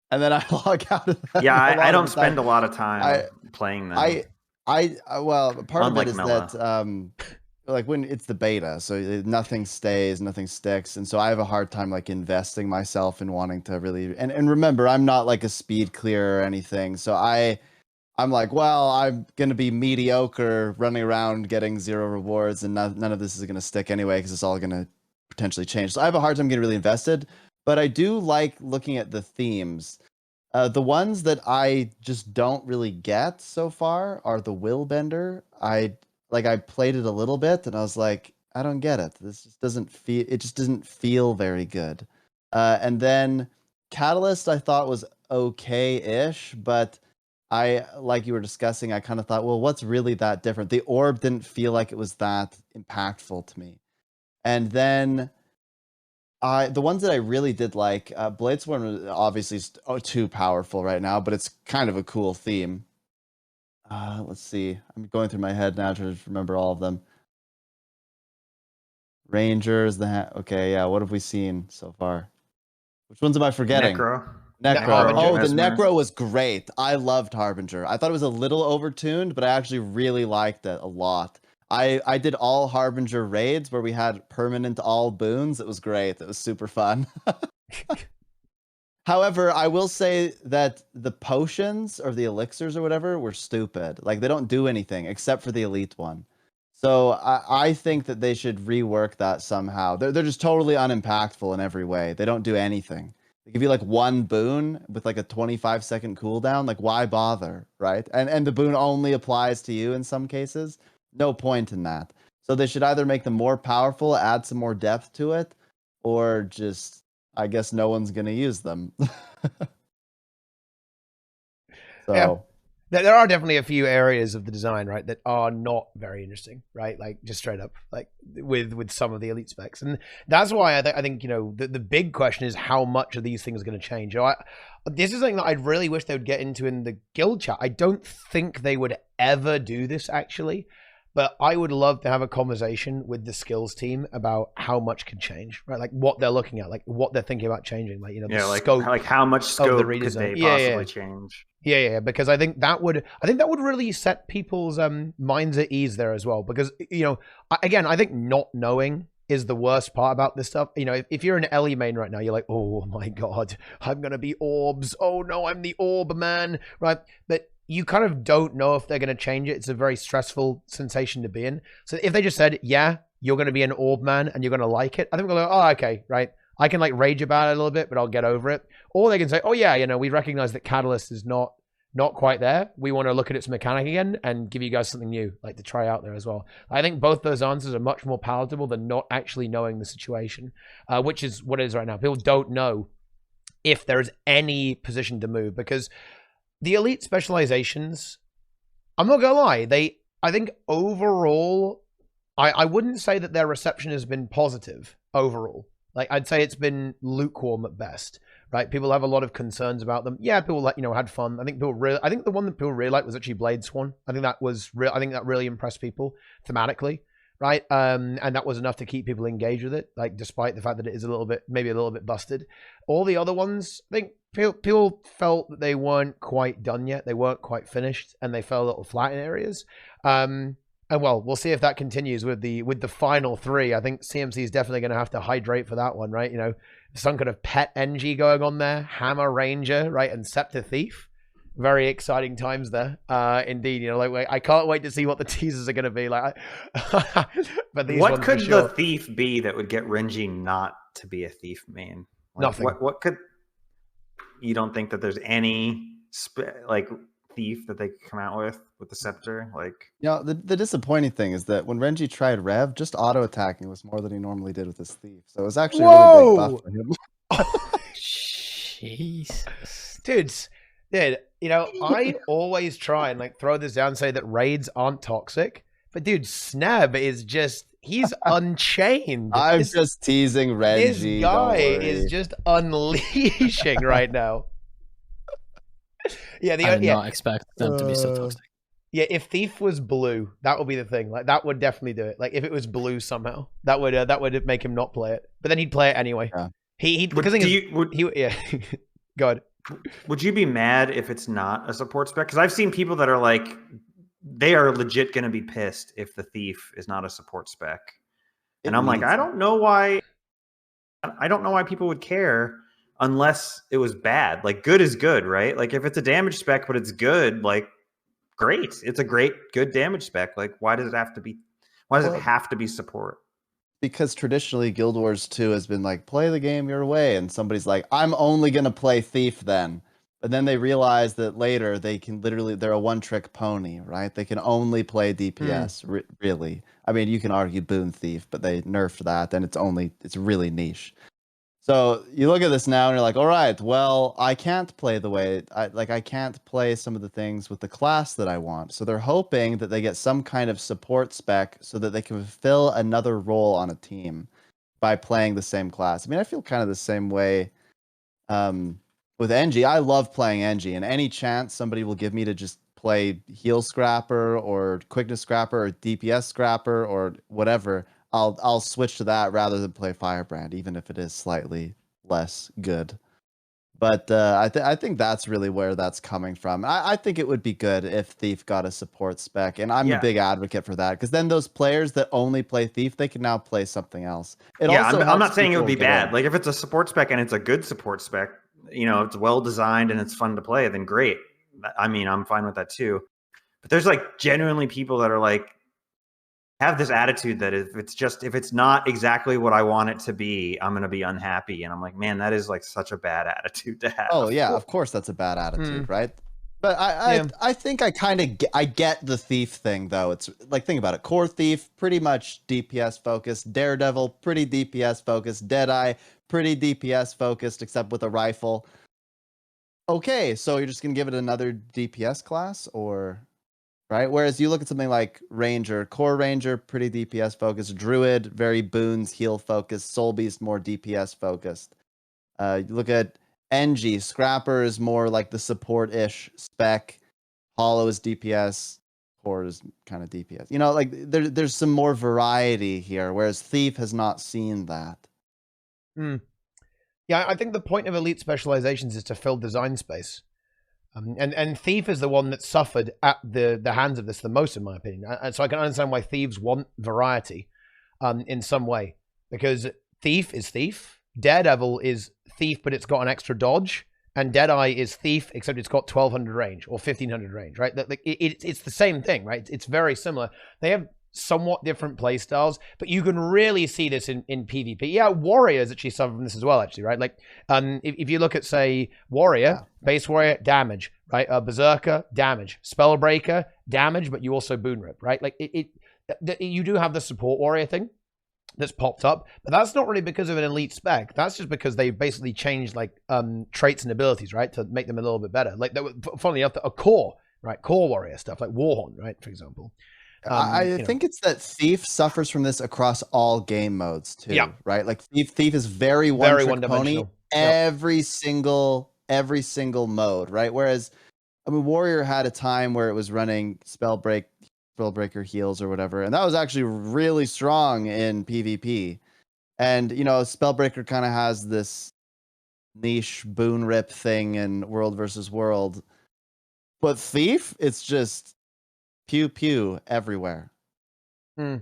And then I log out of that. Yeah, I don't spend a lot of time playing them. Well, part Unlike of it is Mela. that like when it's the beta, so nothing stays, nothing sticks, and so I have a hard time like investing myself in wanting to really. And remember, I'm not like a speed clear or anything, so I'm like, well, I'm gonna be mediocre, running around getting 0 rewards, and none of this is gonna stick anyway because it's all gonna potentially change. So I have a hard time getting really invested, but I do like looking at the themes. The ones that I just don't really get so far are the Willbender. I played it a little bit and I was like, I don't get it. This just doesn't feel very good. And then Catalyst I thought was okay-ish, but like you were discussing, I kind of thought, well, what's really that different? The orb didn't feel like it was that impactful to me. And then the ones that I really did like, Bladesworn obviously is too powerful right now, but it's kind of a cool theme. Let's see. I'm going through my head now to remember all of them. Rangers, okay, yeah. What have we seen so far? Which ones am I forgetting? Necro. Oh, the Necro was great. I loved Harbinger. I thought it was a little overtuned, but I actually really liked it a lot. I did all Harbinger raids where we had permanent all boons. It was great. It was super fun. However, I will say that the potions or the elixirs or whatever were stupid. Like they don't do anything except for the elite one. So I think that they should rework that somehow. They're just totally unimpactful in every way. They don't do anything. They give you like one boon with like a 25-second cooldown. Like why bother, right? And the boon only applies to you in some cases. No point in that. So they should either make them more powerful, add some more depth to it, or just, I guess no one's going to use them. So yeah. There are definitely a few areas of the design, right, that are not very interesting, right? Like just straight up, like with some of the elite specs, and that's why I think you know the big question is how much of these things are going to change. You know, this is something that I really wish they would get into in the guild chat. I don't think they would ever do this actually. But I would love to have a conversation with the skills team about how much can change, right? Like what they're looking at, like what they're thinking about changing, like, you know, the scope, like how much scope of the could redesign. they possibly change? Yeah, because I think that would really set people's minds at ease there as well. Because, you know, again, I think not knowing is the worst part about this stuff. You know, if you're an Ellie main right now, you're like, oh my god, I'm gonna be orbs. Oh no, I'm the orb man, right? But you kind of don't know if they're going to change it. It's a very stressful sensation to be in. So if they just said, yeah, you're going to be an orb man and you're going to like it, I think we'll go, oh, okay, right. I can like rage about it a little bit, but I'll get over it. Or they can say, oh yeah, you know, we recognize that Catalyst is not quite there. We want to look at its mechanic again and give you guys something new, like to try out there as well. I think both those answers are much more palatable than not actually knowing the situation, which is what it is right now. People don't know if there is any position to move, because the elite specializations, I'm not gonna lie, I think overall, I wouldn't say that their reception has been positive overall. Like, I'd say it's been lukewarm at best, right? People have a lot of concerns about them. Yeah, people, like, you know, had fun. I think the one that people really liked was actually Blade Swan. I think that really impressed people thematically, right? And that was enough to keep people engaged with it, like, despite the fact that it is maybe a little bit busted. All the other ones, I think people felt that they weren't quite done yet. They weren't quite finished, and they fell a little flat in areas. And well, we'll see if that continues with the final three. I think CMC is definitely going to have to hydrate for that one, right? You know, some kind of pet NG going on there, Hammer Ranger, right, and Scepter Thief. Very exciting times there, indeed. You know, like, I can't wait to see what the teasers are going to be like. But these what could the thief be that would get Renji not to be a thief main? Like, nothing. What could? You don't think that there's any like thief that they could come out with the scepter? Like, you know, the disappointing thing is that when Renji tried Rev, just auto attacking was more than he normally did with his thief. So it was actually a really big buff for him. Jesus, dude, you know, I always try and like throw this down and say that raids aren't toxic, but dude, Sneb is just, he's unchained. I'm just teasing Renji. This guy is just unleashing right now. Yeah, I did not expect them to be so toxic. Yeah, if Thief was blue, that would be the thing. Like, that would definitely do it. Like, if it was blue somehow, that would make him not play it. But then he'd play it anyway. Yeah. He because yeah. Go ahead. Would you be mad if it's not a support spec? Because I've seen people that are like, they are legit going to be pissed if the Thief is not a support spec. And I'm like, I don't know why people would care unless it was bad. Like, good is good, right? Like, if it's a damage spec but it's good, like, great. It's a good damage spec. Like, why does it have to be support? Because traditionally Guild Wars 2 has been like, play the game your way, and somebody's like, I'm only gonna play Thief then. But then they realize that later they're a one-trick pony, right? They can only play DPS, really. I mean, you can argue Boon Thief, but they nerfed that, and it's really niche. So you look at this now and you're like, all right, well, I can't play I can't play some of the things with the class that I want. So they're hoping that they get some kind of support spec so that they can fulfill another role on a team by playing the same class. I mean, I feel kind of the same way with NG. I love playing NG, and any chance somebody will give me to just play heal scrapper or quickness scrapper or DPS scrapper or whatever, I'll switch to that rather than play Firebrand, even if it is slightly less good. But I think that's really where that's coming from. I think it would be good if Thief got a support spec, and I'm a big advocate for that, because then those players that only play Thief, they can now play something else. I'm not saying it would be bad. Like, if it's a support spec and it's a good support spec, you know, it's well designed and it's fun to play, then great. I mean, I'm fine with that too. But there's like genuinely people that are like, have this attitude that if it's not exactly what I want it to be, I'm going to be unhappy. And I'm like, man, that is like such a bad attitude to have. Oh yeah, of course that's a bad attitude, right? But I think I get the Thief thing though. It's like, think about it. Core Thief, pretty much DPS focused. Daredevil, pretty DPS focused. Deadeye, pretty DPS focused, except with a rifle. Okay, so you're just going to give it another DPS class, or... right? Whereas you look at something like Ranger, Core Ranger, pretty DPS focused. Druid, very boons, heal focused. Soul Beast, more DPS focused. You look at NG, Scrapper is more like the support-ish spec. Hollow is DPS. or is kind of DPS. You know, like there's some more variety here, whereas Thief has not seen that. Yeah, I think the point of elite specializations is to fill design space. And Thief is the one that suffered at the hands of this the most, in my opinion. And so I can understand why thieves want variety in some way. Because Thief is Thief. Daredevil is Thief, but it's got an extra dodge. And Deadeye is Thief, except it's got 1200 range or 1500 range, right? It's the same thing, right? It's very similar. They have somewhat different play styles, but you can really see this in PvP. Yeah, Warriors actually suffer from this as well, actually, right? Like, if you look at, say, Warrior, Base Warrior, damage, right? Berserker, damage. Spellbreaker, damage, but you also Boon Rip, right? Like, you do have the support Warrior thing that's popped up, but that's not really because of an elite spec. That's just because they basically changed, like, traits and abilities, right? To make them a little bit better. Like, funnily enough, a core, right? Core Warrior stuff, like Warhorn, right? For example. I think it's that Thief suffers from this across all game modes too. Yeah. Right? Like Thief is very one-trick pony every single mode, right? Whereas I mean Warrior had a time where it was running Spellbreaker heals or whatever, and that was actually really strong in PvP. And you know, Spellbreaker kind of has this niche Boon Rip thing in World versus World. But Thief, it's just pew pew everywhere. There's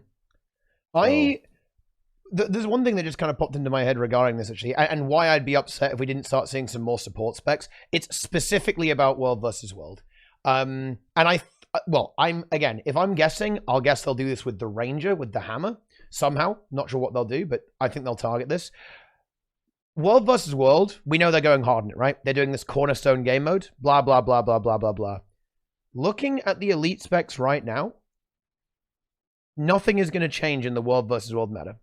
one thing that just kind of popped into my head regarding this, actually, and why I'd be upset if we didn't start seeing some more support specs. It's specifically about World versus World. And if I'm guessing, I'll guess they'll do this with the Ranger, with the hammer, somehow. Not sure what they'll do, but I think they'll target this. World versus World, we know they're going hard on it, right? They're doing this cornerstone game mode, blah, blah, blah, blah, blah, blah, blah. Looking at the elite specs right now, nothing is going to change in the World versus World meta.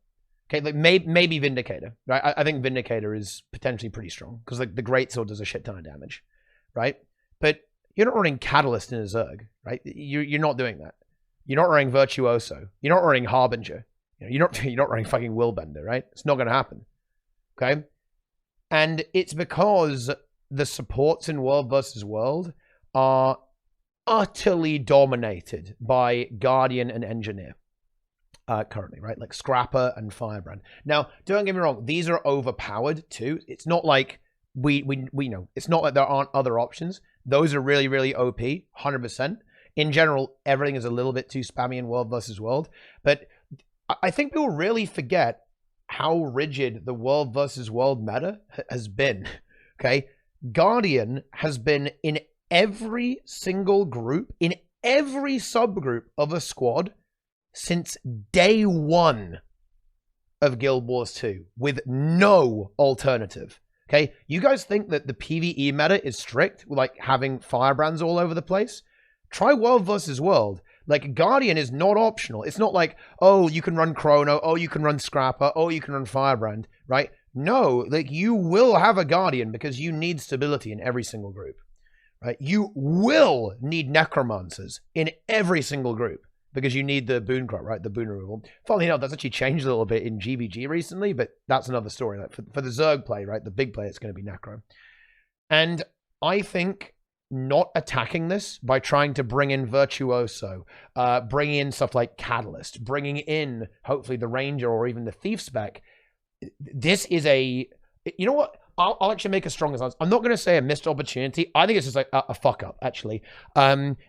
Okay, like maybe Vindicator, right? I think Vindicator is potentially pretty strong because like the Greatsword does a shit ton of damage, right? But you're not running Catalyst in a Zerg, right? You're not doing that. You're not running Virtuoso. You're not running Harbinger. You're not running fucking Willbender, right? It's not going to happen. Okay, and it's because the supports in World versus World are utterly dominated by Guardian and Engineer currently, right? Like Scrapper and Firebrand. Now, don't get me wrong, these are overpowered too. It's not like we know. It's not like there aren't other options. Those are really, really OP, 100%. In general, everything is a little bit too spammy in World versus World. But I think people really forget how rigid the World versus World meta has been, okay? Guardian has been in every single group, in every subgroup of a squad since day one of Guild Wars 2 with no alternative. Okay, you guys think that the PvE meta is strict, like having Firebrands all over the place? Try World versus World. Like, Guardian is not optional. It's not like, oh, you can run Chrono, oh, you can run Scrapper, oh, you can run Firebrand, right? No, like, you will have a Guardian because you need stability in every single group. Right? You will need Necromancers in every single group because you need the boon crop, right? The boon removal. Funnily enough, that's actually changed a little bit in GVG recently, but that's another story. Like for the Zerg play, right? The big play, it's going to be Necro. And I think not attacking this by trying to bring in Virtuoso, bring in stuff like Catalyst, bringing in hopefully the Ranger or even the Thief spec. This is a, you know what? I'll actually make a stronger stance. I'm not going to say a missed opportunity. I think it's just like a fuck up, actually.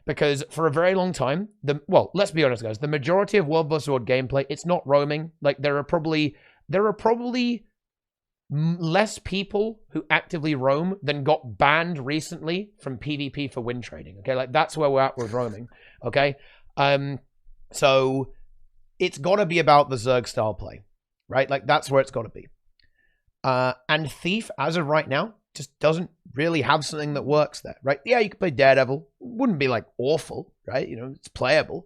Because for a very long time, let's be honest, guys. The majority of World vs. World gameplay, it's not roaming. Like there are probably less people who actively roam than got banned recently from PvP for win trading. Okay, like that's where we're at with roaming. Okay, so it's got to be about the Zerg style play, right? Like that's where it's got to be. And Thief, as of right now, just doesn't really have something that works there, right? Yeah, you could play Daredevil. Wouldn't be, like, awful, right? You know, it's playable.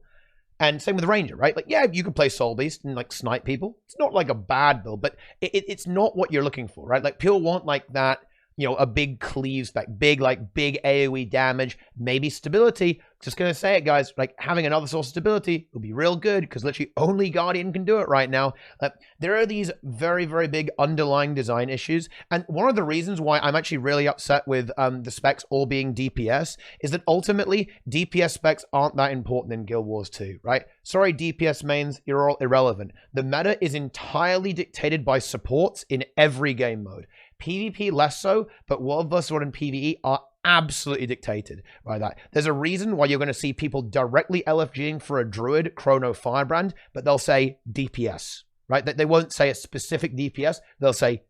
And same with Ranger, right? Like, yeah, you could play Soul Beast and, like, snipe people. It's not, like, a bad build, but it's not what you're looking for, right? Like, people want, like, that, you know, a big cleave spec, big AoE damage, maybe stability. Just gonna say it, guys. Like, having another source of stability will be real good because literally only Guardian can do it right now. There are these very, very big underlying design issues, and one of the reasons why I'm actually really upset with the specs all being DPS is that ultimately DPS specs aren't that important in Guild Wars 2, right? Sorry, DPS mains, you're all irrelevant. The meta is entirely dictated by supports in every game mode. PvP less so, but World vs. World and PvE are absolutely dictated by that. There's a reason why you're going to see people directly LFGing for a Druid Chrono Firebrand, but they'll say DPS, right? They won't say a specific DPS, they'll say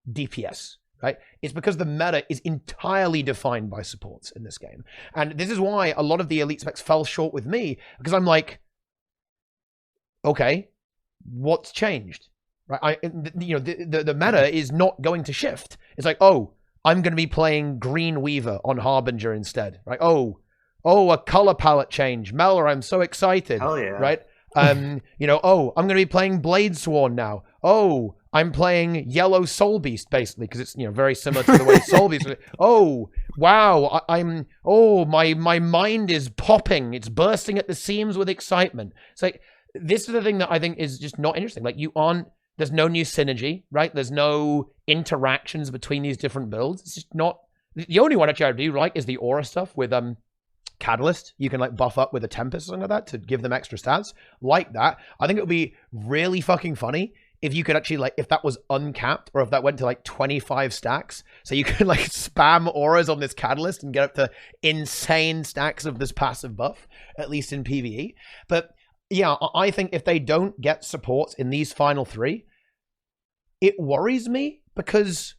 DPS, right? It's because the meta is entirely defined by supports in this game. And this is why a lot of the elite specs fell short with me, because I'm like, okay, what's changed? Right? The meta is not going to shift. It's like, oh, I'm going to be playing Green Weaver on Harbinger instead, right? Oh, a color palette change. Mela, I'm so excited. Hell yeah. Right? Oh, I'm going to be playing Blade Sworn now. Oh, I'm playing Yellow Soul Beast, basically, because it's, very similar to the way Soul Beast. Oh, wow. My mind is popping. It's bursting at the seams with excitement. It's like, this is the thing that I think is just not interesting. Like, there's no new synergy, right? There's no interactions between these different builds. It's just not. The only one actually I do like is the aura stuff with Catalyst. You can like buff up with a Tempest or something like that to give them extra stats. Like that. I think it would be really fucking funny if you could actually like, if that was uncapped or if that went to like 25 stacks. So you could like spam auras on this Catalyst and get up to insane stacks of this passive buff, at least in PvE. But yeah, I think if they don't get supports in these final three, it worries me because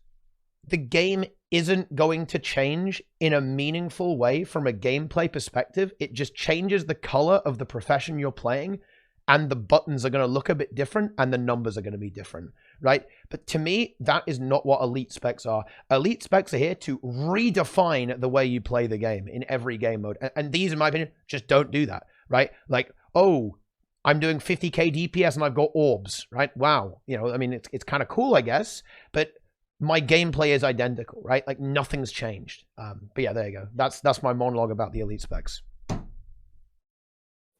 the game isn't going to change in a meaningful way from a gameplay perspective. It just changes the color of the profession you're playing, and the buttons are going to look a bit different and the numbers are going to be different, right? But to me, that is not what elite specs are. Elite specs are here to redefine the way you play the game in every game mode. And these, in my opinion, just don't do that, right? Like, oh, I'm doing 50k DPS and I've got orbs, right? Wow. I mean, it's kind of cool, I guess, but my gameplay is identical, right? Like nothing's changed. But yeah, there you go. That's my monologue about the elite specs.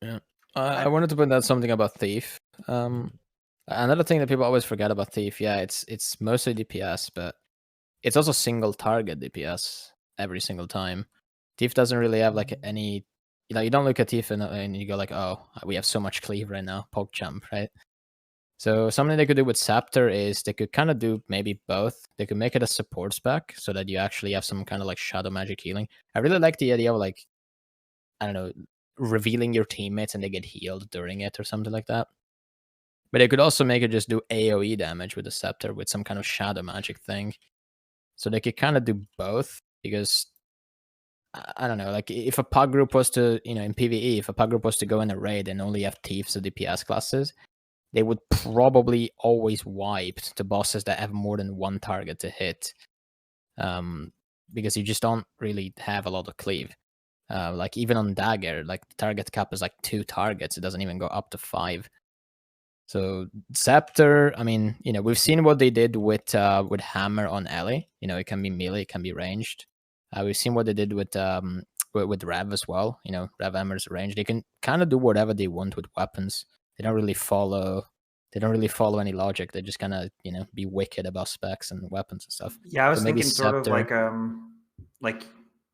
Yeah. I wanted to point out something about Thief. Another thing that people always forget about Thief, yeah, it's mostly DPS, but it's also single target DPS every single time. Thief doesn't really have like any. You don't look at Thief and you go like, oh, we have so much cleave right now, poke jump, right? So something they could do with Scepter is they could kind of do maybe both. They could make it a support spec so that you actually have some kind of like shadow magic healing. I really like the idea of like, I don't know, revealing your teammates and they get healed during it or something like that. But they could also make it just do AoE damage with the Scepter with some kind of shadow magic thing. So they could kind of do both because I don't know, like if a pug group was to, in PvE, if a pug group was to go in a raid and only have Thieves or DPS classes, they would probably always wipe the bosses that have more than one target to hit. Because you just don't really have a lot of cleave. Like even on Dagger, like the target cap is like 2 targets. It doesn't even go up to 5. So Scepter, I mean, we've seen what they did with Hammer on Ellie. It can be melee, it can be ranged. We've seen what they did with Rev as well. Rev Hammer's range. They can kind of do whatever they want with weapons. They don't really follow any logic. They just kind of be wicked about specs and weapons and stuff. Yeah, I was thinking sort of like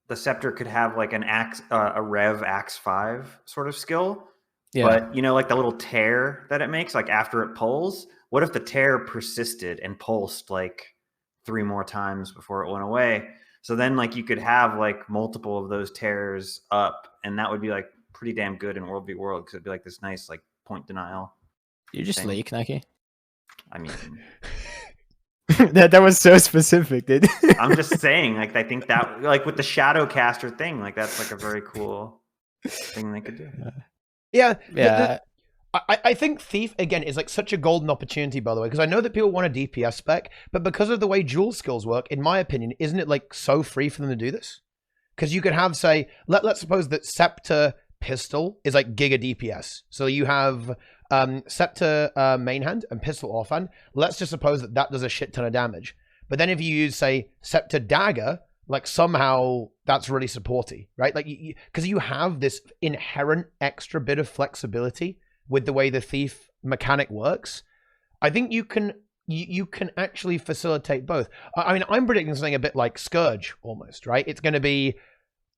the Scepter could have like an axe, a Rev Axe 5 sort of skill. Yeah. But like the little tear that it makes, like after it pulls, what if the tear persisted and pulsed like 3 more times before it went away? So then like you could have like multiple of those tears up, and that would be like pretty damn good in World v World because it'd be like this nice like point denial. You just leak, Nike. I mean, that was so specific, dude. I'm just saying, like I think that like with the Shadowcaster thing, like that's like a very cool thing they could do. Yeah. I think Thief, again, is like such a golden opportunity, by the way, because I know that people want a DPS spec, but because of the way dual skills work, in my opinion, isn't it like so free for them to do this? Because you could have, say, let's suppose that Scepter Pistol is like Giga DPS. So you have Scepter main hand and Pistol offhand. Let's just suppose that does a shit ton of damage. But then if you use, say, Scepter Dagger, like somehow that's really supporty, right? Like, because you have this inherent extra bit of flexibility with the way the thief mechanic works. I think you can actually facilitate both. I mean, I'm predicting something a bit like Scourge almost, right? It's going to be,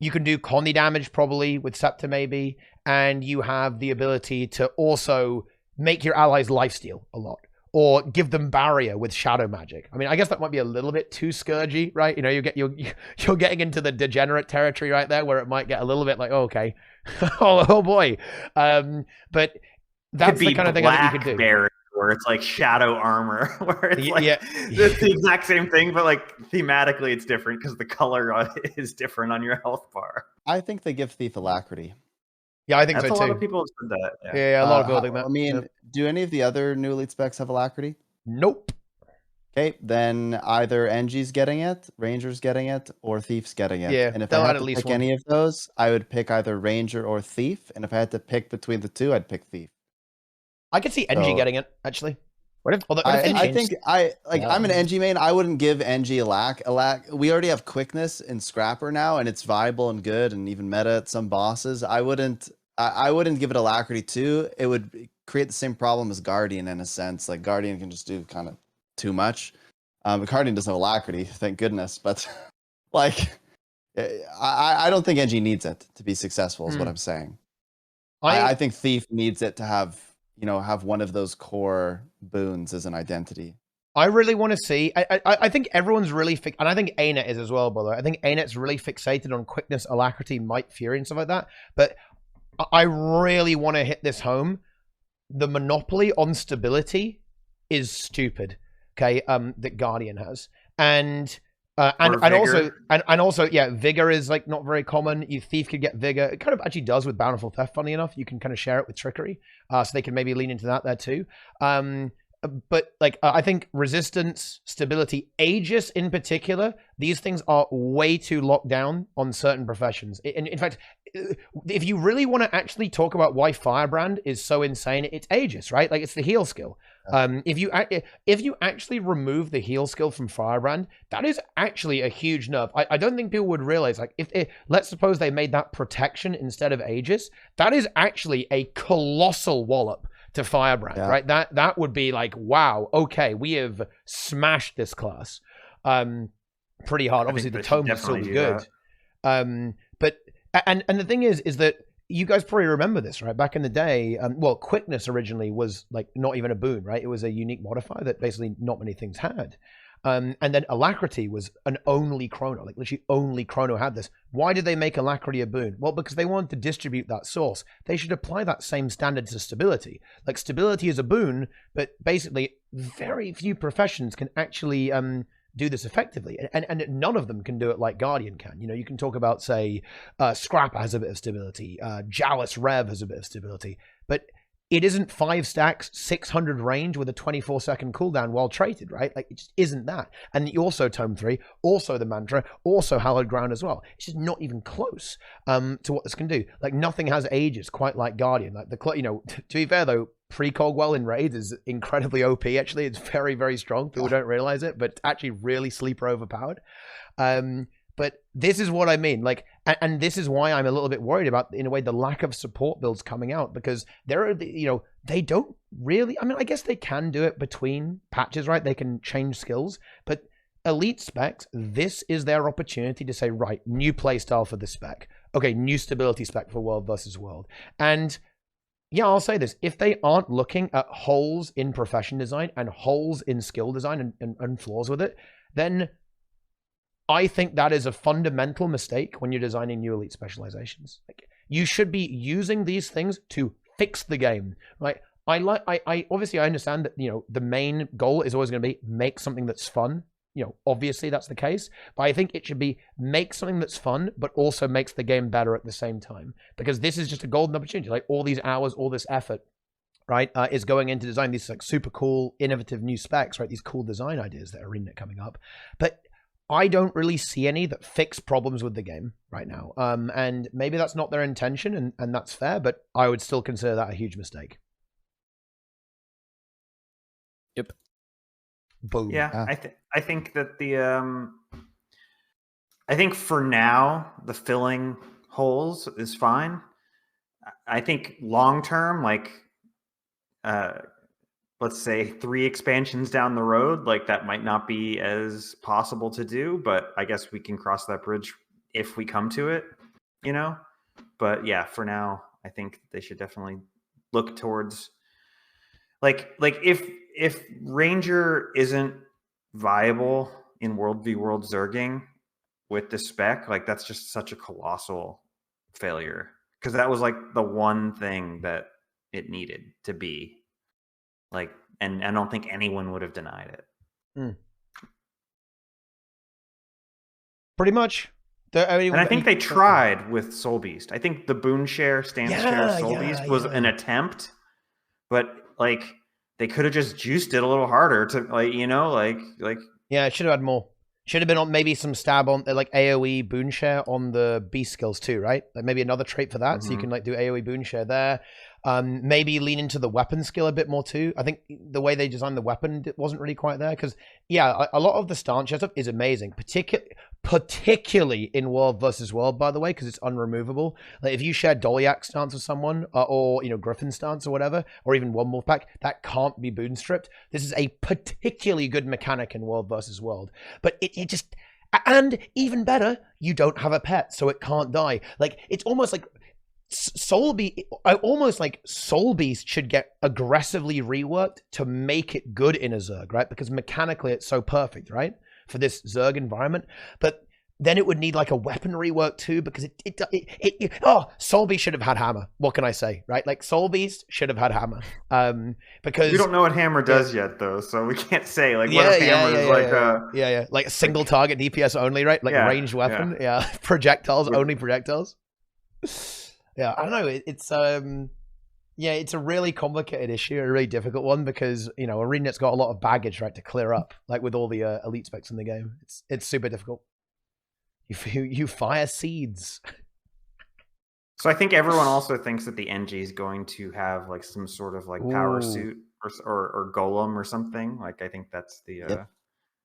you can do Condi damage probably with Scepter maybe, and you have the ability to also make your allies lifesteal a lot, or give them barrier with shadow magic. I mean, I guess that might be a little bit too Scourgy, right? You know, you're getting into the degenerate territory right there, where it might get a little bit like, oh, okay, oh boy, but that's the kind of thing I think you could do. Where it's like shadow armor, where it's like it's the exact same thing, but like thematically it's different because the color is different on your health bar. I think they give Thief Alacrity. Yeah, I think That's so a too. lot of people have said that. Yeah, a lot of people think that. I mean, do any of the other new elite specs have Alacrity? Nope. Okay, then either NG's getting it, Ranger's getting it, or Thief's getting it. Yeah, and if I had to pick any of those, I would pick either Ranger or Thief. And if I had to pick between the two, I'd pick Thief. I could see NG getting it, actually. I'm an NG main. I wouldn't give NG Alac. We already have quickness in Scrapper now, and it's viable and good, and even meta at some bosses. I wouldn't give it Alacrity too. It would create the same problem as Guardian in a sense. Like Guardian can just do kind of too much. But Guardian doesn't have Alacrity, thank goodness. But like, I don't think NG needs it to be successful. Is what I'm saying. I think Thief needs it to have one of those core boons as an identity. I really want to see. I think everyone's really and I think ArenaNet is as well, by the way. I think ArenaNet's really fixated on quickness, alacrity, might, fury, and stuff like that. But I really want to hit this home. The monopoly on stability is stupid. Okay, that Guardian has, and also, yeah, Vigor is like not very common. Thief could get Vigor. It kind of actually does with Bountiful Theft, funny enough. You can kind of share it with Trickery. So they can maybe lean into that there too. But like, I think resistance, stability, Aegis in particular, these things are way too locked down on certain professions. In fact, if you really want to actually talk about why Firebrand is so insane, it's Aegis, right? Like, it's the heal skill. If you actually remove the heal skill from Firebrand, that is actually a huge nerf. I don't think people would realize, like, let's suppose they made that protection instead of Aegis, that is actually a colossal wallop to Firebrand, right? That would be like, wow, okay, we have smashed this class pretty hard. Obviously, the tome was still good. But the thing is that you guys probably remember this, right? Back in the day, well, quickness originally was like not even a boon, right? It was a unique modifier that basically not many things had. And then alacrity was an only chrono, like literally only chrono had this. Why did they make alacrity a boon? Well, because they wanted to distribute that source. They should apply that same standard to stability. Like, stability is a boon, but basically very few professions can actually do this effectively, and none of them can do it like Guardian can. You can talk about, say, Scrapper has a bit of stability, Jowis Rev has a bit of stability, but it isn't 5 stacks, 600 range with a 24-second cooldown while traded, right? Like, it just isn't that. And also Tome 3, also the Mantra, also Hallowed Ground as well. It's just not even close to what this can do. Like, nothing has Aegis quite like Guardian. Like, to be fair though, pre-Cogwell in raids is incredibly OP, actually. It's very, very strong. People don't realize it, but it's actually really sleeper overpowered. But this is what I mean. Like, and this is why I'm a little bit worried about, in a way, the lack of support builds coming out, because there are, they don't really, I mean, I guess they can do it between patches, right? They can change skills, but elite specs, this is their opportunity to say, right, new playstyle for this spec. Okay, new stability spec for world versus world. And yeah, I'll say this. If they aren't looking at holes in profession design and holes in skill design and flaws with it, then I think that is a fundamental mistake when you're designing new elite specializations. Like, you should be using these things to fix the game, right? I obviously I understand that, the main goal is always going to be make something that's fun. Obviously that's the case, but I think it should be make something that's fun, but also makes the game better at the same time, because this is just a golden opportunity. Like, all these hours, all this effort, right, is going into design these like super cool, innovative new specs, right? These cool design ideas that are ArenaNet coming up, but I don't really see any that fix problems with the game right now. And maybe that's not their intention, and that's fair, but I would still consider that a huge mistake. Yep. Boom. Yeah, I think that I think for now, the filling holes is fine. I think long term, like let's say 3 expansions down the road, like that might not be as possible to do, but I guess we can cross that bridge if we come to it, you know? But yeah, for now, I think they should definitely look towards like if Ranger isn't viable in World v World Zerging with the spec, like that's just such a colossal failure, because that was like the one thing that it needed to be like, and I don't think anyone would have denied it. Pretty much. And I think they tried with Soul Beast. I think the boon share, stance share, Soul Beast was an attempt, but like they could have just juiced it a little harder to like, you know, like yeah, it should have had more. Should have been on maybe some stab on like AoE boon share on the beast skills too, right? Like maybe another trait for that, so you can like do AoE boon share there. Maybe lean into the weapon skill a bit more too. I think the way they designed the weapon wasn't really quite there, because yeah, a lot of the stance share stuff is amazing, particularly in World versus World, by the way, because it's unremovable. Like if you share Dolyak stance with someone, or you know Griffin stance or whatever, or even one wolf pack, that can't be boon stripped. This is a particularly good mechanic in World versus World, but it just, and even better, you don't have a pet, so it can't die. Like it's almost like Soul Beast should get aggressively reworked to make it good in a Zerg, right? Because mechanically it's so perfect, right, for this Zerg environment. But then it would need like a weapon rework too, because Soul Beast should have had hammer. What can I say, right? Like Soul Beast should have had hammer. Because we don't know what hammer does yet, though, so we can't say like what if hammer is like a single target DPS only, right? Like ranged weapon, projectiles, only projectiles. Yeah, I don't know. It's it's a really complicated issue, a really difficult one, because you know ArenaNet's got a lot of baggage, right, to clear up, like with all the elite specs in the game. It's super difficult. You fire seeds. So I think everyone also thinks that the NG is going to have like some sort of like power suit or golem or something. Like I think that's the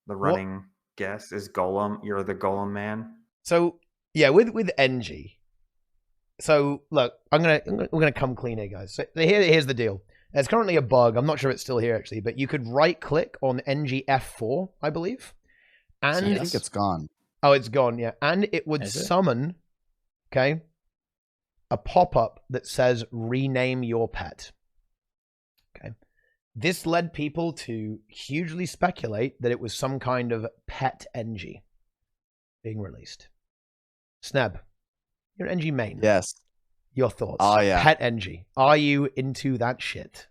running guess is golem. You're the golem man. So yeah, with NG. So look, we're gonna come clean here, guys. So here's the deal. There's currently a bug. I'm not sure it's still here actually, but you could right click on NG F4, I believe, and I think it's gone. Oh, it's gone. Yeah, and it would summon, a pop-up that says rename your pet. Okay, this led people to hugely speculate that it was some kind of pet NG being released. Sneb. You're NG main. Yes. Your thoughts? Oh, yeah. Pet NG. Are you into that shit?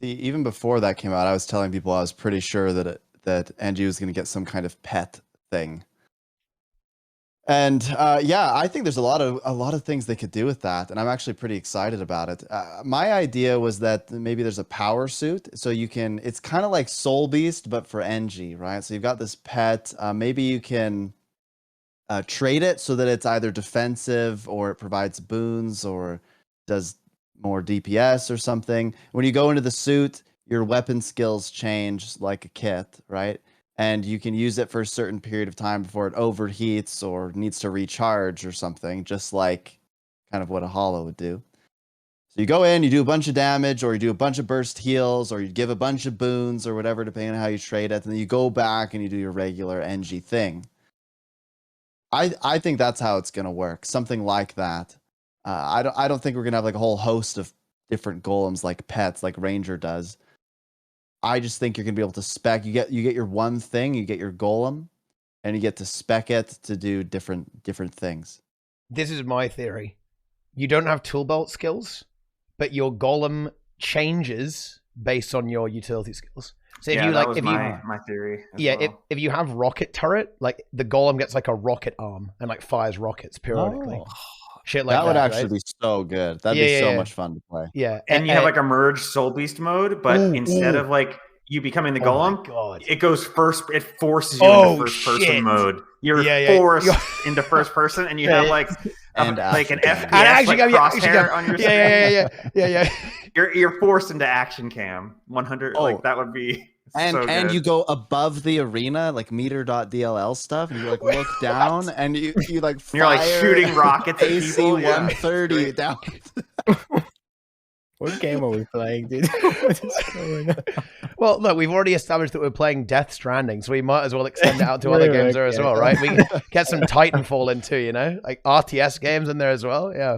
Even before that came out, I was telling people I was pretty sure that NG was going to get some kind of pet thing. And I think there's a lot of things they could do with that, and I'm actually pretty excited about it. My idea was that maybe there's a power suit, so you can. It's kind of like Soul Beast, but for NG, right? So you've got this pet. Maybe you can trade it so that it's either defensive or it provides boons or does more DPS or something. When you go into the suit, your weapon skills change like a kit, right? And you can use it for a certain period of time before it overheats or needs to recharge or something, just like kind of what a holo would do. So you go in, you do a bunch of damage, or you do a bunch of burst heals, or you give a bunch of boons or whatever, depending on how you trade it, and then you go back and you do your regular NG thing. I think that's how it's going to work. Something like that. I don't think we're going to have like a whole host of different golems like pets like Ranger does. I just think you're going to be able to spec. You get your one thing, you get your golem, and you get to spec it to do different things. This is my theory. You don't have tool belt skills, but your golem changes based on your utility skills. So if my theory. If you have rocket turret, like the golem gets like a rocket arm and like fires rockets periodically. Shit like that. That would actually be so good. That'd be so much fun to play. Yeah. And you have like a merged Soul Beast mode, but instead of like you becoming the golem, it goes first. It forces you into first person mode. You're forced into first person, and you have like an FPS crosshair on your screen. Yeah. You're forced into action cam 100. Like that would be And you go above the arena, like meter.dll stuff, and you like look down, and you like fire you're like shooting rockets at AC people. Yeah, 130 down. What game are we playing, dude? What is going on? Well, look, we've already established that we're playing Death Stranding, so we might as well extend it out to other games there as well, right? We can get some Titanfall in too, you know, like RTS games in there as well. Yeah,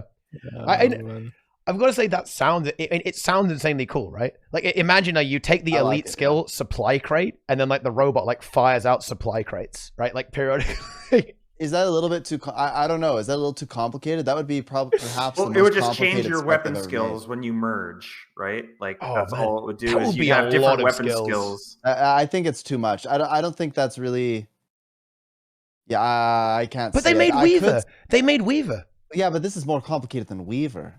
I've got to say that sounds it sounds insanely cool, right? Like imagine you take the elite skill supply crate, and then like the robot like fires out supply crates, right? Like periodically. Is that a little bit too? I don't know. Is that a little too complicated? That would be perhaps. Well, it would just change your weapon skills when you merge, right? Like that's all it would do. Is you have different weapon skills. I think it's too much. I don't think that's really. Yeah, I can't. But they made Weaver. They made Weaver. Yeah, but this is more complicated than Weaver.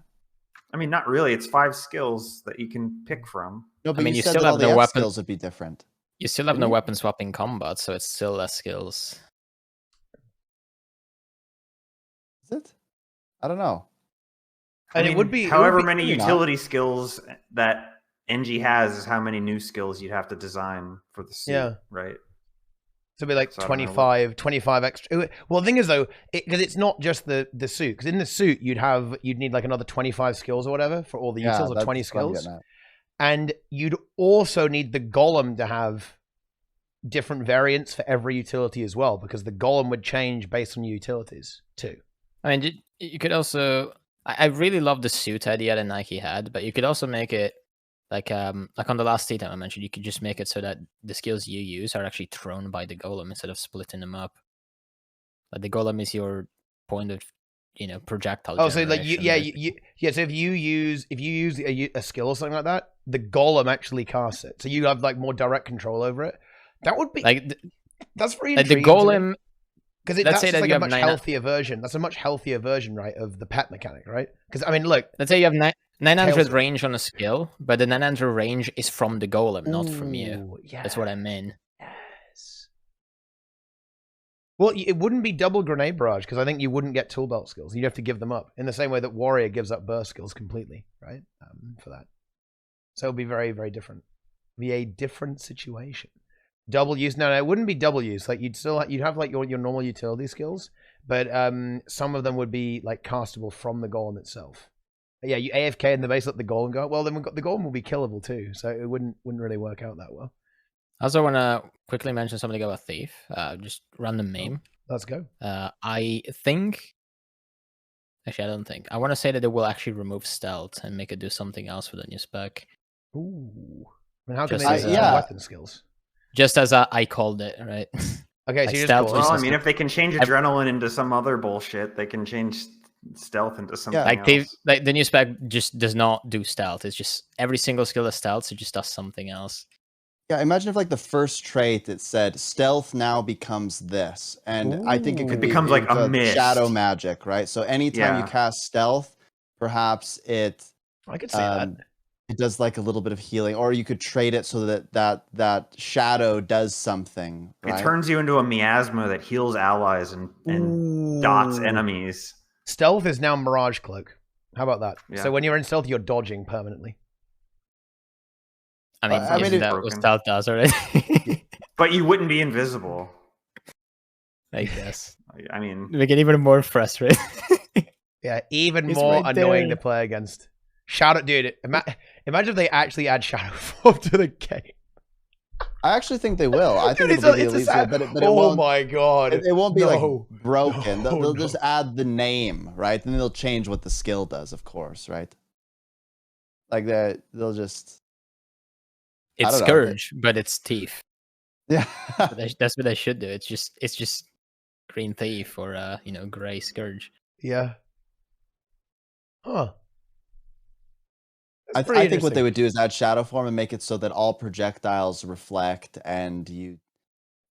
I mean, not really. It's 5 skills that you can pick from. No, but you still have no weapon skills would be different. You still have no weapon swapping combat, so it's still less skills. Is it? I don't know. And it would be however many utility skills that NG has is how many new skills you'd have to design for the suit, right? So it'd be like 25 extra. Well, the thing is though, because it's not just the suit. Because in the suit, you'd need like another 25 skills or whatever for all the utils, or 20 skills. And you'd also need the golem to have different variants for every utility as well, because the golem would change based on utilities too. I mean, you could also. I really love the suit idea that Nike had, but you could also make it like on the last TeaTime I mentioned. You could just make it so that the skills you use are actually thrown by the golem instead of splitting them up. Like the golem is your point of, projectile. Oh, so like So if you use a skill or something like that, the golem actually casts it. So you have like more direct control over it. That would be that's very intriguing. Like the golem. Because that's like a much healthier version. That's a much healthier version, right, of the pet mechanic, right? Because, I mean, look. Let's say you have 900 range on a skill, but the 900 range is from the golem, not from you. Yeah. That's what I mean. Yes. Well, it wouldn't be double grenade barrage, because I think you wouldn't get tool belt skills. You'd have to give them up, in the same way that Warrior gives up burst skills completely, right, for that. So it would be very, very different. It'd be a different situation. Double use? No, it wouldn't be double use. Like you'd have like your normal utility skills, but some of them would be like castable from the golem itself. But yeah, you AFK in the base, let the golem go. Well, then the golem will be killable too, so it wouldn't really work out that well. I also want to quickly mention something about Thief. Just random meme. Let's go. I think. Actually, I don't think. I want to say that it will actually remove stealth and make it do something else with a new spec. Ooh. I mean, how can they use weapon skills? Just as I called it, right? Okay, so well, I mean, if they can change adrenaline into some other bullshit, they can change stealth into something else. Like the new spec just does not do stealth. It's just every single skill is stealth, so it just does something else. Yeah, imagine if like the first trait it said stealth now becomes this, and I think it becomes like a mist. Shadow magic, right? So anytime you cast stealth, perhaps I could say that. It does like a little bit of healing, or you could trade it so that shadow does something. Right? It turns you into a miasma that heals allies and dots enemies. Stealth is now Mirage Cloak. How about that? Yeah. So when you're in stealth, you're dodging permanently. I mean, isn't that what stealth does already? But you wouldn't be invisible. I guess. I mean, we get even more frustrated. Yeah, even more annoying to play against. Shadow, dude. Imagine if they actually add Shadow Form to the game. I actually think they will. I think it'll be the elite skill, but it won't. Oh my god! It won't be like broken. They'll just add the name, right? And they'll change what the skill does, of course, right? Like they'll just. It's Scourge, but it's Thief. Yeah, that's what they should do. It's just Green Thief or Gray Scourge. Yeah. Huh. I think what they would do is add shadow form and make it so that all projectiles reflect, and you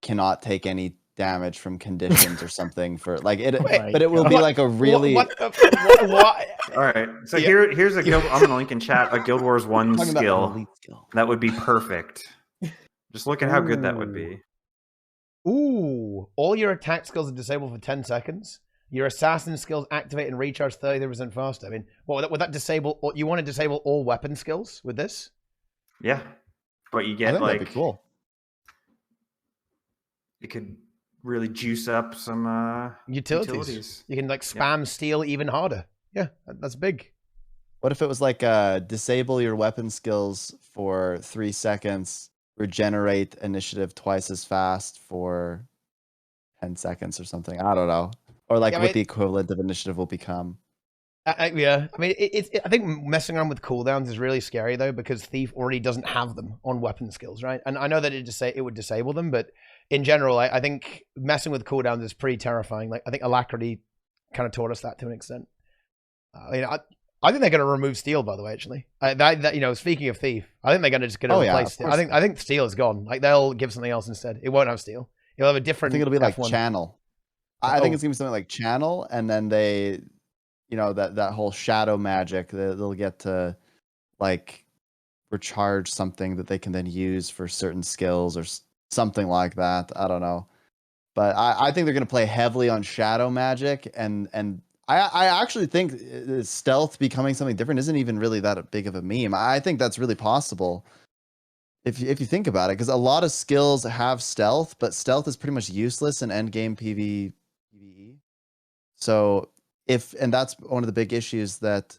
cannot take any damage from conditions or something for like it. But it will be like a really. What? All right, so here's a guild. I'm gonna link in chat a Guild Wars 1 skill that would be perfect. Just look at how good that would be. Ooh! All your attack skills are disabled for 10 seconds. Your assassin skills activate and recharge 30% faster. I mean, would that disable? You want to disable all weapon skills with this? Yeah, but you get that'd be cool. it could really juice up some utilities. You can like spam steel even harder. Yeah, that's big. What if it was like disable your weapon skills for 3 seconds, regenerate initiative twice as fast for 10 seconds or something? I don't know. Or like what the equivalent of initiative will become. Yeah, I mean, I think messing around with cooldowns is really scary though, because Thief already doesn't have them on weapon skills, right? And I know that it would disable them, but in general, I think messing with cooldowns is pretty terrifying. Like I think Alacrity kind of taught us that to an extent. I mean, I think they're going to remove steel, by the way. Actually, you know, speaking of Thief, I think they're going to replace steel. I think steel is gone. Like they'll give something else instead. It won't have steel. It'll have a different. I think it'll be like F1. channel. I think it's gonna be something like channel, and then they, you know, that whole shadow magic. They'll get to like recharge something that they can then use for certain skills or something like that. I don't know, but I think they're gonna play heavily on shadow magic, and I actually think stealth becoming something different isn't even really that big of a meme. I think that's really possible if you think about it, because a lot of skills have stealth, but stealth is pretty much useless in endgame PvE. So and that's one of the big issues that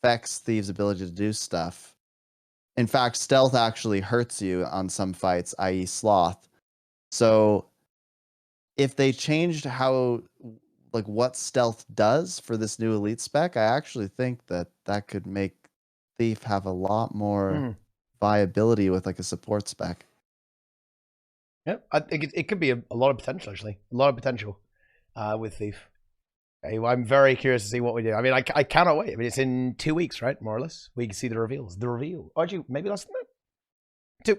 affects Thieves' ability to do stuff. In fact, stealth actually hurts you on some fights, i.e. sloth. So if they changed what stealth does for this new elite spec, I actually think that could make Thief have a lot more viability with like a support spec. Yeah, I think it could be a lot of potential, actually. A lot of potential with Thief. Okay, well, I'm very curious to see what we do. I mean, I cannot wait. I mean, it's in 2 weeks, right? More or less. We can see the reveals. The reveal. Or actually, maybe less than that.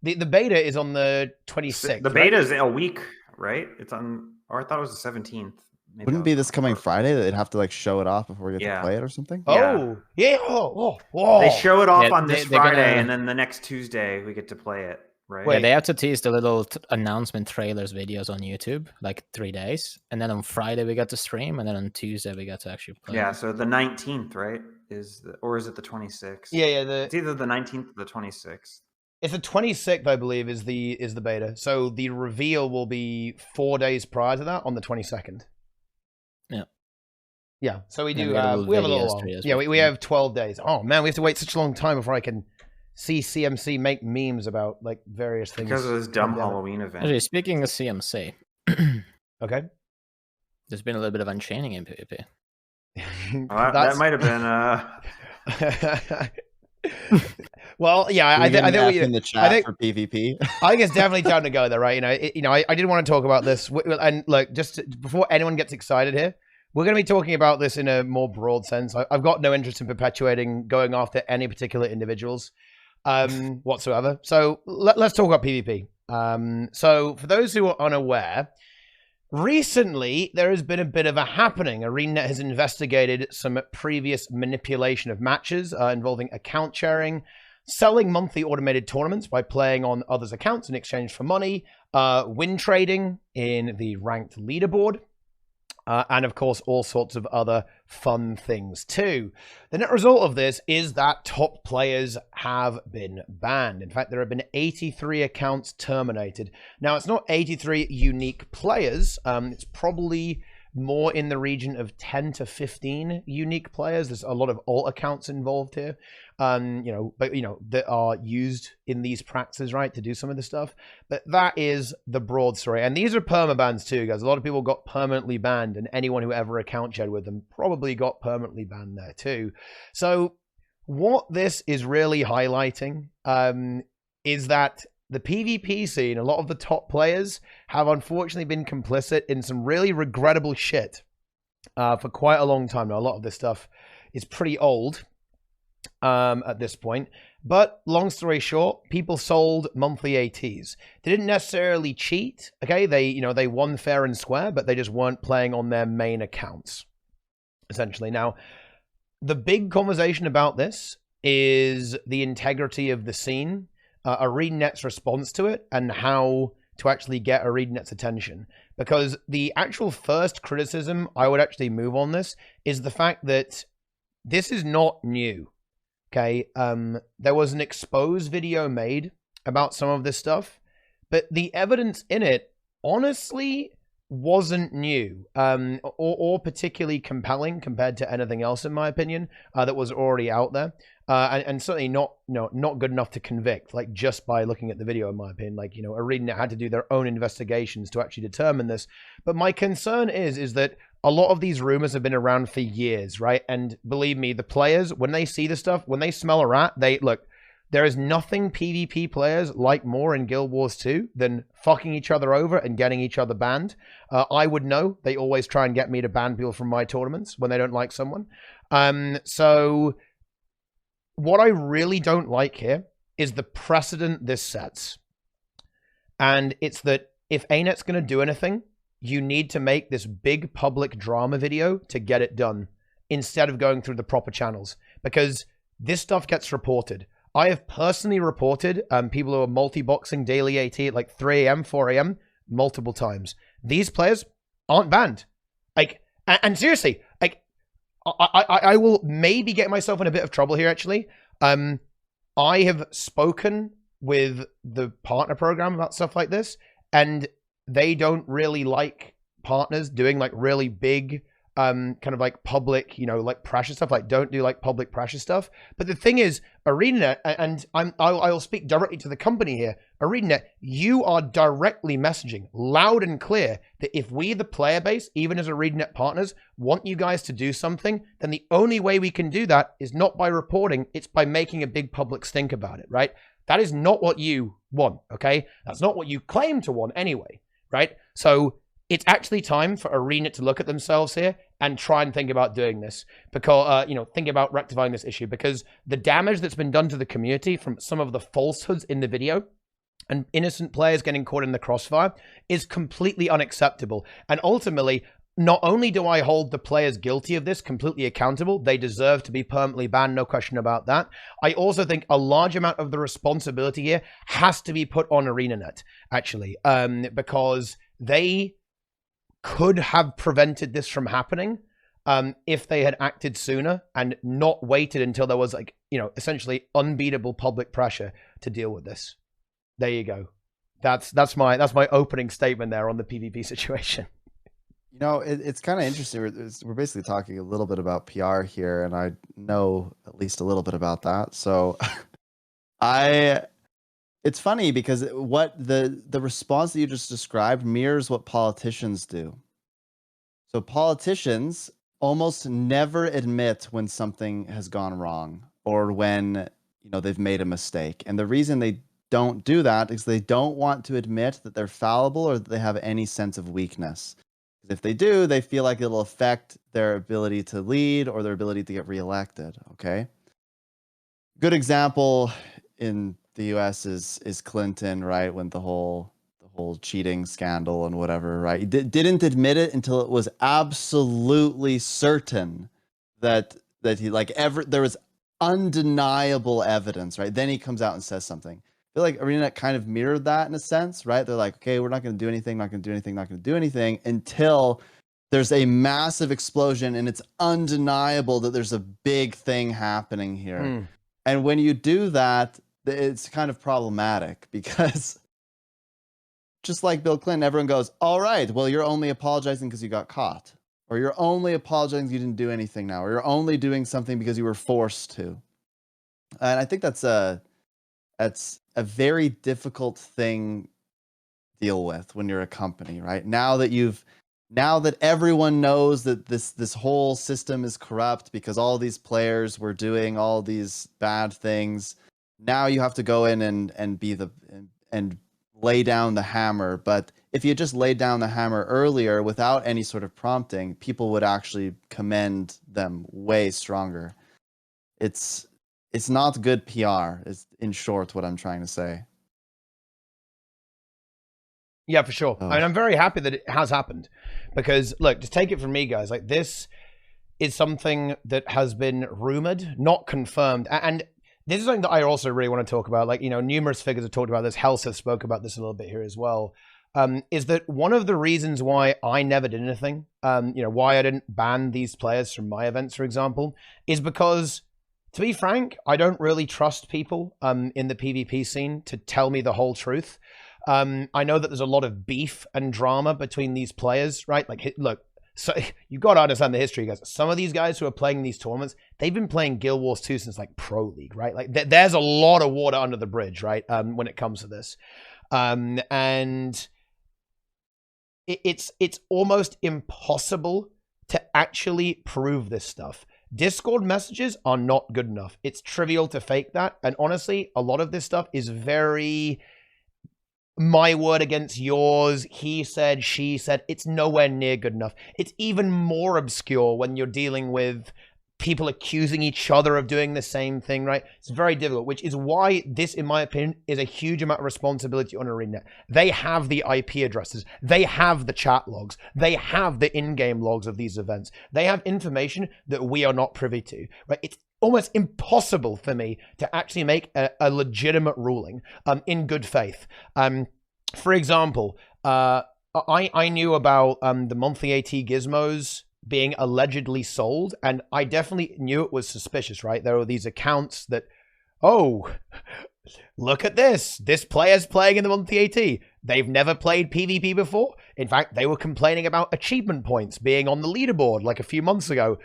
The beta is on the 26th. The beta is a week, right? It's on, or I thought it was the 17th. Maybe Wouldn't it be this coming Friday that they'd have to like show it off before we get to play it or something? Oh, yeah. Oh. They show it off on this Friday, and then the next Tuesday we get to play it, right? Yeah, they have to tease the little announcement trailers videos on YouTube, like 3 days. And then on Friday we got to stream, and then on Tuesday we got to actually play. Yeah, so the 19th, right? Or is it the 26th? Yeah. It's either the 19th or the 26th. It's the 26th, I believe, is the beta. So the reveal will be 4 days prior to that on the 22nd. Yeah, so we do. We have a little. Yeah, we have 12 days. Oh man, we have to wait such a long time before I can see CMC make memes about like various things because of this dumb Halloween event. Actually, speaking of CMC, okay, there's been a little bit of unchaining in PvP. That might have been. Well, yeah, I think in the chat for PvP. I think it's definitely time to go there, right? I did want to talk about this, and look, just before anyone gets excited here, we're going to be talking about this in a more broad sense. I've got no interest in perpetuating going after any particular individuals whatsoever. So let's talk about PvP. So for those who are unaware, recently there has been a bit of a happening. ArenaNet has investigated some previous manipulation of matches involving account sharing, selling monthly automated tournaments by playing on others' accounts in exchange for money, win trading in the ranked leaderboard, and of course, all sorts of other fun things too. The net result of this is that top players have been banned. In fact, there have been 83 accounts terminated. Now, it's not 83 unique players. It's probably more in the region of 10 to 15 unique players. There's a lot of alt accounts involved here, that are used in these practices, right, to do some of this stuff. But that is the broad story. And these are permabans too, guys. A lot of people got permanently banned, and anyone who ever account shared with them probably got permanently banned there too. So what this is really highlighting is that the PvP scene, a lot of the top players have unfortunately been complicit in some really regrettable shit for quite a long time now. A lot of this stuff is pretty old at this point. But long story short, people sold monthly ATs. They didn't necessarily cheat. Okay, they won fair and square, but they just weren't playing on their main accounts, essentially. Now, the big conversation about this is the integrity of the scene, ArenaNet's response to it, and how to actually get ArenaNet's attention. Because the actual first criticism I would actually move on this is the fact that this is not new. Okay, there was an expose video made about some of this stuff, but the evidence in it honestly wasn't new or particularly compelling compared to anything else, in my opinion, that was already out there, and certainly not good enough to convict, like, just by looking at the video, in my opinion. Like, ArenaNet had to do their own investigations to actually determine this. But my concern is that a lot of these rumors have been around for years, right? And believe me, the players, when they see the stuff, when they smell a rat, they look. There is nothing PvP players like more in Guild Wars 2 than fucking each other over and getting each other banned. I would know. They always try and get me to ban people from my tournaments when they don't like someone. So what I really don't like here is the precedent this sets. And it's that if ANET's going to do anything, you need to make this big public drama video to get it done instead of going through the proper channels, because this stuff gets reported. I have personally reported people who are multi-boxing daily AT at like 3 a.m., 4 a.m. multiple times. These players aren't banned. Like, and seriously, like, I will maybe get myself in a bit of trouble here, actually. I have spoken with the partner program about stuff like this, and they don't really like partners doing like really big kind of like public, like pressure stuff. Like, don't do like public pressure stuff. But the thing is, ArenaNet, and I'll speak directly to the company here. ArenaNet, you are directly messaging loud and clear that if we, the player base, even as ArenaNet partners, want you guys to do something, then the only way we can do that is not by reporting, it's by making a big public stink about it, right? That is not what you want, okay? That's not what you claim to want anyway, right? So it's actually time for ArenaNet to look at themselves here and try and think about doing this, because, think about rectifying this issue, because the damage that's been done to the community from some of the falsehoods in the video and innocent players getting caught in the crossfire is completely unacceptable. And ultimately, not only do I hold the players guilty of this completely accountable, they deserve to be permanently banned, no question about that. I also think a large amount of the responsibility here has to be put on ArenaNet, actually, because they could have prevented this from happening if they had acted sooner and not waited until there was, like, essentially unbeatable public pressure to deal with this. There you go. That's my opening statement there on the PvP situation. It's kind of interesting. We're basically talking a little bit about PR here, and I know at least a little bit about that. So it's funny because what the response that you just described mirrors what politicians do. So politicians almost never admit when something has gone wrong or when, they've made a mistake. And the reason they don't do that is they don't want to admit that they're fallible or that they have any sense of weakness. Because if they do, they feel like it'll affect their ability to lead or their ability to get reelected, okay? Good example in the US is Clinton, right? When the whole cheating scandal and whatever, right? He didn't admit it until it was absolutely certain that he there was undeniable evidence, right? Then he comes out and says something. I feel like ArenaNet kind of mirrored that in a sense, right? They're like, okay, we're not going to do anything, not going to do anything, not going to do anything until there's a massive explosion and it's undeniable that there's a big thing happening here. And when you do that, it's kind of problematic because just like Bill Clinton, everyone goes, all right, well, you're only apologizing because you got caught, or you're only apologizing because you didn't do anything now, or you're only doing something because you were forced to. And I think that's a very difficult thing to deal with when you're a company, right? Now that everyone knows that this whole system is corrupt because all these players were doing all these bad things, now you have to go in and lay down the hammer. But if you just laid down the hammer earlier without any sort of prompting, people would actually commend them way stronger. It's not good PR, is in short what I'm trying to say. Yeah, for sure. And I'm very happy that it has happened because, look, just take it from me, guys. Like, this is something that has been rumored, not confirmed. And this is something that I also really want to talk about. Like, numerous figures have talked about this. Helseth spoke about this a little bit here as well. Is that one of the reasons why I never did anything, why I didn't ban these players from my events, for example, is because, to be frank, I don't really trust people in the PvP scene to tell me the whole truth. I know that there's a lot of beef and drama between these players, right? Like, look, so you got to understand the history, guys. Some of these guys who are playing these tournaments, they've been playing Guild Wars 2 since like Pro League, right? Like there's a lot of water under the bridge, right? When it comes to this. And it's almost impossible to actually prove this stuff. Discord messages are not good enough. It's trivial to fake that. And honestly, a lot of this stuff is very my word against yours, he said, she said. It's nowhere near good enough. It's even more obscure when you're dealing with people accusing each other of doing the same thing, right? It's very difficult, which is why this, in my opinion, is a huge amount of responsibility on ArenaNet. They have the IP addresses. They have the chat logs. They have the in-game logs of these events. They have information that we are not privy to, right? It's almost impossible for me to actually make a legitimate ruling in good faith. For example, I knew about the monthly AT gizmos being allegedly sold, and I definitely knew it was suspicious, right? There were these accounts that, oh, look at this. This player's playing in the monthly AT. They've never played PvP before. In fact, they were complaining about achievement points being on the leaderboard like a few months ago.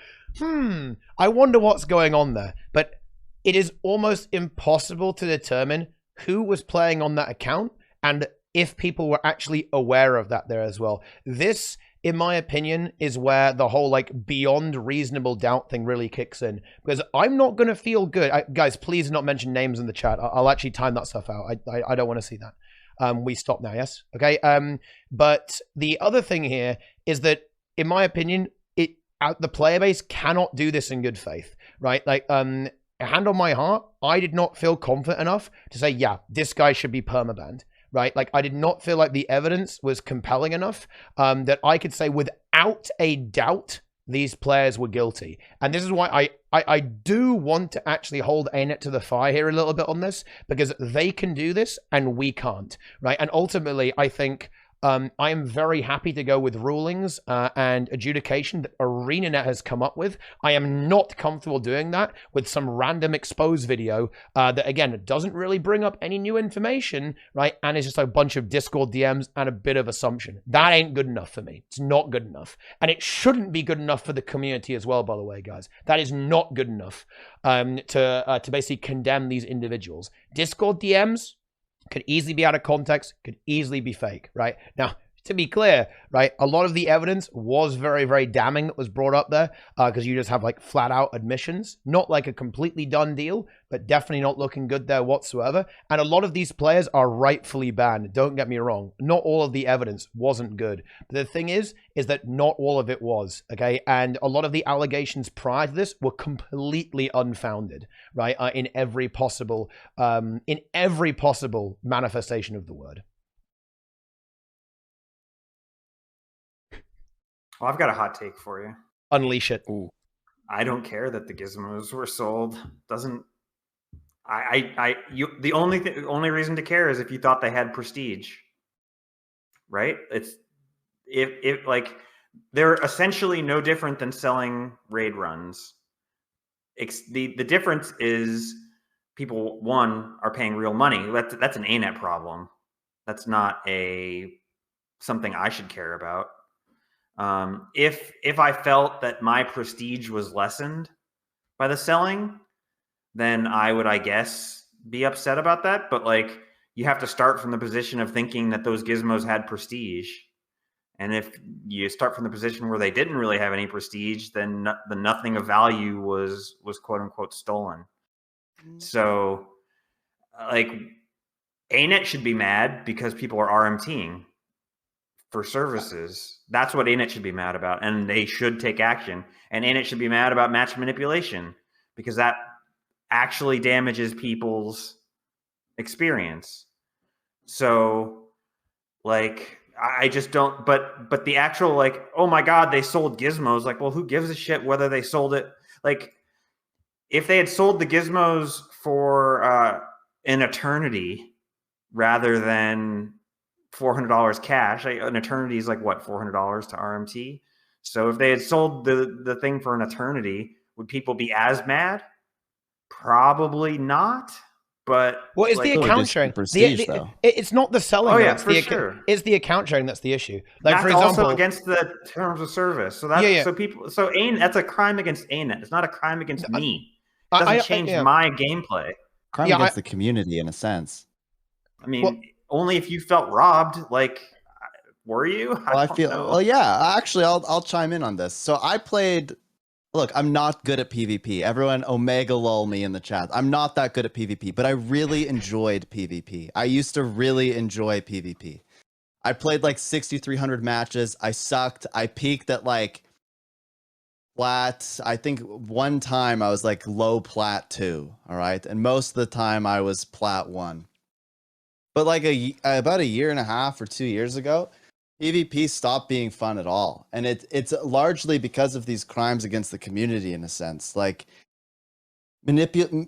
I wonder what's going on there. But it is almost impossible to determine who was playing on that account and if people were actually aware of that there as well. This, in my opinion, is where the whole like beyond reasonable doubt thing really kicks in. Because I'm not going to feel good. Guys, please not mention names in the chat. I'll actually time that stuff out. I don't want to see that. We stop now, yes? Okay. But the other thing here is that, in my opinion, the player base cannot do this in good faith, right? Like, hand on my heart, I did not feel confident enough to say, yeah, this guy should be permabanned, right? Like, I did not feel like the evidence was compelling enough that I could say without a doubt these players were guilty. And this is why I do want to actually hold ArenaNet to the fire here a little bit on this, because they can do this and we can't, right? And ultimately, I think I am very happy to go with rulings and adjudication that ArenaNet has come up with. I am not comfortable doing that with some random expose video that, again, doesn't really bring up any new information, right? And it's just a bunch of Discord DMs and a bit of assumption. That ain't good enough for me. It's not good enough. And it shouldn't be good enough for the community as well, by the way, guys. That is not good enough to basically condemn these individuals. Discord DMs could easily be out of context, could easily be fake, right? Now, to be clear, right, a lot of the evidence was very, very damning that was brought up there because you just have like flat out admissions, not like a completely done deal, but definitely not looking good there whatsoever. And a lot of these players are rightfully banned. Don't get me wrong. Not all of the evidence wasn't good. But the thing is that not all of it was, okay? And a lot of the allegations prior to this were completely unfounded, right? In every possible manifestation of the word. Well, I've got a hot take for you. Unleash it. Ooh. I don't care that the gizmos were sold. Doesn't the only reason to care is if you thought they had prestige, right? It's if like they're essentially no different than selling raid runs. The difference is people, one, are paying real money. That's an ArenaNet problem. That's not something I should care about. If I felt that my prestige was lessened by the selling, then I would, I guess, be upset about that. But like, you have to start from the position of thinking that those gizmos had prestige. And if you start from the position where they didn't really have any prestige, then the nothing of value was quote unquote stolen. So like, ArenaNet should be mad because people are RMTing for services. That's what ArenaNet should be mad about, and they should take action. And ArenaNet should be mad about match manipulation because that actually damages people's experience. So, like, I just don't. But the actual, like, oh my God, they sold gizmos. Like, well, who gives a shit whether they sold it? Like, if they had sold the gizmos for an eternity rather than $400 cash. An eternity is like what, $400 to RMT. So if they had sold the thing for an eternity, would people be as mad? Probably not. but Well, it's the Still account reduced sharing. prestige, though. It's not the selling. Oh, though, yeah, it's for the, sure. It's the account sharing that's the issue. Like, that's for example, also against the terms of service. So that's Yeah. so people. So that's a crime against ArenaNet. It's not a crime against me. It doesn't change yeah. my gameplay. Crime against the community, in a sense. I mean, only if you felt robbed. Like, were you? Well, I feel. know. Well, yeah. Actually, I'll chime in on this. So I played. Look, I'm not good at PvP. Everyone omega lol me in the chat. I'm not that good at PvP, but I really enjoyed PvP. I used to really enjoy PvP. I played like 6,300 matches. I sucked. I peaked at like plat. I think one time I was like low plat 2. All right, and most of the time I was plat 1. But like about a year and a half or 2 years ago, PvP stopped being fun at all. And it's largely because of these crimes against the community, in a sense. Like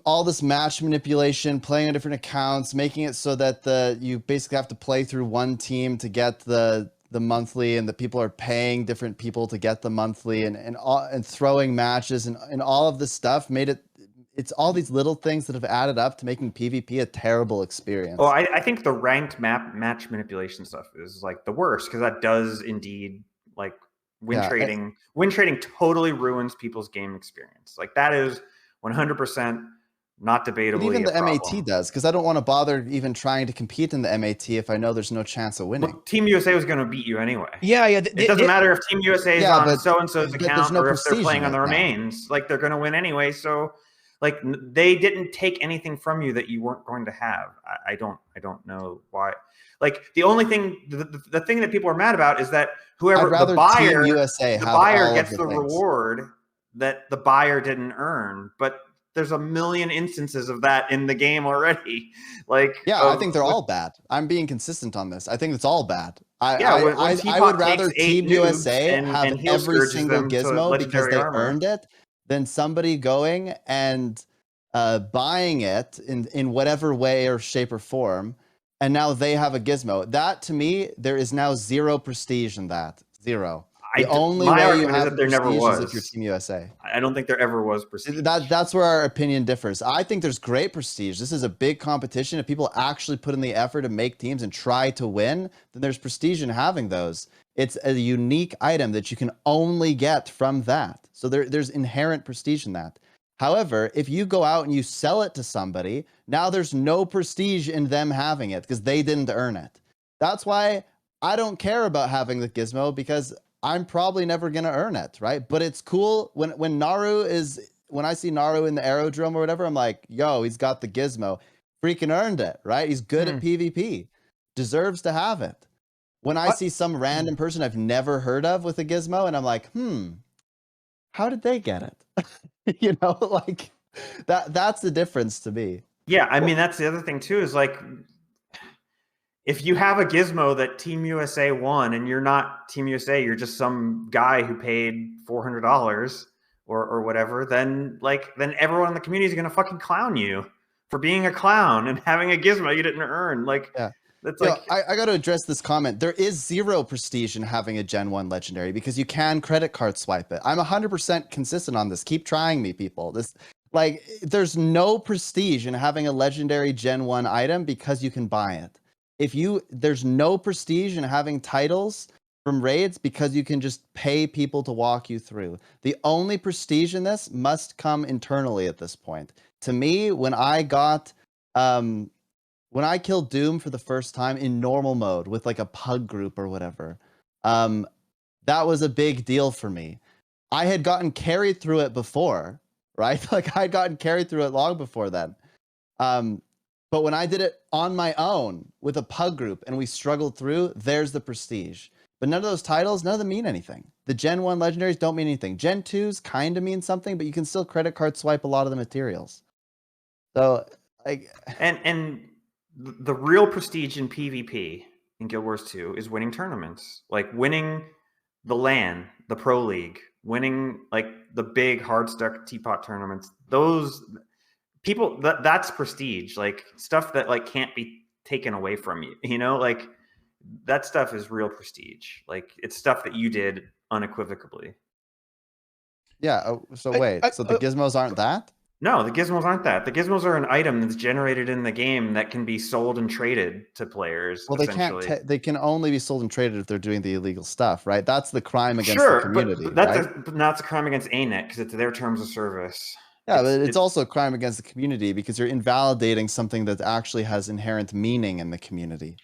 all this match manipulation, playing on different accounts, making it so that you basically have to play through one team to get the monthly, and the people are paying different people to get the monthly, and throwing matches and all of this stuff made it. It's all these little things that have added up to making PvP a terrible experience. Well, I think the ranked match manipulation stuff is like the worst, because that does indeed like win trading. Win trading totally ruins people's game experience. Like that is 100% not debatably. But even the problem. MAT does, because I don't want to bother even trying to compete in the MAT if I know there's no chance of winning. Well, Team USA was going to beat you anyway. Yeah. It doesn't matter if Team USA is on so-and-so's account no or if they're playing on the now. remains. Like they're going to win anyway. So. Like they didn't take anything from you that you weren't going to have. I don't know why. Like the only thing, the thing that people are mad about is that whoever the buyer gets the reward that the buyer didn't earn. But there's a million instances of that in the game already. Like I think they're all bad. I'm being consistent on this. I think it's all bad. I would rather Team USA have every single gizmo because they earned it, than somebody going and buying it in whatever way or shape or form, and now they have a gizmo. That, to me, there is now zero prestige in that. Zero. The only way you have prestige is if you're Team USA. I don't think there ever was prestige. That's where our opinion differs. I think there's great prestige. This is a big competition. If people actually put in the effort to make teams and try to win, then there's prestige in having those. It's a unique item that you can only get from that. So there's inherent prestige in that. However, if you go out and you sell it to somebody, now there's no prestige in them having it because they didn't earn it. That's why I don't care about having the gizmo, because I'm probably never going to earn it, right? But it's cool when I see Naru in the aerodrome or whatever, I'm like, yo, he's got the gizmo. Freaking earned it, right? He's good at PvP. Deserves to have it. When I see some random person I've never heard of with a gizmo, and I'm like, how did they get it? You know, like that's the difference to me. Yeah, I mean, that's the other thing too, is like, if you have a gizmo that Team USA won and you're not Team USA, you're just some guy who paid $400 or whatever, then everyone in the community is going to fucking clown you for being a clown and having a gizmo you didn't earn. Like, that's like, I got to address this comment. There is zero prestige in having a Gen 1 legendary because you can credit card swipe it. I'm 100% consistent on this. Keep trying me, people. There's no prestige in having a legendary Gen 1 item because you can buy it. There's no prestige in having titles from raids because you can just pay people to walk you through. The only prestige in this must come internally at this point. To me, when I killed Doom for the first time in normal mode with like a pug group or whatever, that was a big deal for me. I had gotten carried through it before, right? Like I'd gotten carried through it long before then. But when I did it on my own with a pug group and we struggled through, there's the prestige. But none of those titles, none of them mean anything. The Gen 1 legendaries don't mean anything. Gen 2s kind of mean something, but you can still credit card swipe a lot of the materials. So, and the real prestige in PvP in Guild Wars 2 is winning tournaments, like winning the LAN, the Pro League, winning like the big Hardstuck Teapot tournaments. Those people, that's prestige, like stuff that like can't be taken away from you. You know, like that stuff is real prestige. Like it's stuff that you did unequivocally. Yeah. So wait. So the gizmos aren't that? No, the gizmos aren't that. The gizmos are an item that's generated in the game that can be sold and traded to players. Well, they essentially. can't. They can only be sold and traded if they're doing the illegal stuff, right? That's the crime against Sure, the community, but that's right? but that's a crime against ArenaNet because it's their terms of service. Yeah, but it's also a crime against the community because you're invalidating something that actually has inherent meaning in the community.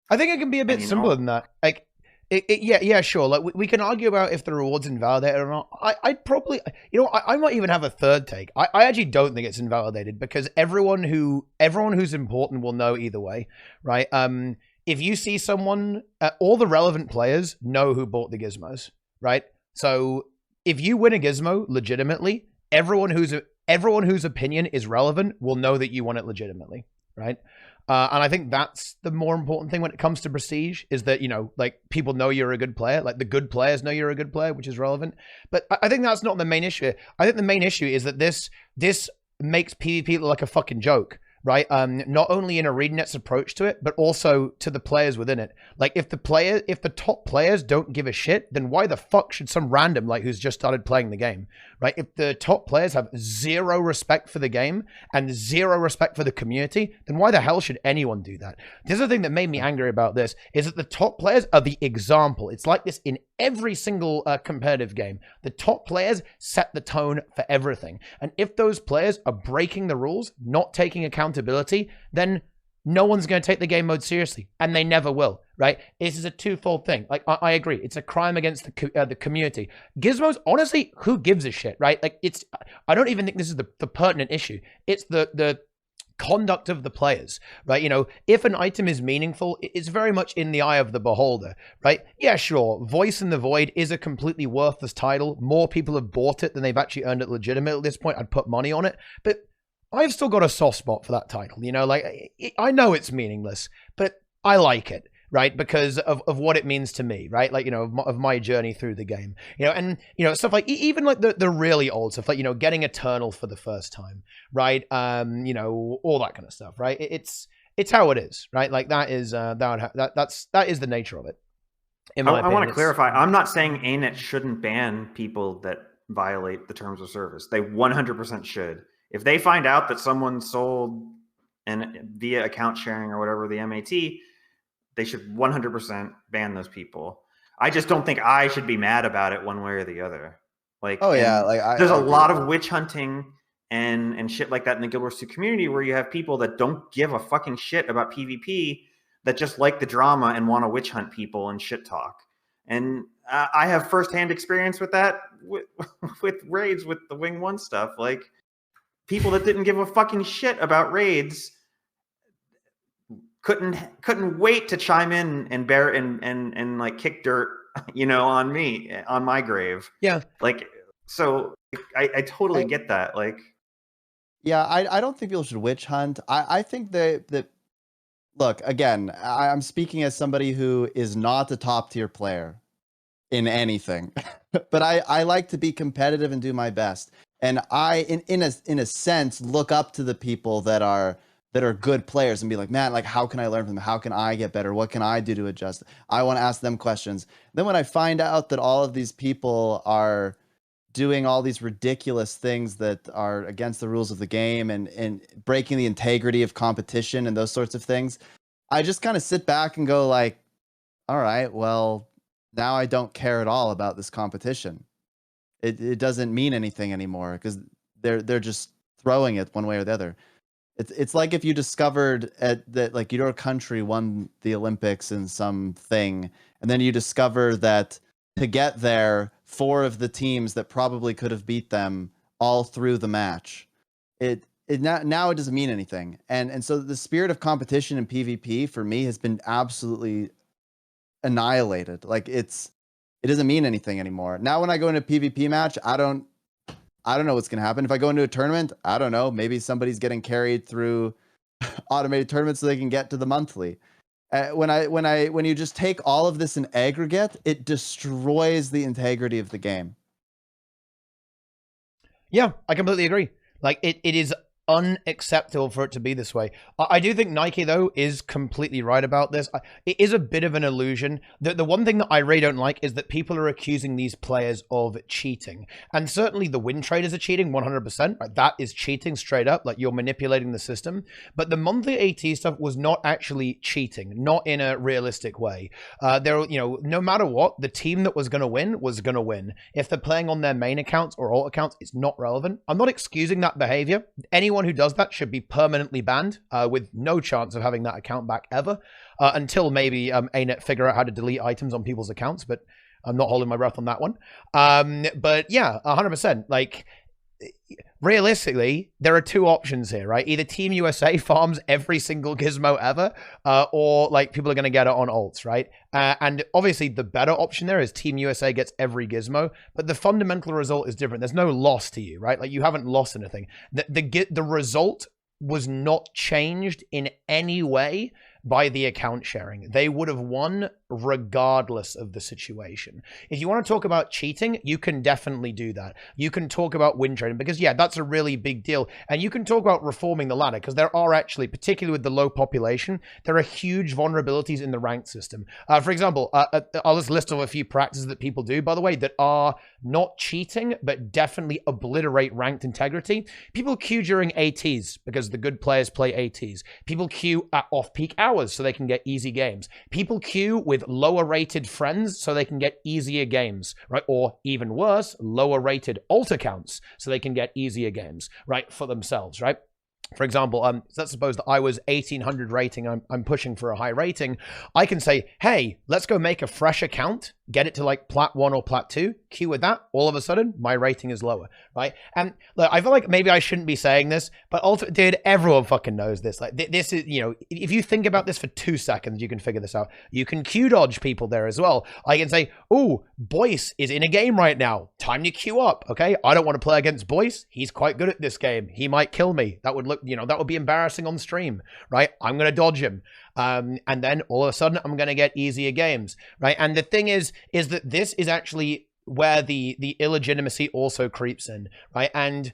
I think it can be a bit simpler than that. Like, yeah, sure. Like, we can argue about if the reward's invalidated or not. I'd probably, I might even have a third take. I actually don't think it's invalidated because everyone who's important will know either way, right? If you see someone, all the relevant players know who bought the gizmos, right? So if you win a gizmo legitimately, everyone whose opinion is relevant will know that you won it legitimately, right? And I think that's the more important thing when it comes to prestige is that, like people know you're a good player, like the good players know you're a good player, which is relevant. But I think that's not the main issue. I think the main issue is that this makes PvP look like a fucking joke, right? Not only in ArenaNet's approach to it, but also to the players within it. Like if the top players don't give a shit, then why the fuck should some random like who's just started playing the game, right? If the top players have zero respect for the game and zero respect for the community, then why the hell should anyone do that? This is the thing that made me angry about this, is that the top players are the example. It's like this in every single competitive game. The top players set the tone for everything. And if those players are breaking the rules, not taking accountability, then no one's going to take the game mode seriously, and they never will, right? This is a twofold thing. Like, I agree. It's a crime against the community. Gizmos, honestly, who gives a shit, right? Like, I don't even think this is the pertinent issue. It's the conduct of the players, right? If an item is meaningful, it's very much in the eye of the beholder, right? Yeah, sure. Voice in the Void is a completely worthless title. More people have bought it than they've actually earned it legitimately at this point. I'd put money on it, but I've still got a soft spot for that title, like I know it's meaningless, but I like it, right? Because of what it means to me, right? Like, of my journey through the game, and, stuff like, even like the really old stuff, like, getting Eternal for the first time, right? All that kind of stuff, right? It's how it is, right? Like that is, that is the nature of it. I want to clarify. I'm not saying ArenaNet shouldn't ban people that violate the terms of service. They 100% should. If they find out that someone sold via account sharing or whatever the MAT, they should 100% ban those people. I just don't think I should be mad about it one way or the other. Like, there's a lot of witch hunting and shit like that in the Guild Wars 2 community where you have people that don't give a fucking shit about PvP that just like the drama and want to witch hunt people and shit talk. And I have firsthand experience with that with raids with the Wing 1 stuff. Like, people that didn't give a fucking shit about raids couldn't wait to chime in and bear and like kick dirt, on me, on my grave. Yeah. Like, so I totally get that. Like, yeah, I don't think people should witch hunt. I think that look, again, I'm speaking as somebody who is not a top tier player in anything, but I like to be competitive and do my best. And I, in a sense, look up to the people that are good players and be like, man, like, how can I learn from them? How can I get better? What can I do to adjust? I want to ask them questions. Then when I find out that all of these people are doing all these ridiculous things that are against the rules of the game and breaking the integrity of competition and those sorts of things, I just kind of sit back and go like, all right, well, now I don't care at all about this competition. It doesn't mean anything anymore because they're just throwing it one way or the other. It's like if you discovered that like your country won the Olympics in something, and then you discover that to get there, 4 of the teams that probably could have beat them all through the match. Now it doesn't mean anything. And so the spirit of competition in PvP for me has been absolutely annihilated. Like it doesn't mean anything anymore. Now when I go into a PvP match, I don't know what's going to happen. If I go into a tournament, I don't know. Maybe somebody's getting carried through automated tournaments so they can get to the monthly. When you just take all of this in aggregate, it destroys the integrity of the game. Yeah, I completely agree. Like it is unacceptable for it to be this way. I do think Nike, though, is completely right about this. It is a bit of an illusion. The one thing that I really don't like is that people are accusing these players of cheating. And certainly the win traders are cheating 100%. Right? That is cheating straight up. Like, you're manipulating the system. But the monthly AT stuff was not actually cheating, not in a realistic way. No matter what, the team that was going to win was going to win. If they're playing on their main accounts or alt accounts, it's not relevant. I'm not excusing that behavior. Anyone who does that should be permanently banned with no chance of having that account back ever until maybe ArenaNet figure out how to delete items on people's accounts, but I'm not holding my breath on that one. But yeah, 100%. Like, realistically, there are two options here, right? Either Team USA farms every single gizmo ever, or like people are going to get it on alts, right? And obviously the better option there is Team USA gets every gizmo, but the fundamental result is different. There's no loss to you, right? Like, you haven't lost anything. The result was not changed in any way by the account sharing. They would have won regardless of the situation. If you want to talk about cheating, you can definitely do that. You can talk about win trading because, yeah, that's a really big deal. And you can talk about reforming the ladder because there are actually, particularly with the low population, there are huge vulnerabilities in the ranked system. For example, I'll just list off a few practices that people do, by the way, that are not cheating, but definitely obliterate ranked integrity. People queue during ATs because the good players play ATs. People queue at off-peak hours so they can get easy games. People queue with lower rated friends so they can get easier games, right? Or even worse, lower rated alt accounts so they can get easier games, right? For themselves, right? For example, let's suppose that I was 1800 rating, I'm pushing for a high rating. I can say, hey, let's go make a fresh account, get it to like Plat 1 or Plat 2, queue with that, all of a sudden, my rating is lower, right? And look, I feel like maybe I shouldn't be saying this, but also, dude, everyone fucking knows this. Like, this is, you know, if you think about this for 2 seconds, you can figure this out. You can queue dodge people there as well. I can say, oh, Boyce is in a game right now. Time to queue up, okay? I don't want to play against Boyce. He's quite good at this game. He might kill me. That would look, you know, that would be embarrassing on stream, right? I'm going to dodge him. And then all of a sudden I'm going to get easier games, right? And the thing is that this is actually where the illegitimacy also creeps in, right? And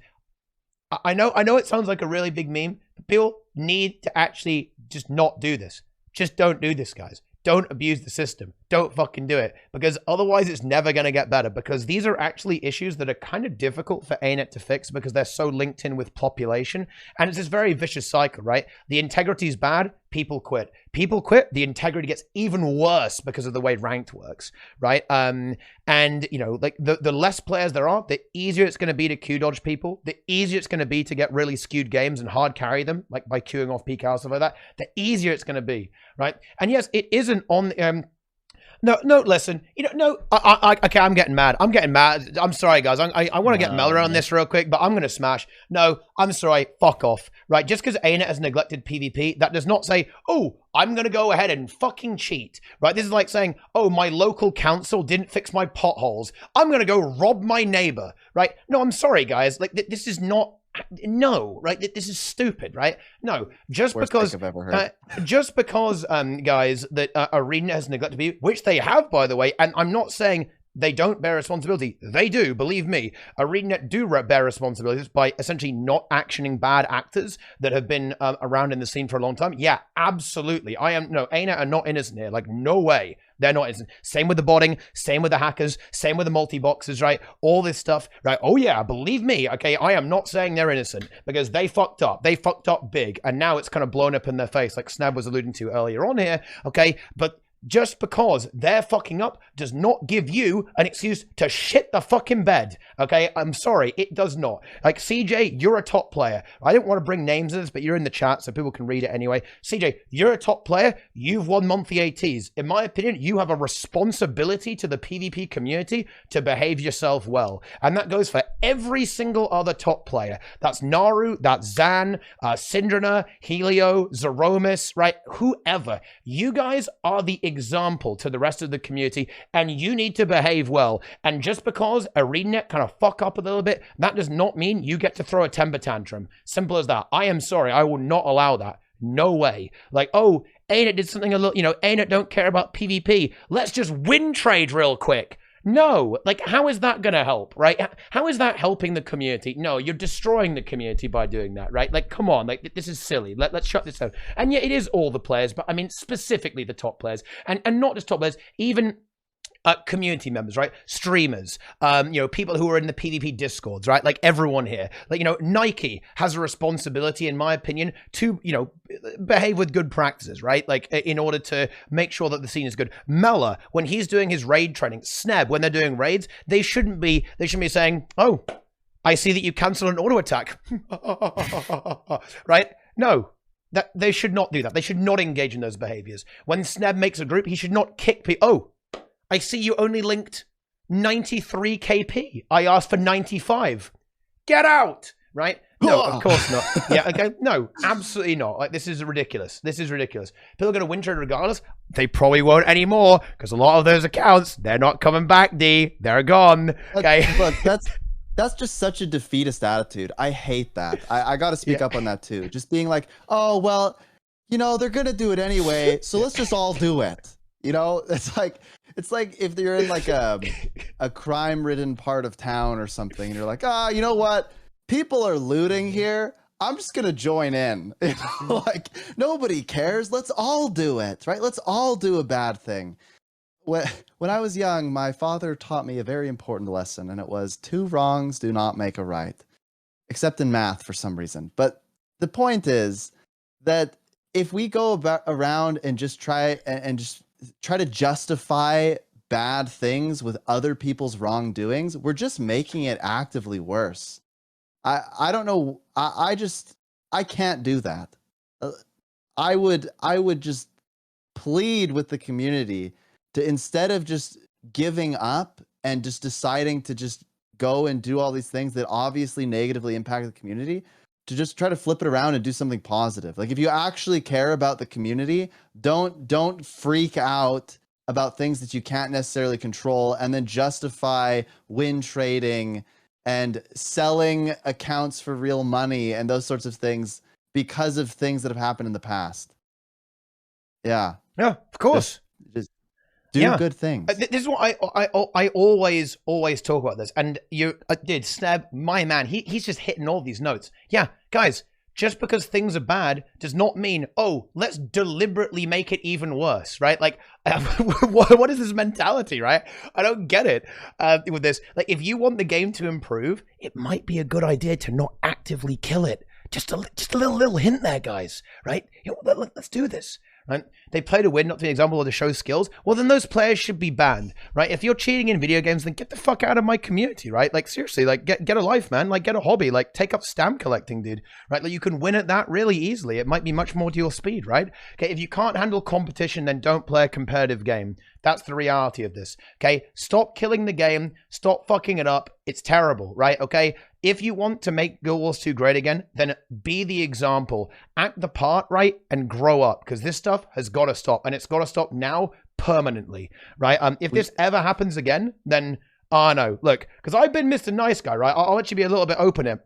I know it sounds like a really big meme, but people need to actually just not do this. Just don't do this, guys. Don't abuse the system. Don't fucking do it, because otherwise it's never going to get better, because these are actually issues that are kind of difficult for ArenaNet to fix because they're so linked in with population. And it's this very vicious cycle, right? The integrity is bad. People quit. People quit. The integrity gets even worse because of the way ranked works, right? And, you know, like the less players there are, the easier it's going to be to queue dodge people. The easier it's going to be to get really skewed games and hard carry them, like by queuing off peak hours, stuff like that. The easier it's going to be, right? And yes, it isn't on... No, listen, you know, no, okay, I'm getting mad. I'm sorry, guys. I want to get Mela on this real quick, but I'm going to smash. No, I'm sorry. Fuck off, right? Just because ArenaNet has neglected PvP, that does not say, oh, I'm going to go ahead and fucking cheat, right? This is like saying, oh, my local council didn't fix my potholes. I'm going to go rob my neighbor, right? No, I'm sorry, guys. Like, this is not... No, right? This is stupid, right? No, just because, guys, that ArenaNet has neglected PvP, which they have, by the way, and I'm not saying they don't bear responsibility. They do, believe me. ArenaNet do bear responsibilities by essentially not actioning bad actors that have been around in the scene for a long time. Yeah, absolutely. ArenaNet are not innocent here. Like, no way. They're not innocent. Same with the botting, same with the hackers, same with the multi-boxes, right? All this stuff, right? Oh yeah, believe me, okay? I am not saying they're innocent because they fucked up. They fucked up big, and now it's kind of blown up in their face, like Sneb was alluding to earlier on here, okay? But just because they're fucking up does not give you an excuse to shit the fucking bed, okay? I'm sorry, it does not. Like, CJ, you're a top player. I don't want to bring names in this, but you're in the chat, so people can read it anyway. CJ, you're a top player. You've won monthly ATs. In my opinion, you have a responsibility to the PvP community to behave yourself well. And that goes for every single other top player. That's Naru, that's Zan, Syndrana, Helio, Zeromus, right? Whoever. You guys are the example to the rest of the community, and you need to behave well. And just because ArenaNet kind of fuck up a little bit, that does not mean you get to throw a temper tantrum. Simple as that. I am sorry, I will not allow that. No way. Like, oh, ArenaNet did something a little, you know, ArenaNet don't care about PvP. Let's just win trade real quick. No, like, how is that going to help, right? How is that helping the community? No, you're destroying the community by doing that, right? Like, come on, like, this is silly. Let's shut this down. And yet it is all the players, but I mean, specifically the top players, and not just top players, even community members, right? Streamers, people who are in the PvP discords, right? Like everyone here, like, Nike has a responsibility, in my opinion, to, behave with good practices, right? Like in order to make sure that the scene is good. Mela, when he's doing his raid training, Sneb, when they're doing raids, they shouldn't be saying, oh, I see that you cancel an auto attack, right? No. That they should not do that. They should not engage in those behaviors. When Sneb makes a group, he should not kick people. Oh, I see you only linked 93 KP. I asked for 95. Get out, right? No, of course not. Yeah, okay. No, absolutely not. Like, this is ridiculous. This is ridiculous. People are going to win trade regardless. They probably won't anymore because a lot of those accounts, they're not coming back, D. They're gone. Okay. Look, that's just such a defeatist attitude. I hate that. I got to speak up on that too. Just being like, oh, well, they're going to do it anyway, so let's just all do it. It's like if you're in like a crime-ridden part of town or something, and you're like, you know what? People are looting here. I'm just gonna join in. Like, nobody cares. Let's all do it, right? Let's all do a bad thing. When I was young, my father taught me a very important lesson, and it was 2 wrongs do not make a right, except in math for some reason. But the point is that if we go around and just try to justify bad things with other people's wrongdoings, we're just making it actively worse. I don't know. I can't do that. I would just plead with the community to, instead of just giving up and just deciding to just go and do all these things that obviously negatively impact the community, to just try to flip it around and do something positive. Like, if you actually care about the community, don't freak out about things that you can't necessarily control and then justify win trading and selling accounts for real money and those sorts of things because of things that have happened in the past. Yeah, of course. Just do good things. This is what I always talk about this. And Sneb, my man, he's just hitting all these notes. Yeah, guys, just because things are bad does not mean, oh, let's deliberately make it even worse, right? Like, what is this mentality, right? I don't get it with this. Like, if you want the game to improve, it might be a good idea to not actively kill it. Just a little hint there, guys, right? Let's do this. Right? They play to win, not to be an example, or to show skills. Well, then those players should be banned, right? If you're cheating in video games, then get the fuck out of my community, right? Like, seriously, like, get a life, man. Like, get a hobby. Like, take up stamp collecting, dude, right? Like, you can win at that really easily. It might be much more to your speed, right? Okay, if you can't handle competition, then don't play a competitive game. That's the reality of this, okay? Stop killing the game. Stop fucking it up. It's terrible, right? Okay? If you want to make Guild Wars 2 great again, then be the example. Act the part, right? And grow up, because this stuff has got to stop, and it's got to stop now permanently, right? If this ever happens again, then, no. Look, because I've been Mr. Nice Guy, right? I'll actually be a little bit open here.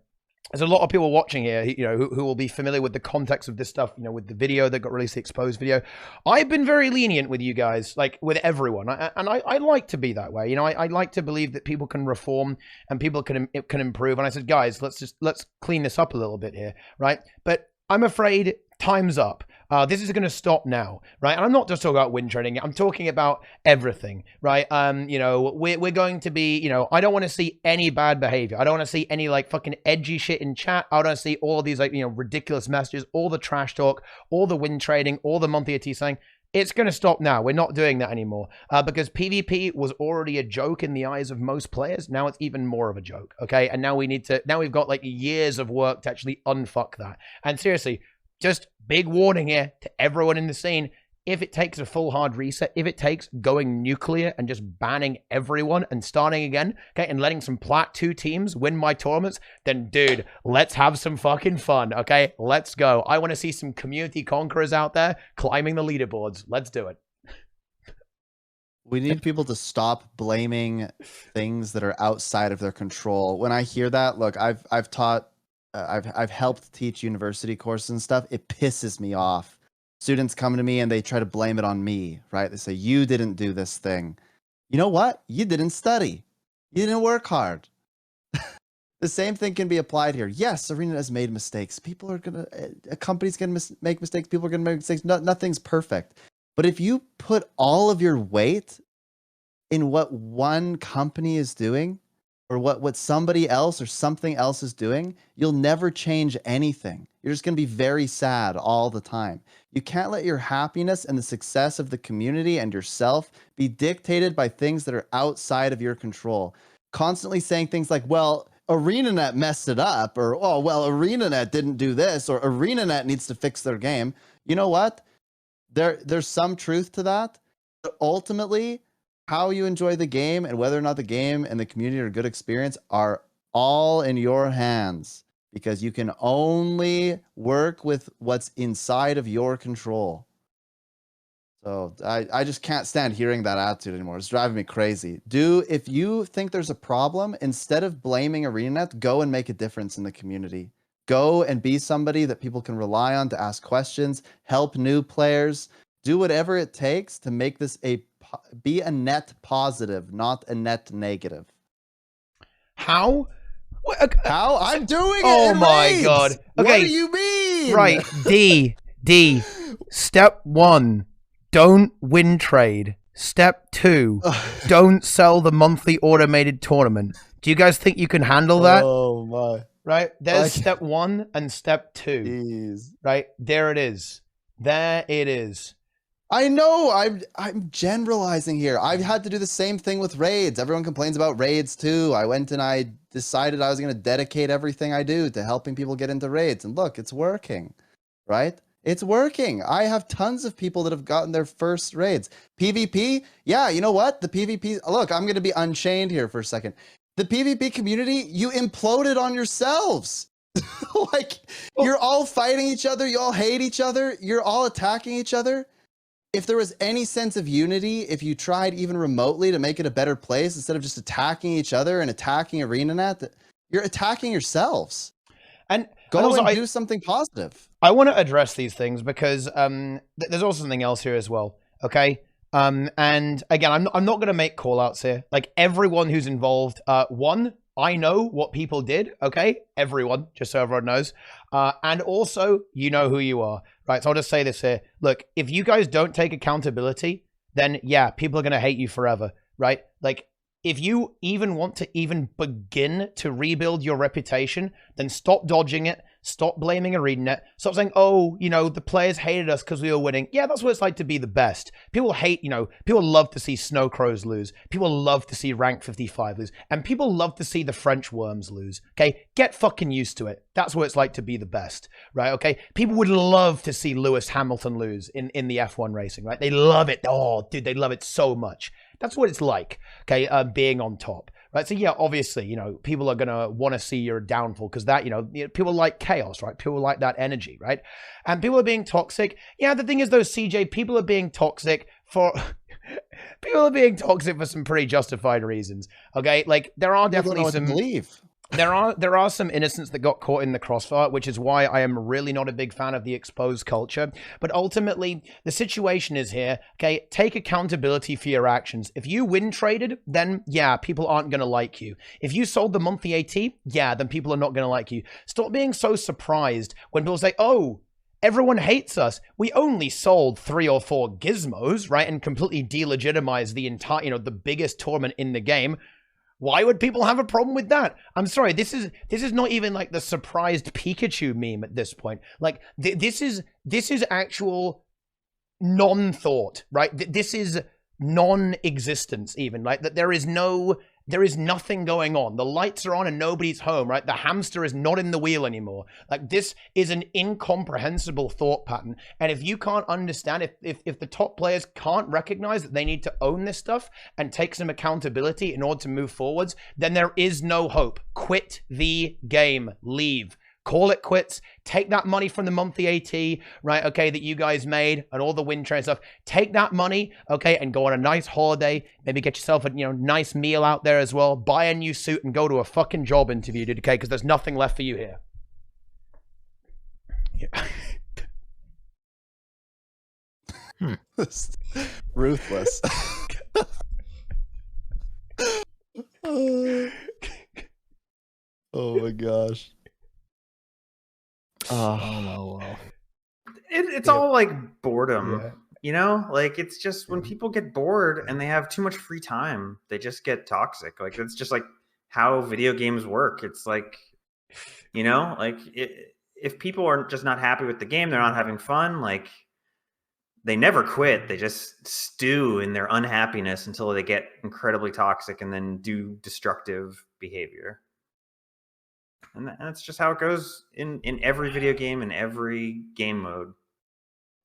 There's a lot of people watching here, who will be familiar with the context of this stuff, with the video that got released, the exposed video. I've been very lenient with you guys, like with everyone, and I like to be that way. I like to believe that people can reform and people can improve. And I said, guys, let's clean this up a little bit here, right? But I'm afraid time's up. This is going to stop now, right? And I'm not just talking about win trading. I'm talking about everything, right? We're going to be, I don't want to see any bad behavior. I don't want to see any like fucking edgy shit in chat. I don't want to see all of these like, ridiculous messages, all the trash talk, all the win trading, all the monthly AT saying. It's going to stop now. We're not doing that anymore because PvP was already a joke in the eyes of most players. Now it's even more of a joke, okay? And now we've got like years of work to actually unfuck that. And seriously, just big warning here to everyone in the scene. If it takes a full hard reset, if it takes going nuclear and just banning everyone and starting again, okay, and letting some Plat 2 teams win my tournaments, then dude, let's have some fucking fun, okay? Let's go. I want to see some community conquerors out there climbing the leaderboards. Let's do it. We need people to stop blaming things that are outside of their control. When I hear that, look, I've helped teach university courses and stuff. It pisses me off. Students come to me and they try to blame it on me, right? They say, you didn't do this thing. you know what? You didn't study. You didn't work hard. The same thing can be applied here. Yes, ArenaNet has made mistakes. People are going to, a company's going to make mistakes. People are going to make mistakes. Nothing's perfect. But if you put all of your weight in what one company is doing, or what somebody else or something else is doing, you'll never change anything. You're just going to be very sad all the time. You can't let your happiness and the success of the community and yourself be dictated by things that are outside of your control. Constantly saying things like, well, ArenaNet messed it up, or, oh, well, ArenaNet didn't do this, or ArenaNet needs to fix their game. You know what? There's some truth to that. But ultimately, how you enjoy the game and whether or not the game and the community are a good experience are all in your hands, because you can only work with what's inside of your control. So I just can't stand hearing that attitude anymore. It's driving me crazy. If you think there's a problem, instead of blaming ArenaNet, go and make a difference in the community. Go and be somebody that people can rely on to ask questions, help new players, do whatever it takes to make this be a net positive, not a net negative. How? How? I'm doing it. Oh in my raids. God. Okay. What do you mean? Right. D. Step 1, don't win trade. Step 2, don't sell the monthly automated tournament. Do you guys think you can handle that? Oh my. Right? There's step 1 and step 2. Jeez. Right? There it is. There it is. I know. I'm generalizing here. I've had to do the same thing with raids. Everyone complains about raids too. I went and I decided I was going to dedicate everything I do to helping people get into raids. And look, it's working, right? It's working. I have tons of people that have gotten their first raids. PvP, yeah, you know what? The PvP, look, I'm going to be unchained here for a second. The PvP community, you imploded on yourselves. Like, you're all fighting each other. You all hate each other. You're all attacking each other. If there was any sense of unity, if you tried even remotely to make it a better place, instead of just attacking each other and attacking ArenaNet, you're attacking yourselves. And go and do something positive. I want to address these things because there's also something else here as well. Okay. And again, I'm not going to make call outs here. Like, everyone who's involved, one, I know what people did. Okay. Everyone, just so everyone knows. And also, you know who you are. Right. So I'll just say this here. Look, if you guys don't take accountability, then yeah, people are going to hate you forever. Right. Like, if you even want to even begin to rebuild your reputation, then stop dodging it. Stop blaming ArenaNet. Stop saying, oh, you know, the players hated us because we were winning. Yeah, that's what it's like to be the best. People hate, you know, people love to see Snow Crows lose. People love to see Rank 55 lose. And people love to see the French Worms lose. Okay? Get fucking used to it. That's what it's like to be the best, right? Okay? People would love to see Lewis Hamilton lose in the F1 racing, right? They love it. Oh, dude, they love it so much. That's what it's like, okay, being on top. Right, so yeah, obviously, you know, people are going to want to see your downfall because that, you know, people like chaos, right? People like that energy, right? And people are being toxic. Yeah, the thing is though, CJ, people are being toxic for some pretty justified reasons, okay? Like, there are definitely some... There are some innocents that got caught in the crossfire, which is why I am really not a big fan of the exposed culture. But ultimately, the situation is here, okay? Take accountability for your actions. If you win traded, then yeah, people aren't going to like you. If you sold the monthly AT, yeah, then people are not going to like you. Stop being so surprised when people say, oh, everyone hates us. We only sold 3 or 4 gizmos, right? And completely delegitimize the entire, you know, the biggest tournament in the game. Why would people have a problem with that? I'm sorry, this is not even like the surprised Pikachu meme at this point. Like, this is actual non-thought, right? This is non-existence even. Like, that there is nothing going on. The lights are on and nobody's home, right? The hamster is not in the wheel anymore. Like, this is an incomprehensible thought pattern. And if you can't understand, if the top players can't recognize that they need to own this stuff and take some accountability in order to move forwards, then there is no hope. Quit the game. Leave. Call it quits. Take that money from the monthly AT, right, okay, that you guys made and all the win trade stuff. Take that money, okay, and go on a nice holiday. Maybe get yourself a, you know, nice meal out there as well. Buy a new suit and go to a fucking job interview, dude, okay, because there's nothing left for you here. Yeah. Ruthless. like boredom. Yeah. You know, like it's just when people get bored and they have too much free time, they just get toxic. Like that's just like how video games work. It's like, you know, like if people are just not happy with the game, they're not having fun, like they never quit. They just stew in their unhappiness until they get incredibly toxic and then do destructive behavior. And that's just how it goes in every video game, in every game mode.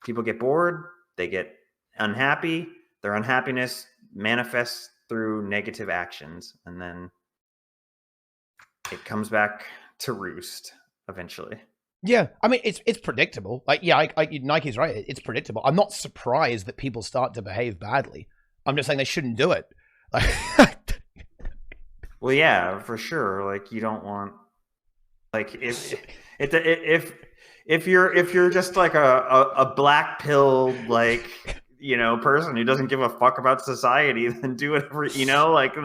People get bored, they get unhappy, their unhappiness manifests through negative actions, and then it comes back to roost eventually. Yeah, I mean, it's predictable. Like, yeah, Nike's right. It's predictable. I'm not surprised that people start to behave badly. I'm just saying they shouldn't do it. Well, yeah, for sure. Like, you don't want, like, if you're just like a black pill, like, you know, person who doesn't give a fuck about society, then do whatever, you know, like,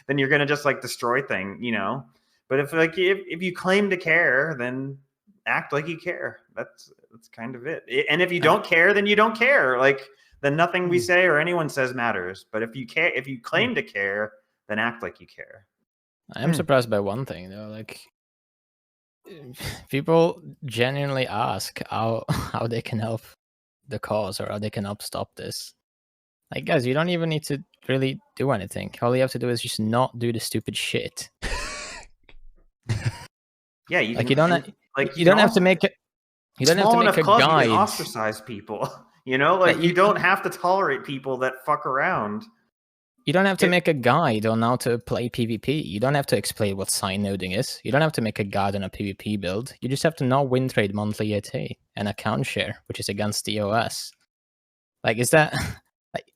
then you're gonna just like destroy things, you know. But if you claim to care, then act like you care. That's kind of it. And if you don't care, then you don't care. Like, then nothing we say or anyone says matters. But if you care, if you claim to care, then act like you care. I am surprised by one thing though. Like, people genuinely ask how they can help the cause or how they can help stop this. Like, guys, you don't even need to really do anything. All you have to do is just not do the stupid shit. Yeah, you don't have to make it. You don't have to make a guide. You can ostracize people. You know, like you don't have to tolerate people that fuck around. You don't have to make a guide on how to play PvP. You don't have to explain what sign noding is. You don't have to make a guide on a PvP build. You just have to not win trade monthly AT and account share, which is against the OS. Like, is that like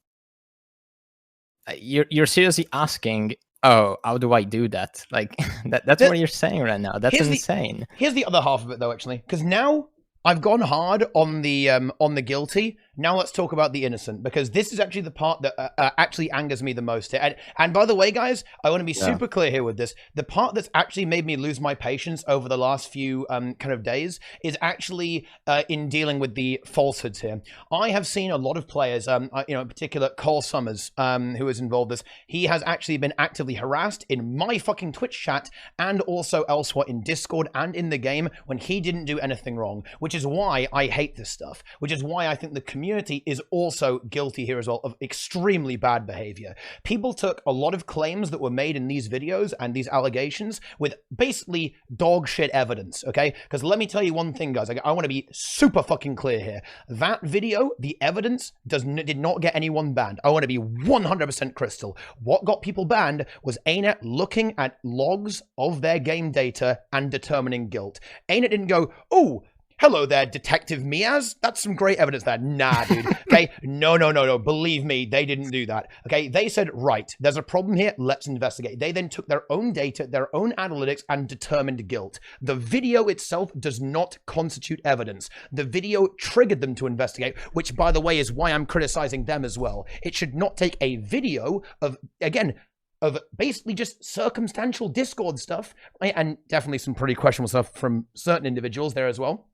you're seriously asking? Oh, how do I do that? Like that's what you're saying right now. That's insane. Here's the other half of it though, actually, because now I've gone hard on the guilty. Now let's talk about the innocent, because this is actually the part that actually angers me the most. And by the way, guys, I want to be super clear here with this. The part that's actually made me lose my patience over the last few kind of days is actually in dealing with the falsehoods here. I have seen a lot of players, you know, in particular Cole Summers, who is involved in this. He has actually been actively harassed in my fucking Twitch chat and also elsewhere in Discord and in the game when he didn't do anything wrong, which is why I hate this stuff, which is why I think the community is also guilty here as well of extremely bad behavior. People took a lot of claims that were made in these videos and these allegations with basically dog shit evidence, okay? Because let me tell you one thing, guys. I want to be super fucking clear here. That video, the evidence did not get anyone banned. I want to be 100% crystal. What got people banned was ArenaNet looking at logs of their game data and determining guilt. ArenaNet didn't go, oh, hello there, Detective Miaz. That's some great evidence there. Nah, dude. Okay, no. Believe me, they didn't do that. Okay, they said, right, there's a problem here. Let's investigate. They then took their own data, their own analytics, and determined guilt. The video itself does not constitute evidence. The video triggered them to investigate, which, by the way, is why I'm criticizing them as well. It should not take a video of, again, of basically just circumstantial Discord stuff, right? And definitely some pretty questionable stuff from certain individuals there as well.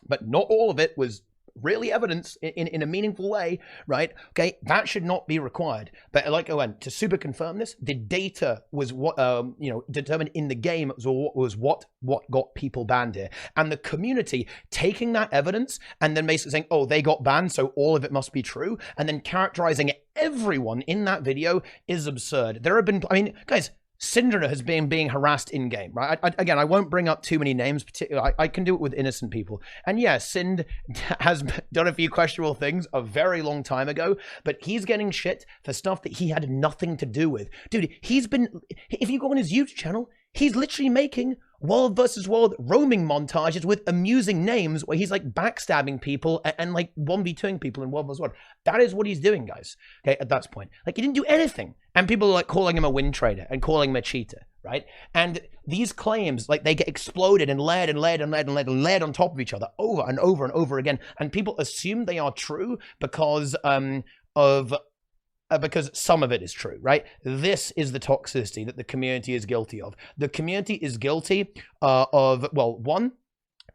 But not all of it was really evidence in a meaningful way, right? Okay, that should not be required. But like Owen, to super confirm this, the data was what you know, determined in the game was what got people banned here, and the community taking that evidence and then basically saying, oh, they got banned, so all of it must be true, and then characterizing everyone in that video is absurd. There have been, I mean, guys, Syndra has been being harassed in-game, right? Again, I won't bring up too many names, particularly. I can do it with innocent people. And yeah, Synd has done a few questionable things a very long time ago, but he's getting shit for stuff that he had nothing to do with. Dude, he's been, if you go on his YouTube channel, he's literally making World versus World roaming montages with amusing names where he's like backstabbing people and like 1v2ing people in World versus World. That is what he's doing, guys. Okay, at that point. Like, he didn't do anything. And people are like calling him a win trader and calling him a cheater, right? And these claims, like, they get exploded and layered on top of each other over and over and over again. And people assume they are true because because some of it is true, right? This is the toxicity that the community is guilty of. The community is guilty of, well, one,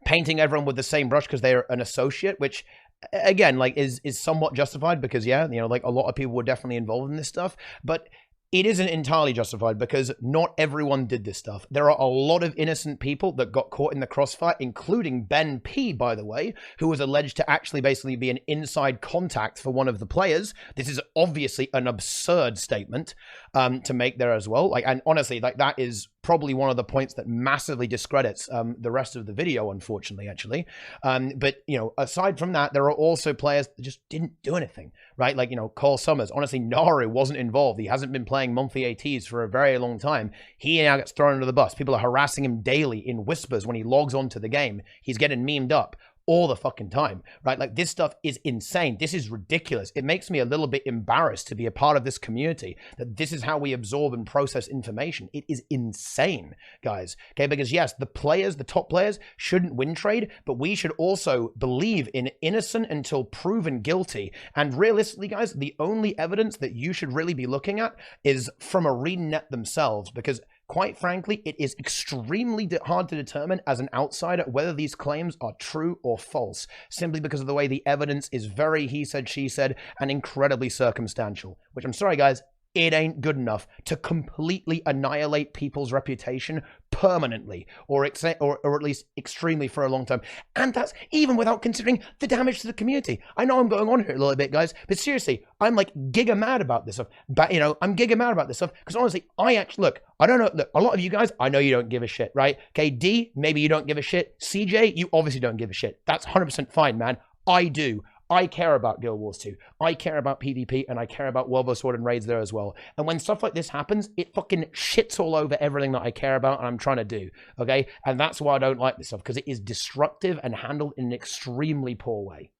painting everyone with the same brush because they're an associate, which, again, like is somewhat justified because yeah, you know, like a lot of people were definitely involved in this stuff, but it isn't entirely justified because not everyone did this stuff. There are a lot of innocent people that got caught in the crossfire, including Ben P, by the way, who was alleged to actually basically be an inside contact for one of the players. This is obviously an absurd statement to make there as well. Like, and honestly, like that is probably one of the points that massively discredits the rest of the video, unfortunately, actually. But, you know, aside from that, there are also players that just didn't do anything, right? Like, you know, Cole Summers. Honestly, Naru wasn't involved. He hasn't been playing monthly ATs for a very long time. He now gets thrown under the bus. People are harassing him daily in whispers when he logs onto the game. He's getting memed up all the fucking time, right? Like this stuff is insane. This is ridiculous. It makes me a little bit embarrassed to be a part of this community, that this is how we absorb and process information. It is insane, guys. Okay, because yes, the players, the top players shouldn't win trade, but we should also believe in innocent until proven guilty. And realistically, guys, the only evidence that you should really be looking at is from ArenaNet themselves, because quite frankly, it is extremely hard to determine as an outsider whether these claims are true or false, simply because of the way the evidence is very he said, she said, and incredibly circumstantial, which I'm sorry, guys, it ain't good enough to completely annihilate people's reputation permanently, or at least extremely for a long time. And that's even without considering the damage to the community. I know I'm going on here a little bit, guys, but seriously, I'm like giga mad about this stuff. But, you know, I'm giga mad about this stuff because honestly, I actually, look, I don't know, look, a lot of you guys, I know you don't give a shit, right? Okay, D, maybe you don't give a shit. CJ, you obviously don't give a shit. That's 100% fine, man. I do. I care about Guild Wars 2. I care about PvP, and I care about World War Sword and raids there as well. And when stuff like this happens, it fucking shits all over everything that I care about and I'm trying to do, okay? And that's why I don't like this stuff, because it is destructive and handled in an extremely poor way.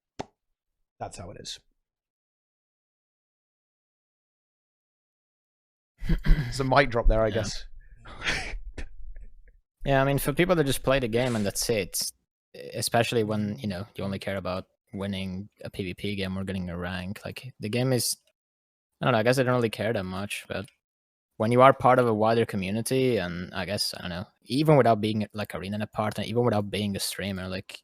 That's how it is. It's a mic drop there, I guess. Yeah, I mean, for people that just play the game and that's it, especially when, you know, you only care about winning a PvP game or getting a rank, like the game is, I don't know, I guess I don't really care that much, but when you are part of a wider community, and I guess, I don't know, even without being like ArenaNet partner, even without being a streamer, like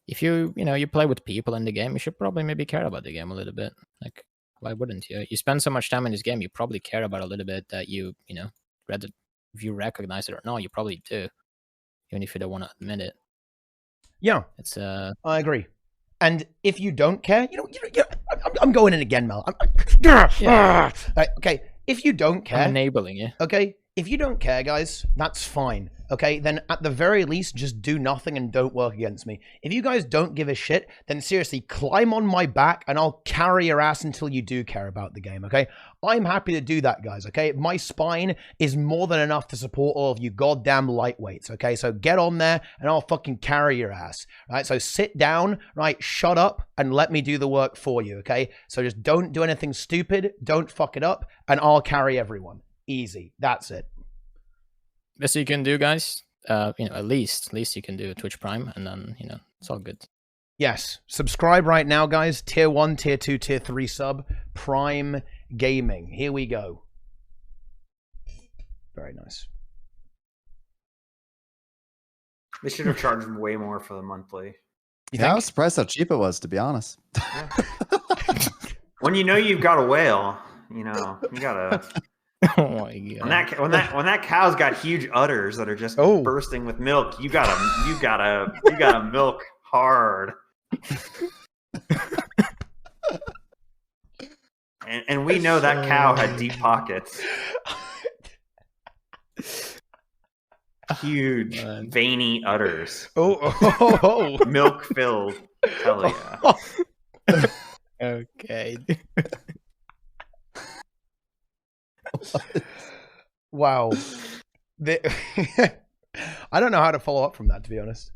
if you know, you play with people in the game, you should probably maybe care about the game a little bit. Like, why wouldn't you? You spend so much time in this game, you probably care about a little bit that you know, whether if you recognize it or not, you probably do, even if you don't want to admit it. Yeah, it's I agree. And if you don't care, you know, I'm going in again, Mel. Yeah. Okay, if you don't care, I'm enabling you. Okay, if you don't care, guys, that's fine. Okay, then at the very least, just do nothing and don't work against me. If you guys don't give a shit, then seriously, climb on my back and I'll carry your ass until you do care about the game, okay? I'm happy to do that, guys, okay? My spine is more than enough to support all of you goddamn lightweights, okay? So get on there and I'll fucking carry your ass, right? So sit down, right? Shut up and let me do the work for you, okay? So just don't do anything stupid, don't fuck it up, and I'll carry everyone. Easy. That's it. Best you can do, guys. You know, at least you can do Twitch Prime, and then, you know, it's all good. Yes. Subscribe right now, guys. Tier 1, Tier 2, Tier 3 sub. Prime Gaming. Here we go. Very nice. They should have charged way more for the monthly. I was surprised how cheap it was, to be honest. Yeah. When you know you've got a whale, you know, you gotta... Oh my god! When that cow's got huge udders that are just bursting with milk, you gotta milk hard. and we know that cow had deep pockets, huge veiny udders. Milk filled. Hell yeah. Okay. Wow. I don't know how to follow up from that, to be honest.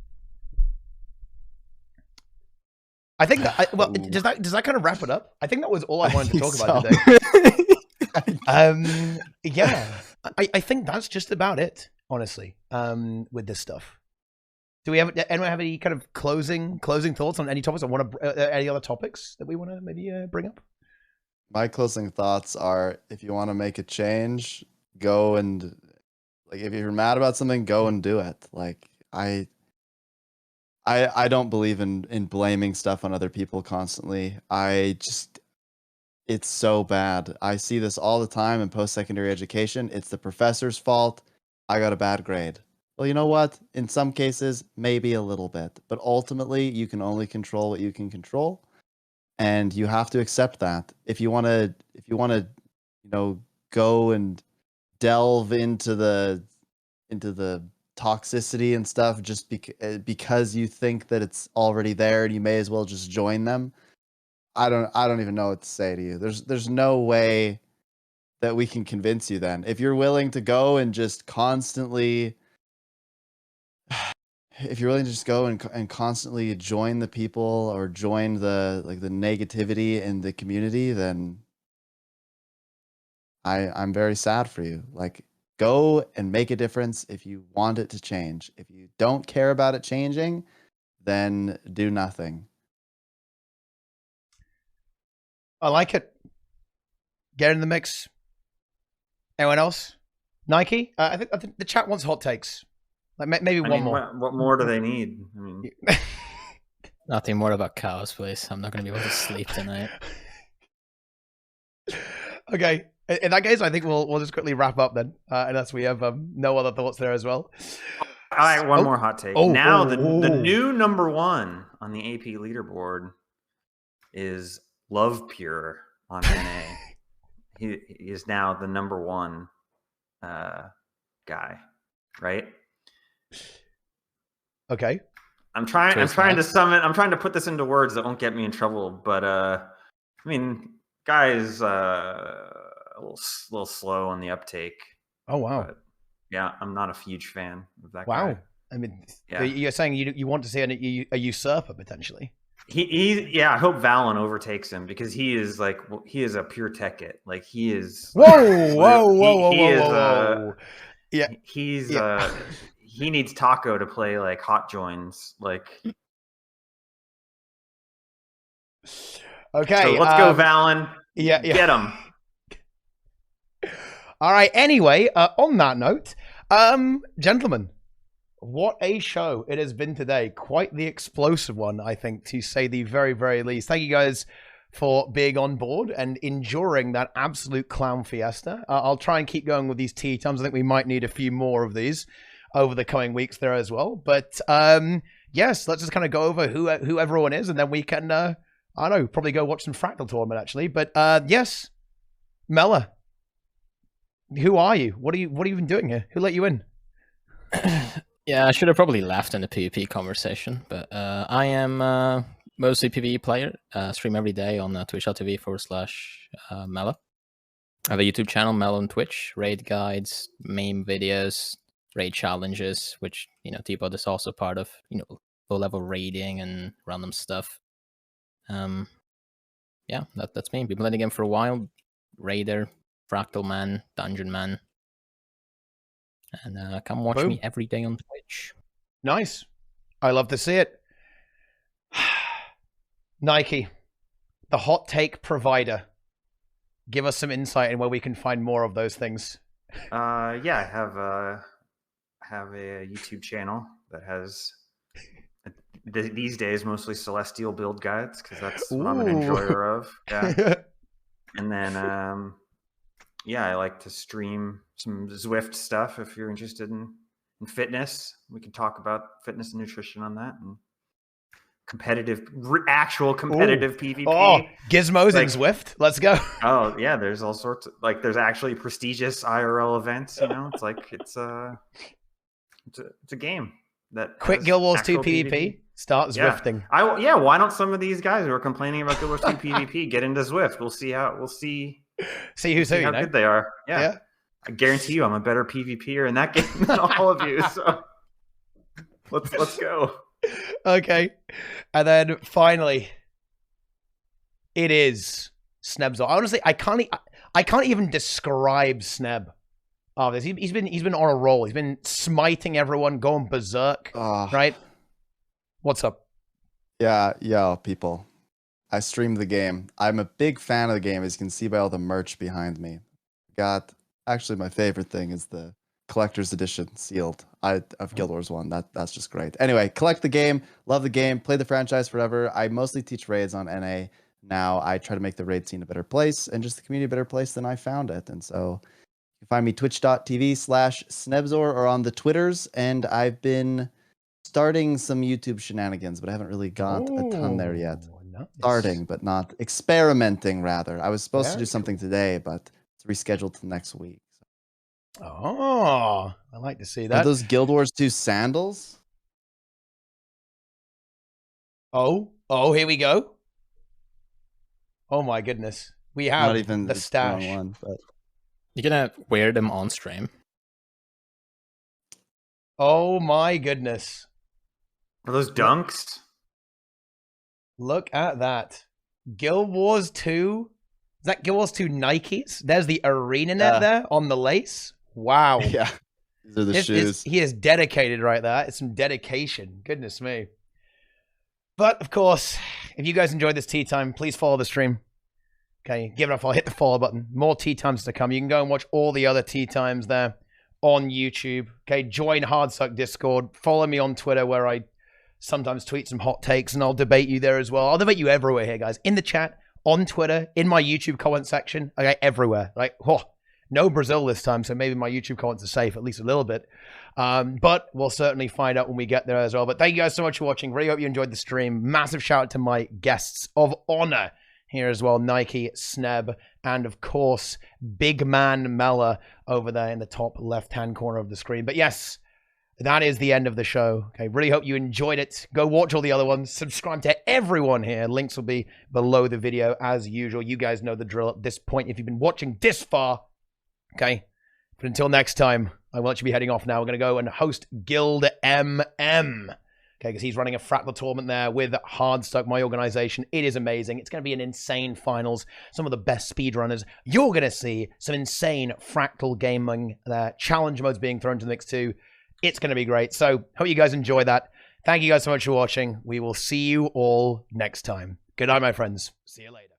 I think that does that kind of wrap it up? I think that was all I wanted to talk about today. Yeah, I think that's just about it, honestly. With this stuff, do we have anyone have any kind of closing thoughts on any topics? Any other topics that we want to maybe bring up? My closing thoughts are: if you want to make a change, go and, like, if you're mad about something, go and do it. Like, I don't believe in blaming stuff on other people constantly. It's so bad. I see this all the time in post-secondary education. It's the professor's fault. I got a bad grade. Well, you know what? In some cases, maybe a little bit, but ultimately you can only control what you can control, and you have to accept that. If you want to, go and delve into the toxicity and stuff just because you think that it's already there and you may as well just join them. I don't even know what to say to you. There's no way that we can convince you then. If you're willing to go and just constantly if you're willing to just go and constantly join the people or join the negativity in the community, then I'm very sad for you. Like, go and make a difference if you want it to change. If you don't care about it changing, then do nothing. I like it. Get in the mix. Anyone else? Nike? I think the chat wants hot takes. Like maybe one more. What more do they need? I mean, Nothing more about cows, please. I'm not going to be able to sleep tonight. Okay. In that case, I think we'll just quickly wrap up then, unless we have no other thoughts there as well. all right, one more hot take. Now the new number one on the AP leaderboard is Love Pure on NA. he is now the number one guy, right? Okay. I'm trying to put this into words that won't get me in trouble, but I mean, guy is a little slow on the uptake. Oh wow. But yeah, I'm not a huge fan of that wow. guy. I mean, yeah. You're saying you want to see a usurper potentially? I hope Valen overtakes him because he is a pure tech it. Like he is. Whoa. Yeah. He needs Taco to play like hot joins. Like. Okay. So let's go, Valen. Yeah. Get him. All right. Anyway, on that note, gentlemen, what a show it has been today. Quite the explosive one, I think, to say the very, very least. Thank you guys for being on board and enduring that absolute clown fiesta. I'll try and keep going with these tea times. I think we might need a few more of these over the coming weeks there as well. But yes, let's just kind of go over who everyone is, and then we can, I don't know, probably go watch some Fractal Tournament, actually. But yes, Mela, who are you? What are you even doing here? Who let you in? Yeah, I should have probably left in the PvP conversation, but I am mostly PvE player. Stream every day on twitch.tv/Mela. I have a YouTube channel, Mela on Twitch, raid guides, meme videos, raid challenges, which, Teapot is also part of, low-level raiding and random stuff. Yeah, that's me. Been playing the game for a while. Raider, Fractal Man, Dungeon Man. And come watch me every day on Twitch. Nice. I love to see it. Nike, the hot take provider. Give us some insight in where we can find more of those things. I have a YouTube channel that has these days mostly Celestial build guides because that's what I'm an enjoyer of. Yeah. And then I like to stream some Zwift stuff. If you're interested in fitness, we can talk about fitness and nutrition on that, and actual competitive PvP. Oh, gizmos in Zwift. Let's go. Oh yeah, there's all sorts of there's actually prestigious IRL events. It's a game that Quit Guild Wars 2 PvP. Start Zwifting. Why don't some of these guys who are complaining about Guild Wars 2 PvP get into Zwift? We'll see how who's who. How good they are. Yeah. I guarantee you, I'm a better PvPer in that game than all of you. So let's go. Okay, and then finally, it is Sneb's. Honestly, I can't even describe Sneb. Oh, he's been on a roll. He's been smiting everyone, going berserk. Right? What's up? Yeah, people. I stream the game. I'm a big fan of the game, as you can see by all the merch behind me. Actually, my favorite thing is the collector's edition sealed of Guild Wars 1. That's just great. Anyway, collect the game, love the game, play the franchise forever. I mostly teach raids on NA now. I try to make the raid scene a better place and just the community a better place than I found it. And so you can find me twitch.tv/Snebzor or on the Twitters. And I've been starting some YouTube shenanigans, but I haven't really got a ton there yet. Nice. Starting, but not experimenting, rather. I was supposed to do something today, but it's rescheduled to next week. Oh, I like to see that. Are those Guild Wars 2 sandals? Oh, here we go. Oh my goodness. We have Not even the stash. one, but... You're gonna wear them on stream. Oh my goodness. Are those dunks? Look at that. Guild Wars 2. Is that Guild Wars 2 Nikes? There's the ArenaNet there on the lace. Wow. Yeah. These are the shoes. He is dedicated right there. It's some dedication. Goodness me. But, of course, if you guys enjoyed this tea time, please follow the stream. Okay, give it a follow. Hit the follow button. More tea times to come. You can go and watch all the other tea times there on YouTube. Okay, join Hardstuck Discord. Follow me on Twitter where I sometimes tweet some hot takes and I'll debate you there as well. I'll debate you everywhere here, guys. In the chat, on Twitter, in my YouTube comment section. Okay, everywhere. Like, no Brazil this time, so maybe my YouTube comments are safe, at least a little bit. But we'll certainly find out when we get there as well. But thank you guys so much for watching. Really hope you enjoyed the stream. Massive shout out to my guests of honor here as well. Nike, Sneb, and of course, big man Mela over there in the top left-hand corner of the screen. But yes, that is the end of the show. Okay, really hope you enjoyed it. Go watch all the other ones. Subscribe to everyone here. Links will be below the video as usual. You guys know the drill at this point if you've been watching this far. Okay, but until next time, I will actually be heading off now. We're going to go and host Guild MM. Okay, because he's running a fractal tournament there with Hardstuck, my organization. It is amazing. It's going to be an insane finals. Some of the best speedrunners. You're going to see some insane fractal gaming challenge modes being thrown to the mix too. It's going to be great. So, hope you guys enjoy that. Thank you guys so much for watching. We will see you all next time. Good night, my friends. See you later.